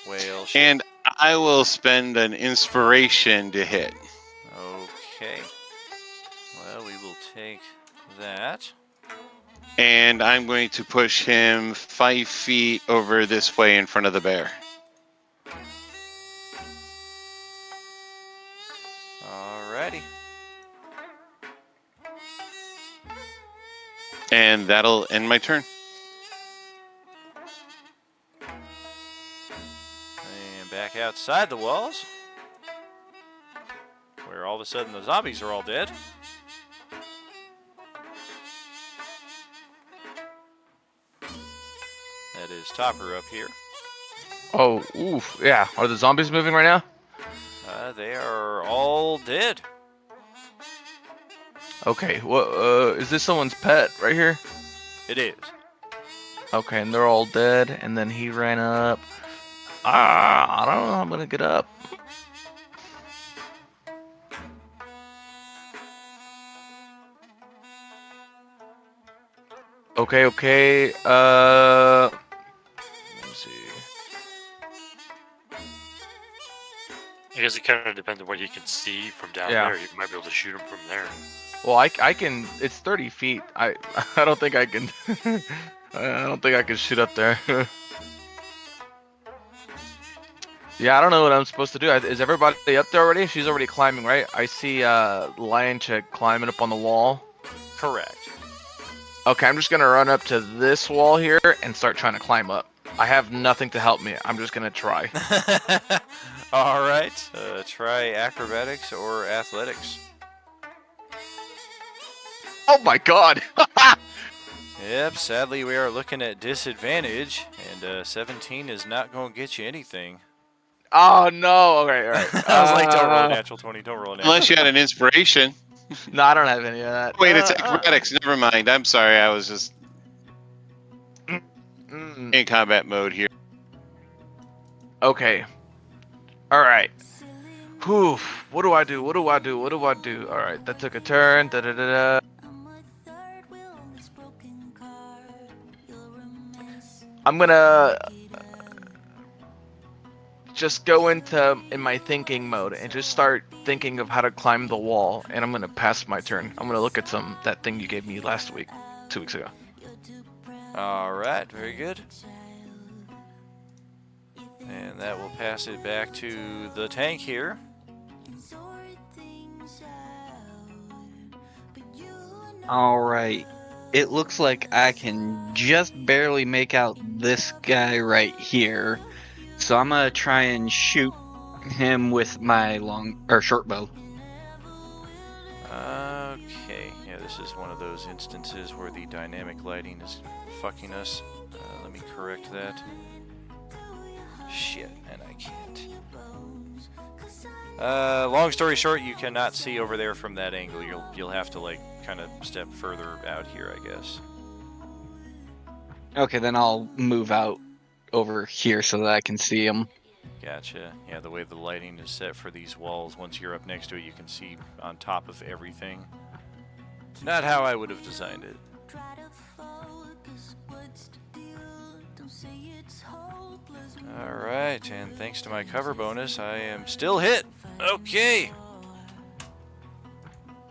Whale. And I will spend an inspiration to hit. Okay. Well, we will take that. And I'm going to push him 5 feet over this way in front of the bear. Alrighty. And that'll end my turn. And back outside the walls, where all of a sudden the zombies are all dead. That is Topper up here. Oh, oof. Yeah. Are the zombies moving right now? They are all dead. Okay. What? Is this someone's pet right here? It is. Okay, and they're all dead. And then he ran up. I don't know how I'm gonna get up. Okay. Let me see. I guess it kind of depends on what you can see from down Yeah. there. You might be able to shoot him from there. Well, I can. It's 30 feet. I don't think I can. I don't think I can shoot up there. Yeah, I don't know what I'm supposed to do. Is everybody up there already? She's already climbing, right? I see Lion Chick climbing up on the wall. Correct. Okay, I'm just gonna run up to this wall here and start trying to climb up. I have nothing to help me. I'm just gonna try. All right. Try acrobatics or athletics. Oh my god! Yep, sadly we are looking at disadvantage, and 17 is not going to get you anything. Oh no! Okay, alright. I was like, don't roll a natural 20, don't roll a natural. Unless you had an inspiration. No, I don't have any of that. Wait, it's acrobatics. Never mind. I'm sorry. I was just in combat mode here. Okay. Alright. Whew. What do I do? What do I do? What do I do? Alright, that took a turn. Da da da da. I'm gonna just go in my thinking mode and just start thinking of how to climb the wall, and I'm gonna pass my turn. I'm gonna look at that thing you gave me 2 weeks ago. All right, very good. And that will pass it back to the tank here. Alright. It looks like I can just barely make out this guy right here. So I'm gonna try and shoot him with my short bow. Okay, yeah, this is one of those instances where the dynamic lighting is fucking us. Let me correct that. Shit, and I can't. Long story short, you cannot see over there from that angle. You'll have to like kind of step further out here, I guess. Okay, then I'll move out over here so that I can see him. Gotcha. Yeah, the way the lighting is set for these walls, once you're up next to it, you can see on top of everything. Not how I would have designed it. Alright, and thanks to my cover bonus, I am still hit. Okay.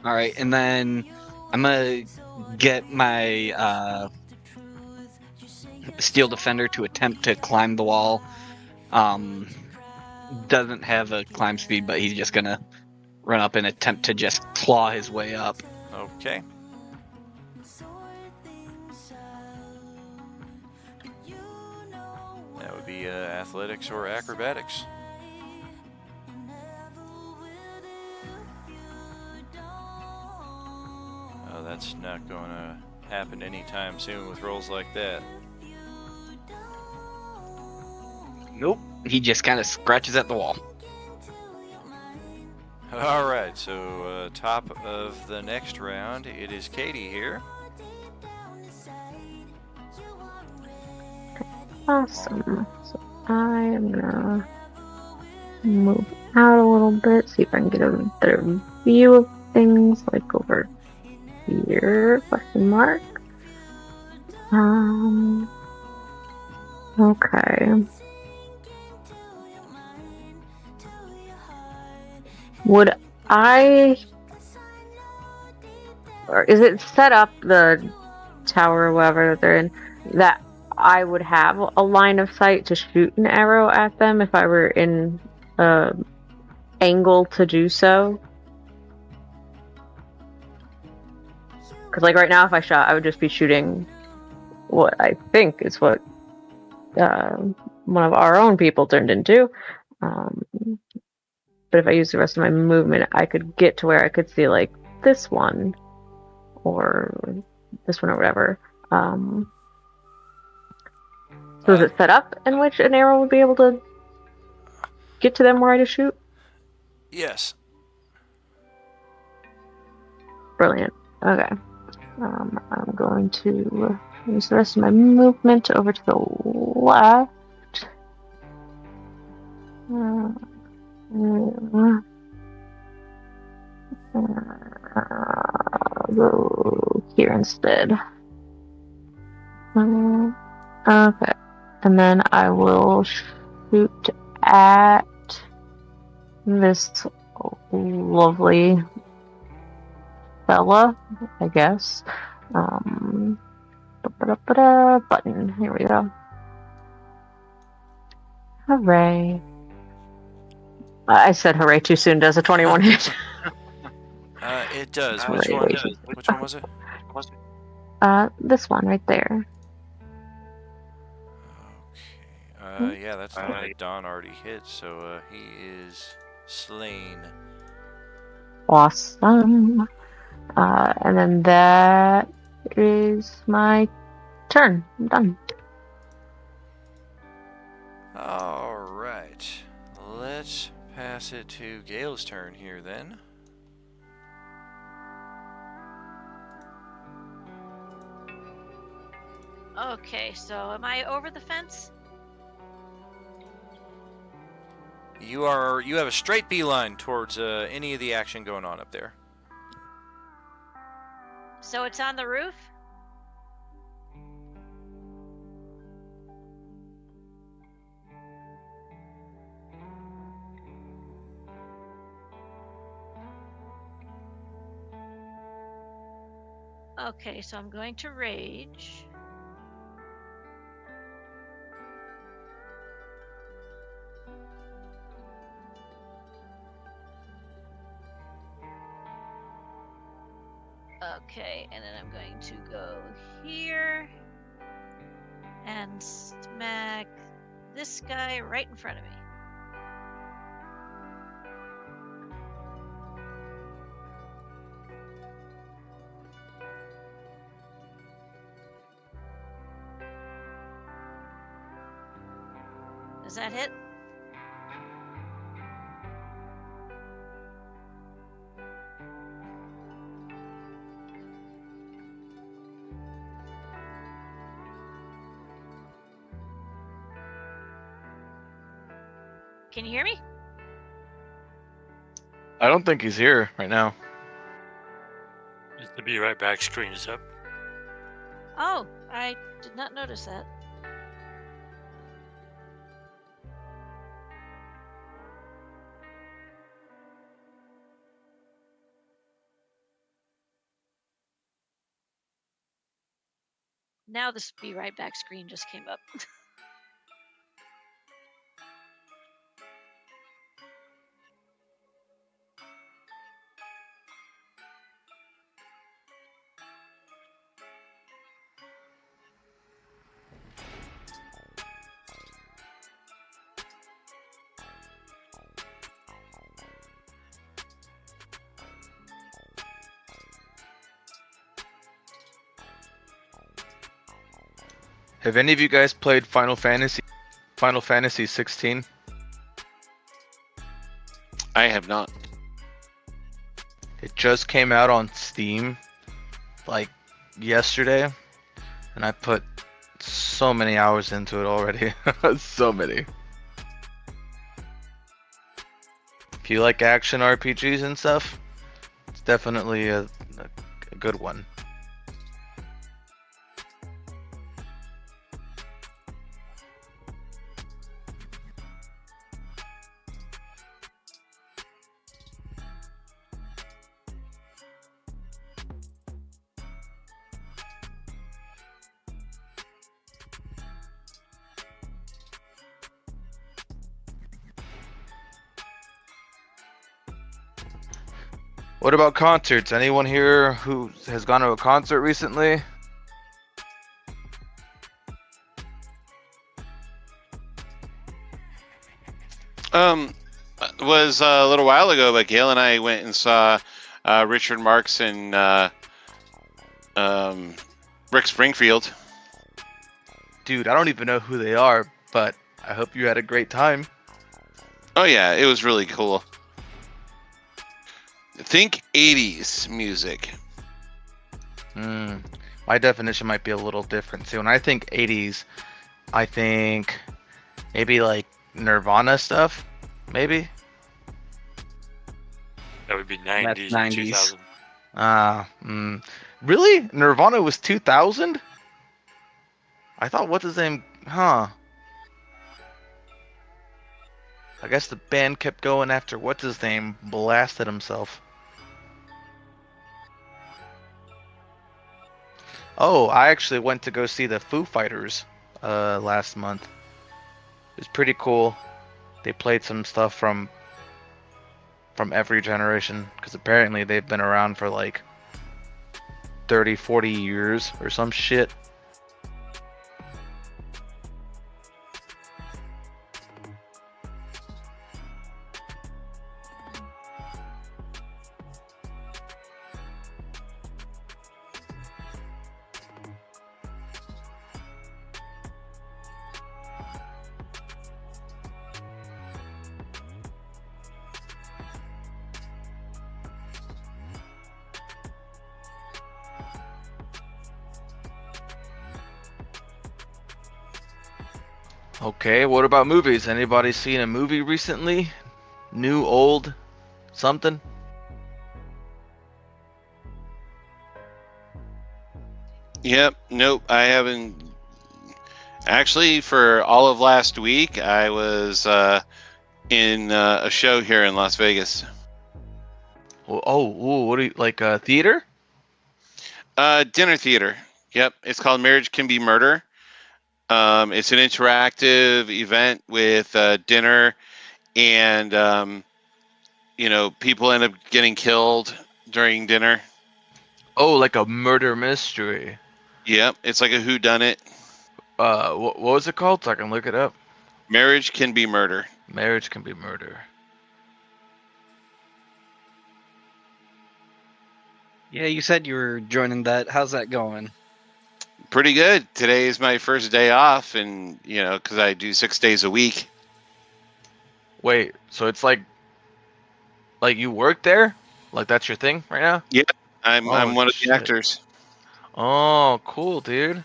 Alright, and then I'm gonna get my Steel Defender to attempt to climb the wall. Doesn't have a climb speed, but he's just gonna run up and attempt to just claw his way up. Okay. That would be athletics or acrobatics. Oh, that's not going to happen anytime soon with rolls like that. Nope. He just kind of scratches at the wall. Alright, so top of the next round, it is Katie here. Awesome. So I am gonna move out a little bit, see if I can get a better view of things, like over here, question mark. Okay. Would I, or is it set up, the tower or whatever that they're in, that I would have a line of sight to shoot an arrow at them if I were in angle to do so? Because like right now, if I shot, I would just be shooting what I think is what one of our own people turned into. But if I use the rest of my movement, I could get to where I could see like this one or this one or whatever. So is it set up in which an arrow would be able to get to them where I just shoot? Yes. Brilliant. Okay. I'm going to use the rest of my movement over to the left. Go here instead. Okay. And then I will shoot at this lovely fella, I guess. Button. Here we go. Hooray. I said hooray too soon. Does a 21 hit? It does. Hooray. Which one was it? This one right there. Okay. Yeah, that's the one that Don already hit, so he is slain. Awesome. And then that is my turn. I'm done. Alright. Let's pass it to Gale's turn here then. Okay, so am I over the fence? You have a straight beeline towards any of the action going on up there. So it's on the roof? Okay, so I'm going to rage. Okay, and then I'm going to go here and smack this guy right in front of me. Does that hit? Can you hear me? I don't think he's here right now. The Be Right Back screen is up. Oh, I did not notice that. Now this Be Right Back screen just came up. Have any of you guys played Final Fantasy 16? I have not. It just came out on Steam like yesterday, and I put so many hours into it already. So many. If you like action RPGs and stuff, it's definitely a good one. What about concerts? Anyone here who has gone to a concert recently? Was a little while ago, but Gail and I went and saw Richard Marx and Rick Springfield. Dude, I don't even know who they are, but I hope you had a great time. Oh yeah, it was really cool. Think 80s music. My definition might be a little different. See, when I think 80s, I think maybe like Nirvana stuff, maybe. That would be 90s, That's 90s. 2000. Really? Nirvana was 2000? I thought, what's his name? Huh. I guess the band kept going after what's his name blasted himself. Oh, I actually went to go see the Foo Fighters last month. It was pretty cool. They played some stuff from every generation because apparently they've been around for like 30, 40 years or some shit. Okay, what about movies? Anybody seen a movie recently? New, old, something? Yep. Nope. I haven't. Actually, for all of last week, I was in a show here in Las Vegas. What do you like? Theater? Dinner theater. Yep. It's called Marriage Can Be Murder. It's an interactive event with dinner, and people end up getting killed during dinner. Oh, like a murder mystery. Yep. It's like a whodunit. What was it called? So I can look it up. Marriage Can Be Murder. Marriage Can Be Murder. Yeah, you said you were joining that. How's that going? Pretty good. Today is my first day off, and because I do 6 days a week. Wait, so it's like you work there? Like that's your thing right now? I'm Oh, one of shit. the actors. Oh, cool, dude.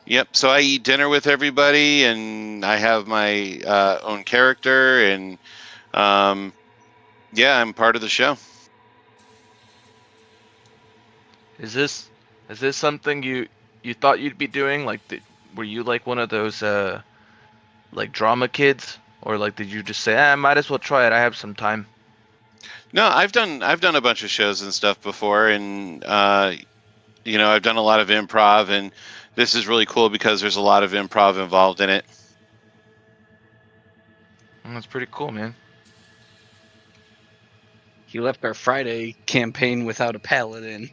Yep. So I eat dinner with everybody, and I have my own character, and I'm part of the show. Is this something you thought you'd be doing? Like, were you like one of those like drama kids, or like did you just say, I might as well try it? I have some time. No, I've done a bunch of shows and stuff before, and I've done a lot of improv, and this is really cool because there's a lot of improv involved in it. That's pretty cool, man. You left our Friday campaign without a paladin.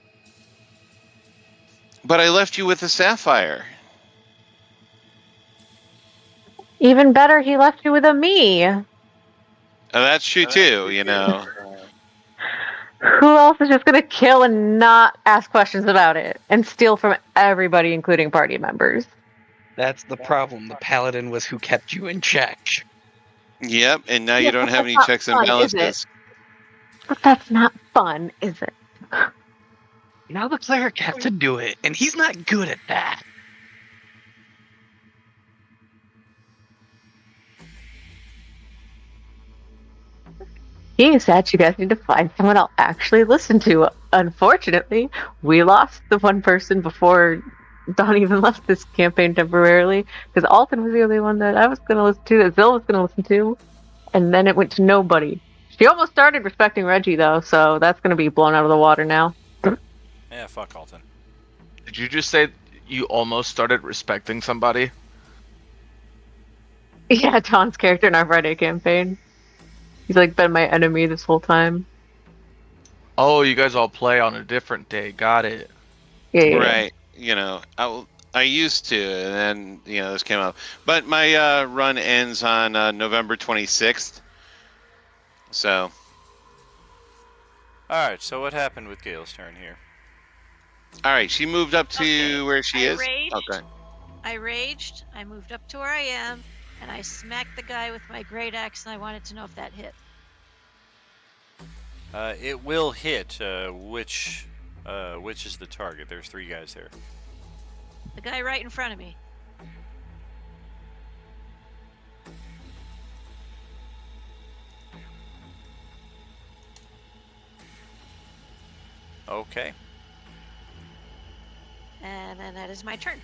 But I left you with a sapphire. Even better, he left you with a me. That's true too. Who else is just gonna kill and not ask questions about it and steal from everybody, including party members? That's the problem. The paladin was who kept you in check. Yep. And now Yeah, you don't but have that's any not checks and fun, is it? balances. But that's not fun, is it? Now the cleric has to do it, and he's not good at that. He said you guys need to find someone I'll actually listen to. Unfortunately, we lost the one person before Don even left this campaign temporarily, because Alton was the only one that I was going to listen to, that Zill was going to listen to, and then it went to nobody. She almost started respecting Reggie, though, so that's going to be blown out of the water now. Yeah, fuck Alton. Did you just say you almost started respecting somebody? Yeah, Don's character in our Friday campaign. He's like been my enemy this whole time. Oh, you guys all play on a different day. Got it. Yeah. Right. I used to, and then this came up. But my run ends on November 26th. So. All right. So what happened with Gail's turn here? All right. She moved up to Okay, where she I is. raged. Okay. I raged. I moved up to where I am, and I smacked the guy with my great axe, and I wanted to know if that hit. It will hit. Which is the target? There's 3 guys there. The guy right in front of me. Okay. And then that is my turn.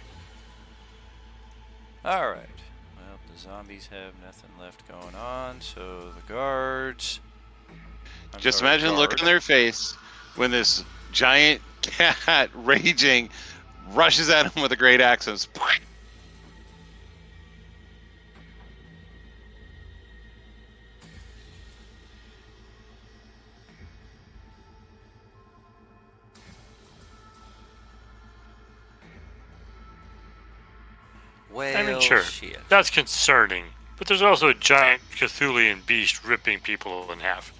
All right. Well, does zombies have nothing left going on, so the guards. Just imagine the look on their face when this giant cat raging rushes at him with a great axe and Well, I mean, sure, shit. that's concerning. But there's also a giant Cthulian beast ripping people in half.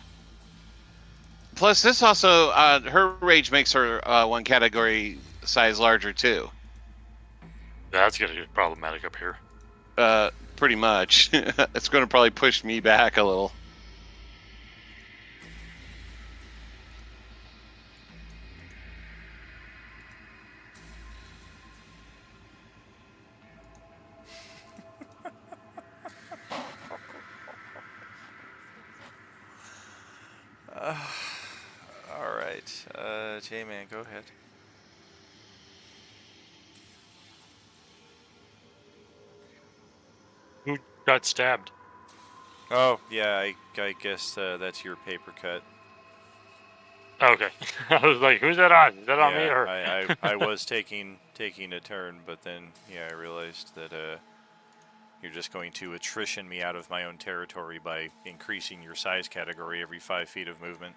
Plus, this also, her rage makes her one category size larger too. That's gonna get problematic up here. Pretty much. It's going to probably push me back a little. All right, J-Man, go ahead. Who got stabbed? Oh, yeah, I guess that's your paper cut. Okay. I was like, who's that on? Is that on me Yeah, or? I was taking a turn, but then I realized that you're just going to attrition me out of my own territory by increasing your size category every 5 feet of movement.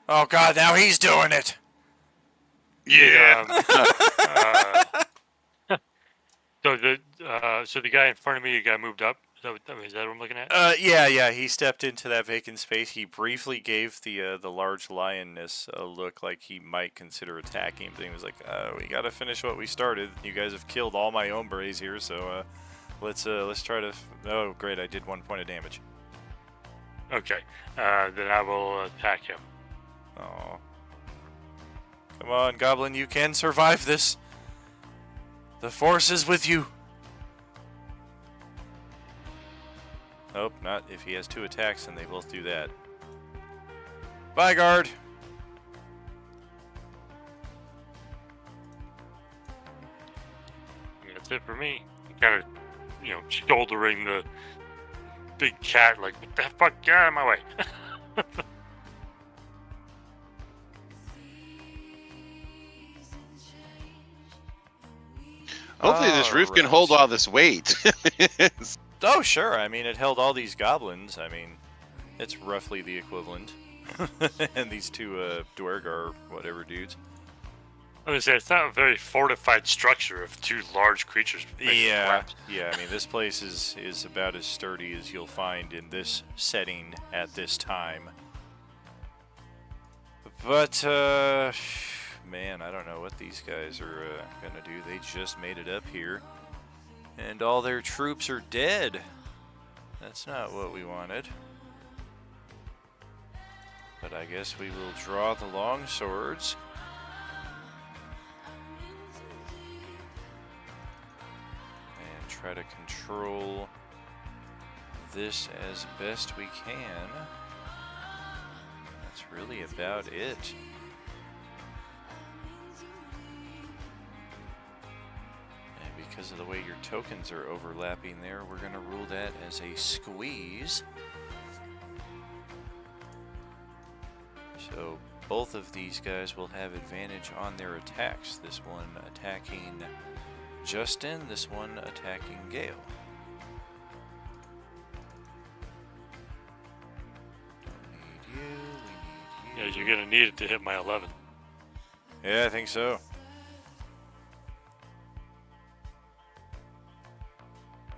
Oh God! Now he's doing it. Yeah. So the guy in front of me got moved up. Is that what I'm looking at? Yeah. He stepped into that vacant space. He briefly gave the large lioness a look like he might consider attacking, but he was like, "We gotta finish what we started. You guys have killed all my hombres here, so let's try to." Oh, great! I did 1 point of damage. Okay. Then I will attack him. Oh, come on, Goblin! You can survive this. The Force is with you. Nope, not if he has 2 attacks, and they both do that. Bye, guard. That's it for me. Kind of, shouldering the big cat, like, what the fuck, get out of my way. Hopefully this roof can hold all this weight. Oh, sure. I mean, it held all these goblins. I mean, it's roughly the equivalent. And these 2 Dwergar whatever dudes. I was gonna say, it's not a very fortified structure if 2 large creatures make it Yeah, collapse. I mean, this place is about as sturdy as you'll find in this setting at this time. But, man, I don't know what these guys are gonna do. They just made it up here. And all their troops are dead. That's not what we wanted. But I guess we will draw the long swords. And try to control this as best we can. That's really about it. Because of the way your tokens are overlapping there, we're going to rule that as a squeeze. So both of these guys will have advantage on their attacks. This one attacking Justin, this one attacking Gale. Don't need you, we need you. Yeah, you're gonna need it to hit my 11. Yeah, I think so.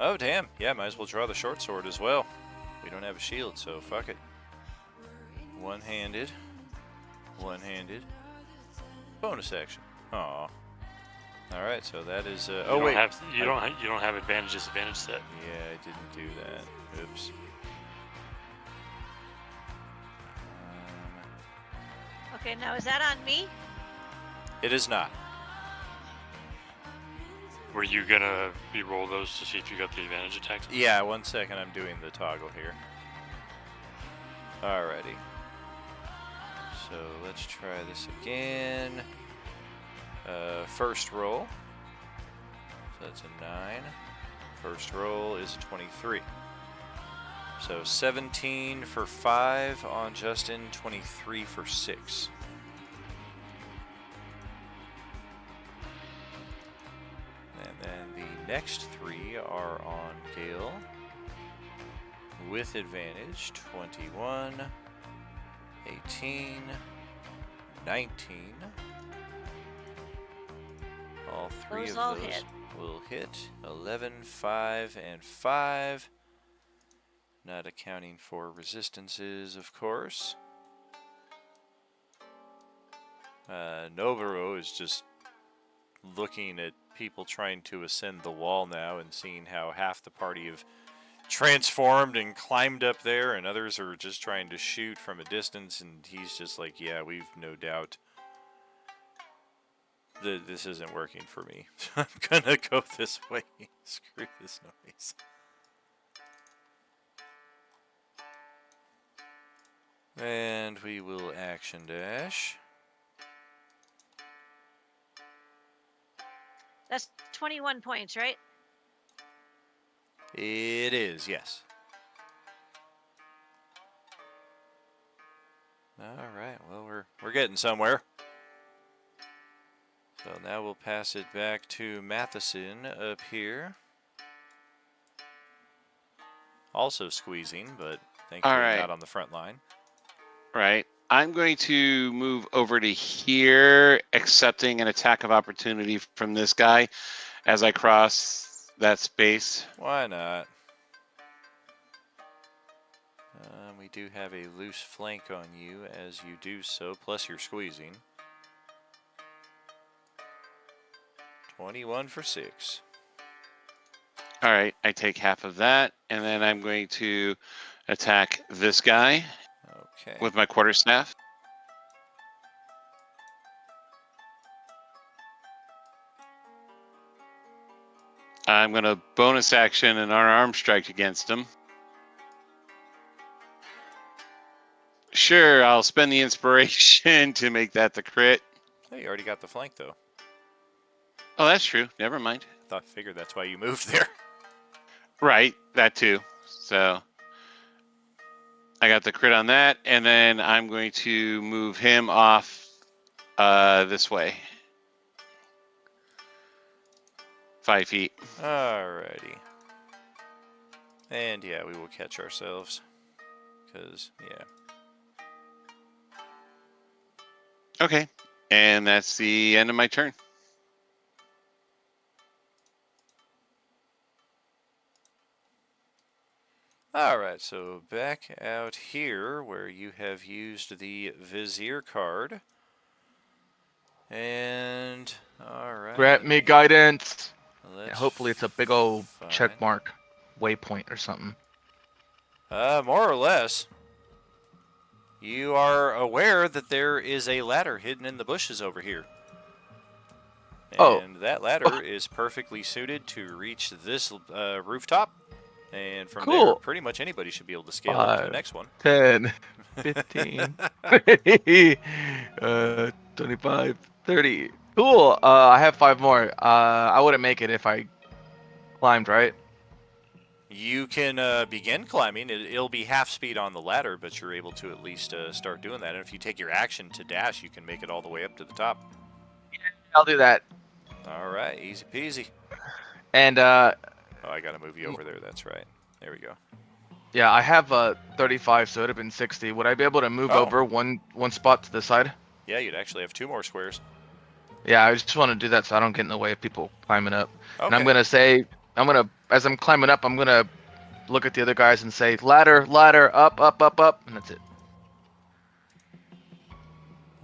Oh, damn. Yeah, might as well draw the short sword as well. We don't have a shield, so fuck it. One-handed. One-handed. Bonus action. Aw. Alright, so that is... oh, wait. You don't have advantage disadvantage set. Yeah, I didn't do that. Oops. Okay, now is that on me? It is not. Were you gonna re-roll those to see if you got the advantage attacks? Yeah, 1 second. I'm doing the toggle here. Alrighty. So let's try this again. First roll. So that's a 9. First roll is a 23. So 17 for 5 on Justin, 23 for 6. And then the next 3 are on Gale. With advantage, 21, 18, 19. All 3 Those of all those hit. will hit. 11, 5, and 5. Not accounting for resistances, of course. Noboru is just looking at people trying to ascend the wall now and seeing how half the party have transformed and climbed up there, and others are just trying to shoot from a distance, and he's just like, yeah, we've no doubt that this isn't working for me. So I'm gonna go this way. Screw this noise. And we will action dash. That's 21 points, right? It is, yes. All right. Well, we're getting somewhere. So now we'll pass it back to Matheson up here. Also squeezing, but thankfully right. not on the front line. Right. I'm going to move over to here, accepting an attack of opportunity from this guy as I cross that space. Why not? We do have a loose flank on you as you do so, plus you're squeezing. 21 for 6. All right. I take half of that, and then I'm going to attack this guy Okay. with my quarterstaff. I'm going to bonus action an unarmed strike against him. Sure, I'll spend the inspiration to make that the crit. Hey, you already got the flank though. Oh, that's true. Never mind. Figured that's why you moved there. Right, that too. So I got the crit on that, and then I'm going to move him off this way. 5 feet. Alrighty. And yeah, we will catch ourselves. Because, yeah. Okay, and that's the end of my turn. Alright, so back out here where you have used the Vizier card. And, alright. Grant me guidance. Yeah, let's hopefully it's a big old find- check mark, waypoint or something. More or less. You are aware that there is a ladder hidden in the bushes over here. Oh. And that ladder is perfectly suited to reach this rooftop. And from there, Cool. pretty much anybody should be able to scale up to the 5, next one. 10, 15, 25, 30. Cool. I have 5 more. I wouldn't make it if I climbed, right? You can begin climbing. It'll be half speed on the ladder, but you're able to at least start doing that. And if you take your action to dash, you can make it all the way up to the top. I'll do that. All right, easy peasy. And Oh, I gotta move you over there. That's right. There we go. yeah, I have 35, so it'd have been 60. Would I be able to move Oh. over one spot to the side? Yeah, you'd actually have 2 more squares. Yeah, I just want to do that so I don't get in the way of people climbing up. Okay. And I'm gonna say, as I'm climbing up, I'm gonna look at the other guys and say, ladder, ladder, up, up, up, up, and that's it.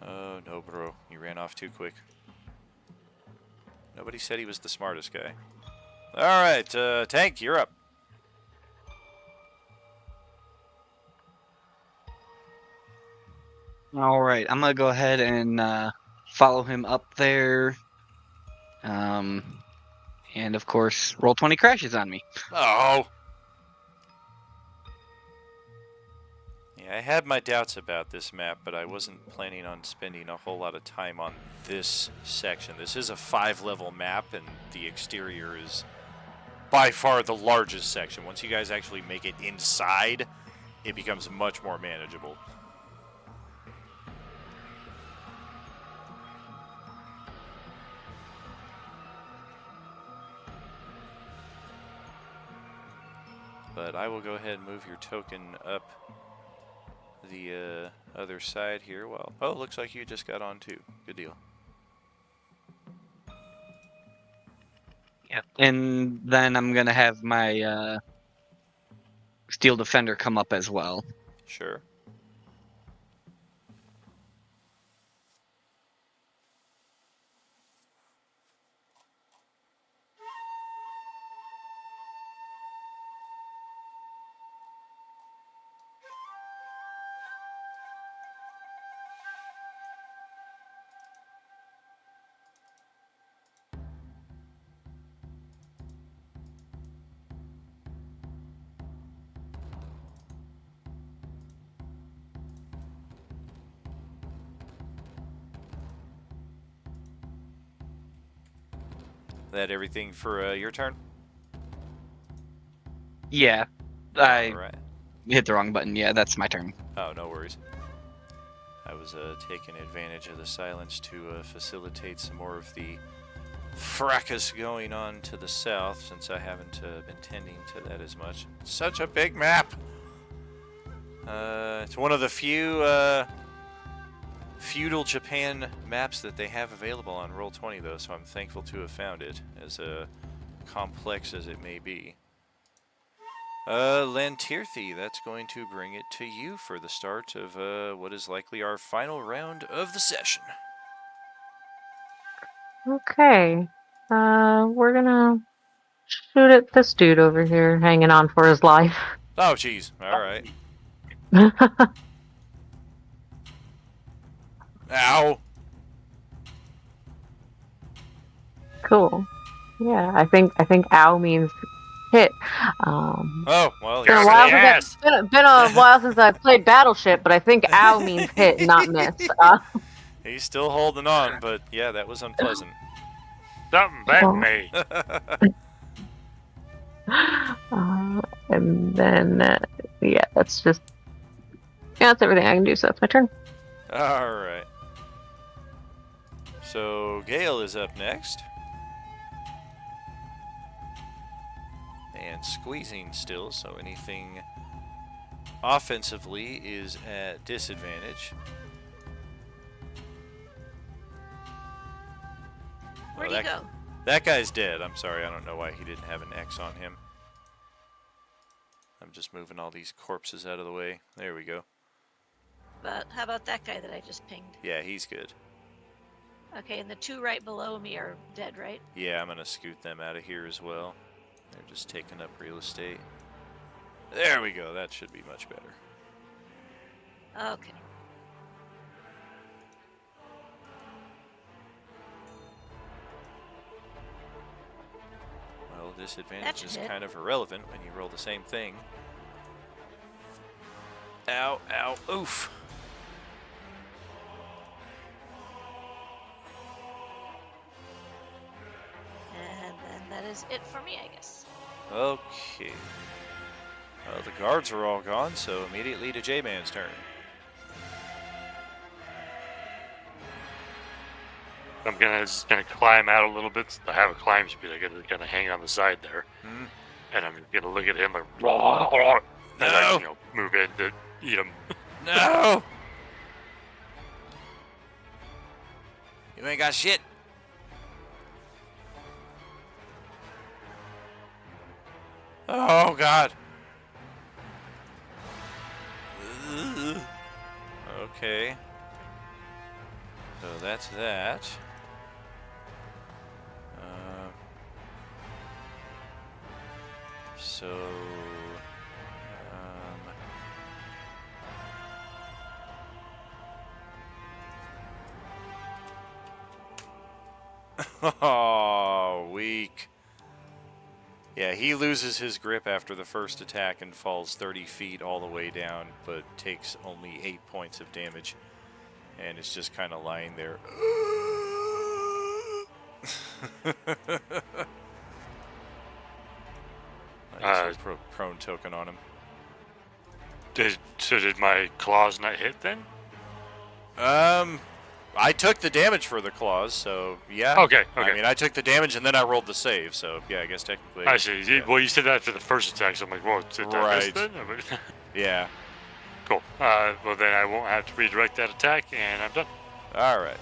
Oh, no, bro. You ran off too quick. Nobody said he was the smartest guy. All right, Tank, you're up. All right, I'm gonna go ahead and follow him up there. And of course, roll 20 crashes on me. Oh. Yeah, I had my doubts about this map, but I wasn't planning on spending a whole lot of time on this section. This is a 5-level map, and the exterior is by far the largest section. Once you guys actually make it inside, it becomes much more manageable. But I will go ahead and move your token up the other side here. Well, oh, looks like you just got on too. Good deal. Yep. And then I'm gonna have my Steel Defender come up as well. Sure. That everything for your turn? Yeah, I Alright. hit the wrong button. Yeah, that's my turn. Oh, no worries. I was taking advantage of the silence to facilitate some more of the fracas going on to the south, since I haven't been tending to that as much. It's such a big map! It's one of the few feudal Japan maps that they have available on Roll20, though, so I'm thankful to have found it, as complex as it may be. Lantirthi, that's going to bring it to you for the start of what is likely our final round of the session. Okay. We're gonna shoot at this dude over here, hanging on for his life. Oh, jeez. Alright. Ow! Cool. Yeah, I think ow means hit. Oh, well, Been a Yes, while yes. since been a while since I played Battleship, but I think ow means hit, not miss. he's still holding on, but yeah, that was unpleasant. Something bad Well. me. And then yeah, that's everything I can do. So that's my turn. Alright. So, Gale is up next. And squeezing still, so anything offensively is at disadvantage. Where'd Oh, he go? That guy's dead. I'm sorry, I don't know why he didn't have an X on him. I'm just moving all these corpses out of the way. There we go. But how about that guy that I just pinged? Yeah, he's good. Okay, and the two right below me are dead, right? Yeah, I'm gonna scoot them out of here as well. They're just taking up real estate. There we go. That should be much better. Okay. Well, That disadvantage should is hit. kind of irrelevant when you roll the same thing. Ow, ow, oof. And then that is it for me, I guess. Okay. Well, the guards are all gone, so immediately to J-Man's turn. I'm just gonna climb out a little bit. I have a climb speed. I'm gonna hang on the side there, Hmm? and I'm gonna look at him like, and No. I, move in to eat him. No! You ain't got shit. Oh, God. Ugh. Okay. So that's that. So... Oh, weak. Yeah, he loses his grip after the first attack and falls 30 feet all the way down, but takes only 8 points of damage. And is just kind of lying there. Prone token on him. Did my claws not hit then? I took the damage for the claws, so yeah. Okay. I mean, I took the damage and then I rolled the save, so yeah, I guess technically. I see. Yeah. Well, you said that after the first attack, so I'm like, whoa, did that miss then? Yeah. Cool. Well, then I won't have to redirect that attack, and I'm done. All right.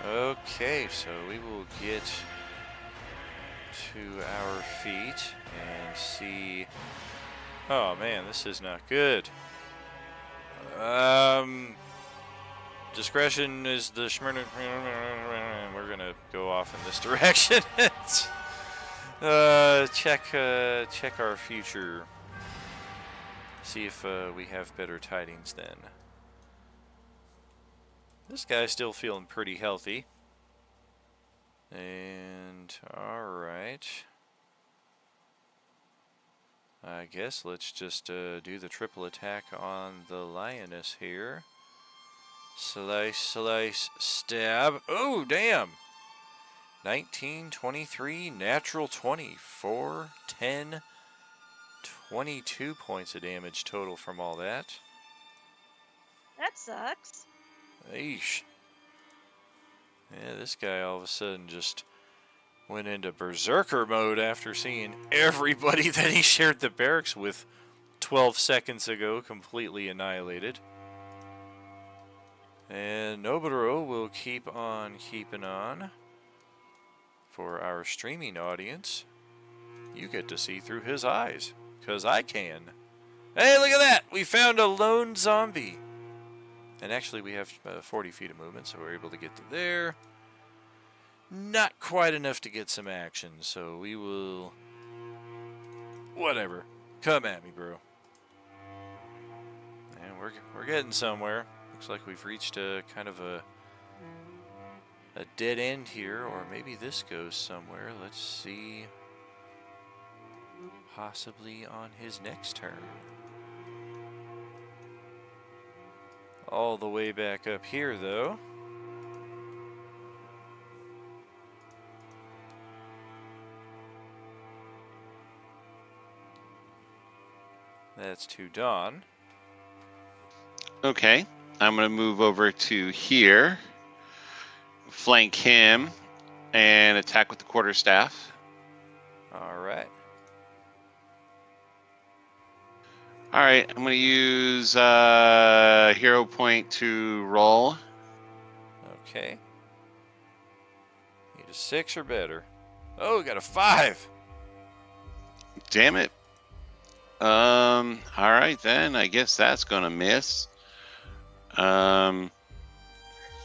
Okay, so we will get to our feet and see. Oh man, this is not good. Discretion is the Schmerner. We're gonna go off in this direction. Check our future. See if we have better tidings then. This guy's still feeling pretty healthy. And alright. I guess let's just do the triple attack on the lioness here. Slice, slice, stab. Oh, damn! 19, 23, natural 20, 4, 10, 22 points of damage total from all that. That sucks. Eesh. Yeah, this guy all of a sudden just went into berserker mode after seeing everybody that he shared the barracks with 12 seconds ago completely annihilated. And Noburo will keep on keeping on. For our streaming audience, you get to see through his eyes, because I can. Hey, look at that! We found a lone zombie! And actually we have 40 feet of movement, so we're able to get to there. Not quite enough to get some action, so we will... Whatever. Come at me, bro. And we're getting somewhere. Looks like we've reached a kind of a dead end here, or maybe this goes somewhere. Let's see. Possibly on his next turn. All the way back up here, though. That's to Dawn. Okay, I'm going to move over to here, flank him, and attack with the quarterstaff. Alright. Alright, I'm going to use hero point to roll. Okay. Need a 6 or better. Oh, we got a 5! Damn it. Alright then, I guess that's going to miss. And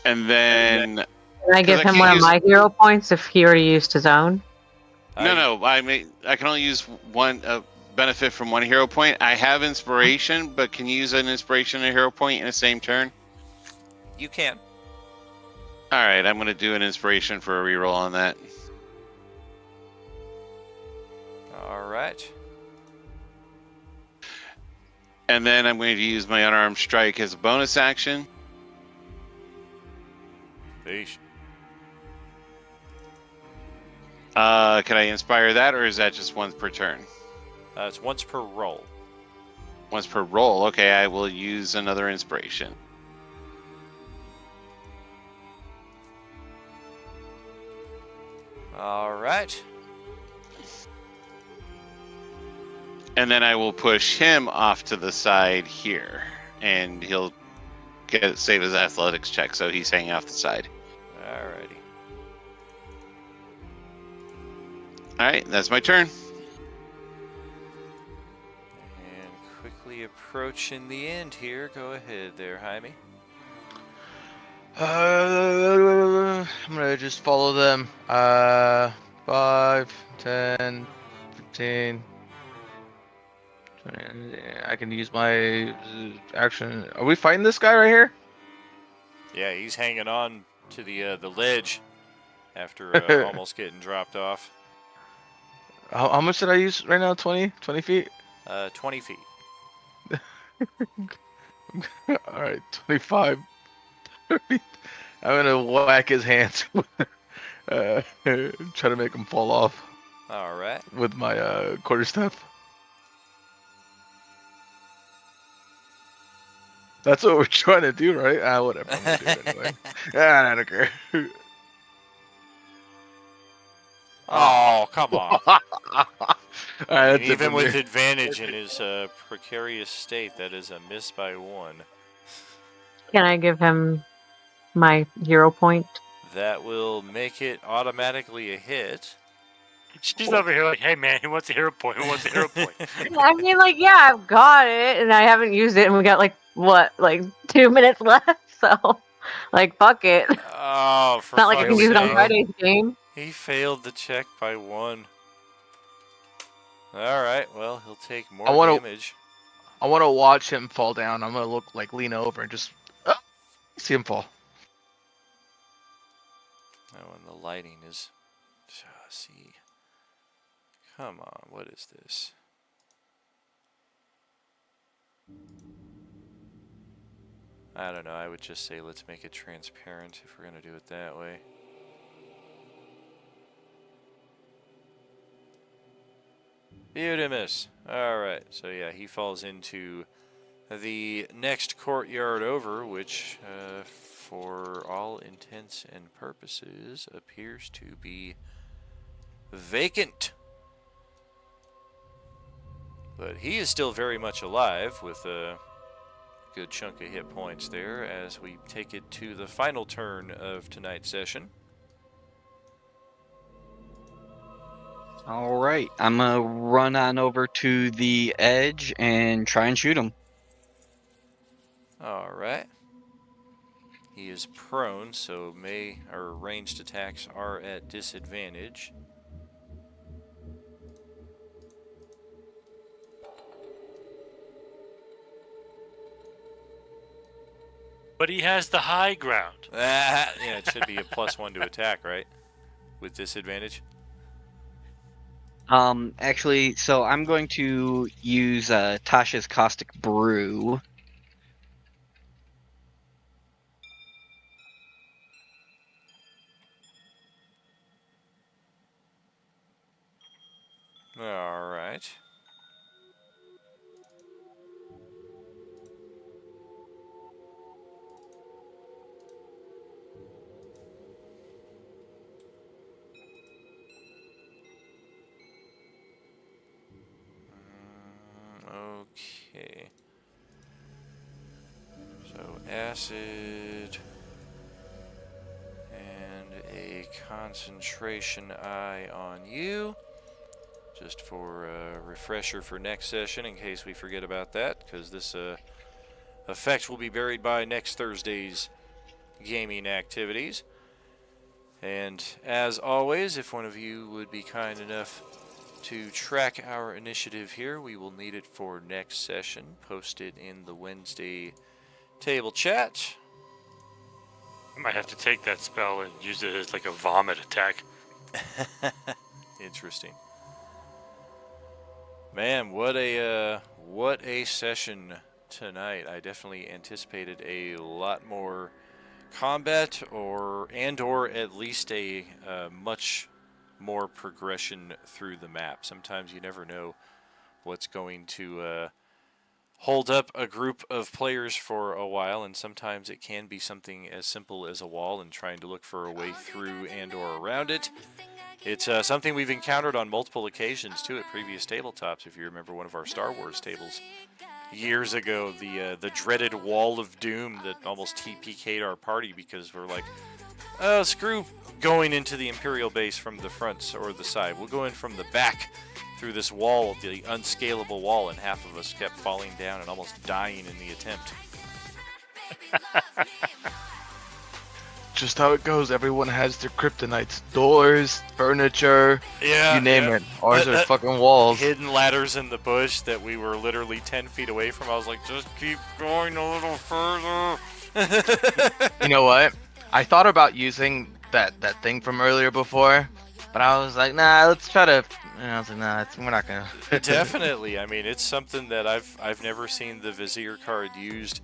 then... Can I give him one of my hero points if he already used his own? No, I can only use one benefit from one hero point. I have inspiration, but can you use an inspiration and a hero point in the same turn? You can. Alright, I'm going to do an inspiration for a reroll on that. Alright. And then I'm going to use my unarmed strike as a bonus action. Beesh. Can I inspire that, or is that just once per turn? It's once per roll. Once per roll. Okay, I will use another inspiration. Alright. And then I will push him off to the side here, and he'll save his athletics check, so he's hanging off the side. Alrighty. Alright, that's my turn. And quickly approaching the end here. Go ahead there, Jaime. I'm gonna just follow them. 5, 10, 15. 20. I can use my action. Are we fighting this guy right here? Yeah, he's hanging on to the ledge after almost getting dropped off. How much did I use right now? 20 feet? 20 feet. All right, 25, 30. I'm gonna whack his hands. Try to make him fall off All right. with my quarterstaff. That's what we're trying to do, right? Whatever. I'm gonna do it anyway. I don't care. Oh, come on. All right, that's it Even from with me. advantage in his precarious state, that is a miss by 1. Can I give him my 0 point? That will make it automatically a hit. She's over here like, hey man, who wants a hero point? Who wants a hero point? I mean, like, yeah, I've got it, and I haven't used it, and we got, like, what, like, 2 minutes left, so, like, fuck it. It's Oh, for not like I can fuck's use it on sake. Friday's game. He failed the check by 1. Alright, well, he'll take more I wanna- damage. I want to watch him fall down. I'm gonna lean over and just see him fall. Oh, and the lighting is... see. Come on, what is this? I don't know, I would just say let's make it transparent if we're going to do it that way. Beautimus. Alright, so yeah, he falls into the next courtyard over, which, for all intents and purposes, appears to be vacant. But he is still very much alive with a good chunk of hit points there as we take it to the final turn of tonight's session. All right, I'm gonna run on over to the edge and try and shoot him. Alright. He is prone, so ranged attacks are at disadvantage. But he has the high ground. Yeah, it should be a +1 to attack, right? With disadvantage. Actually, so I'm going to use Tasha's Caustic Brew. Alright. Okay. So acid and a concentration eye on you. Just for a refresher for next session in case we forget about that, because this effect will be buried by next Thursday's gaming activities. And as always, if one of you would be kind enough to track our initiative here, we will need it for next session. Post it in the Wednesday table chat. I might have to take that spell and use it as like a vomit attack. Interesting. Man, what a session tonight. I definitely anticipated a lot more combat or at least a much more progression through the map. Sometimes you never know what's going to hold up a group of players for a while, and sometimes it can be something as simple as a wall and trying to look for a way through and or around it. It's something we've encountered on multiple occasions too at previous tabletops. If you remember one of our Star Wars tables years ago, the dreaded Wall of Doom that almost TPK'd our party because we're like, screw going into the Imperial base from the front or the side. We'll go in from the back through this wall, the unscalable wall, and half of us kept falling down and almost dying in the attempt. Just how it goes. Everyone has their kryptonites. Doors, furniture, Yeah, you name yeah. it. Ours are fucking walls. Hidden ladders in the bush that we were literally 10 feet away from. I was like, just keep going a little further. You know what? I thought about using that thing from earlier before, but I was like, nah, let's try to. And I was like, nah, we're not gonna. Definitely. I mean, it's something that I've never seen the Vizier card used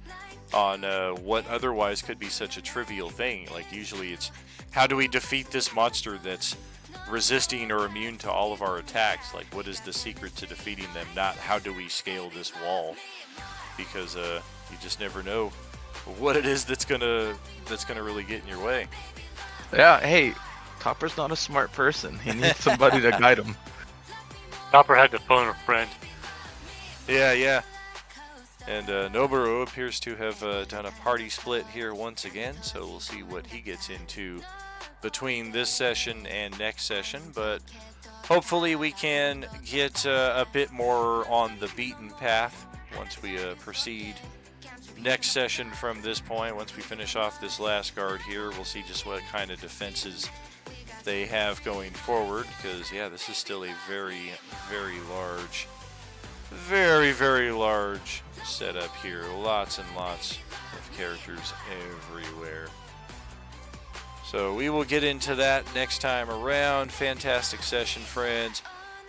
on what otherwise could be such a trivial thing. Like, usually it's, how do we defeat this monster that's resisting or immune to all of our attacks? Like, what is the secret to defeating them? Not how do we scale this wall? Because you just never know what it is that's gonna really get in your way. Yeah, hey, Topper's not a smart person. He needs somebody to guide him. Topper had to phone a friend. Yeah. And Noboru appears to have done a party split here once again, so we'll see what he gets into between this session and next session. But hopefully we can get a bit more on the beaten path once we proceed next session from this point. Once we finish off this last guard here, we'll see just what kind of defenses they have going forward, because yeah, this is still a very, very large setup here. Lots and lots of characters everywhere. So we will get into that next time around. Fantastic session, friends.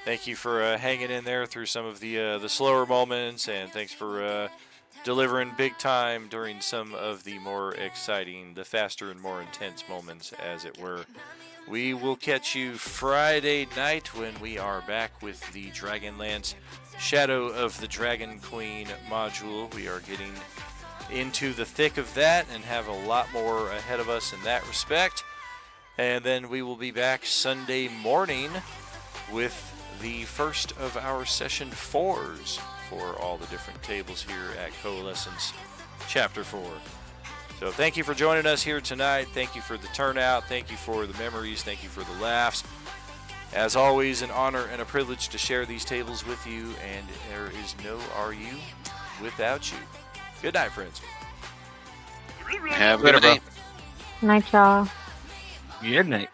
Thank you for hanging in there through some of the slower moments, and thanks for delivering big time during some of the more exciting, the faster and more intense moments, as it were. We will catch you Friday night when we are back with the Dragonlance Shadow of the Dragon Queen module. We are getting into the thick of that and have a lot more ahead of us in that respect. And then we will be back Sunday morning with the first of our session 4s for all the different tables here at Coalescence Chapter 4. So thank you for joining us here tonight. Thank you for the turnout. Thank you for the memories. Thank you for the laughs. As always, an honor and a privilege to share these tables with you, and there is no RU without you. Good night, friends. Have a good night. Night, y'all. Good night.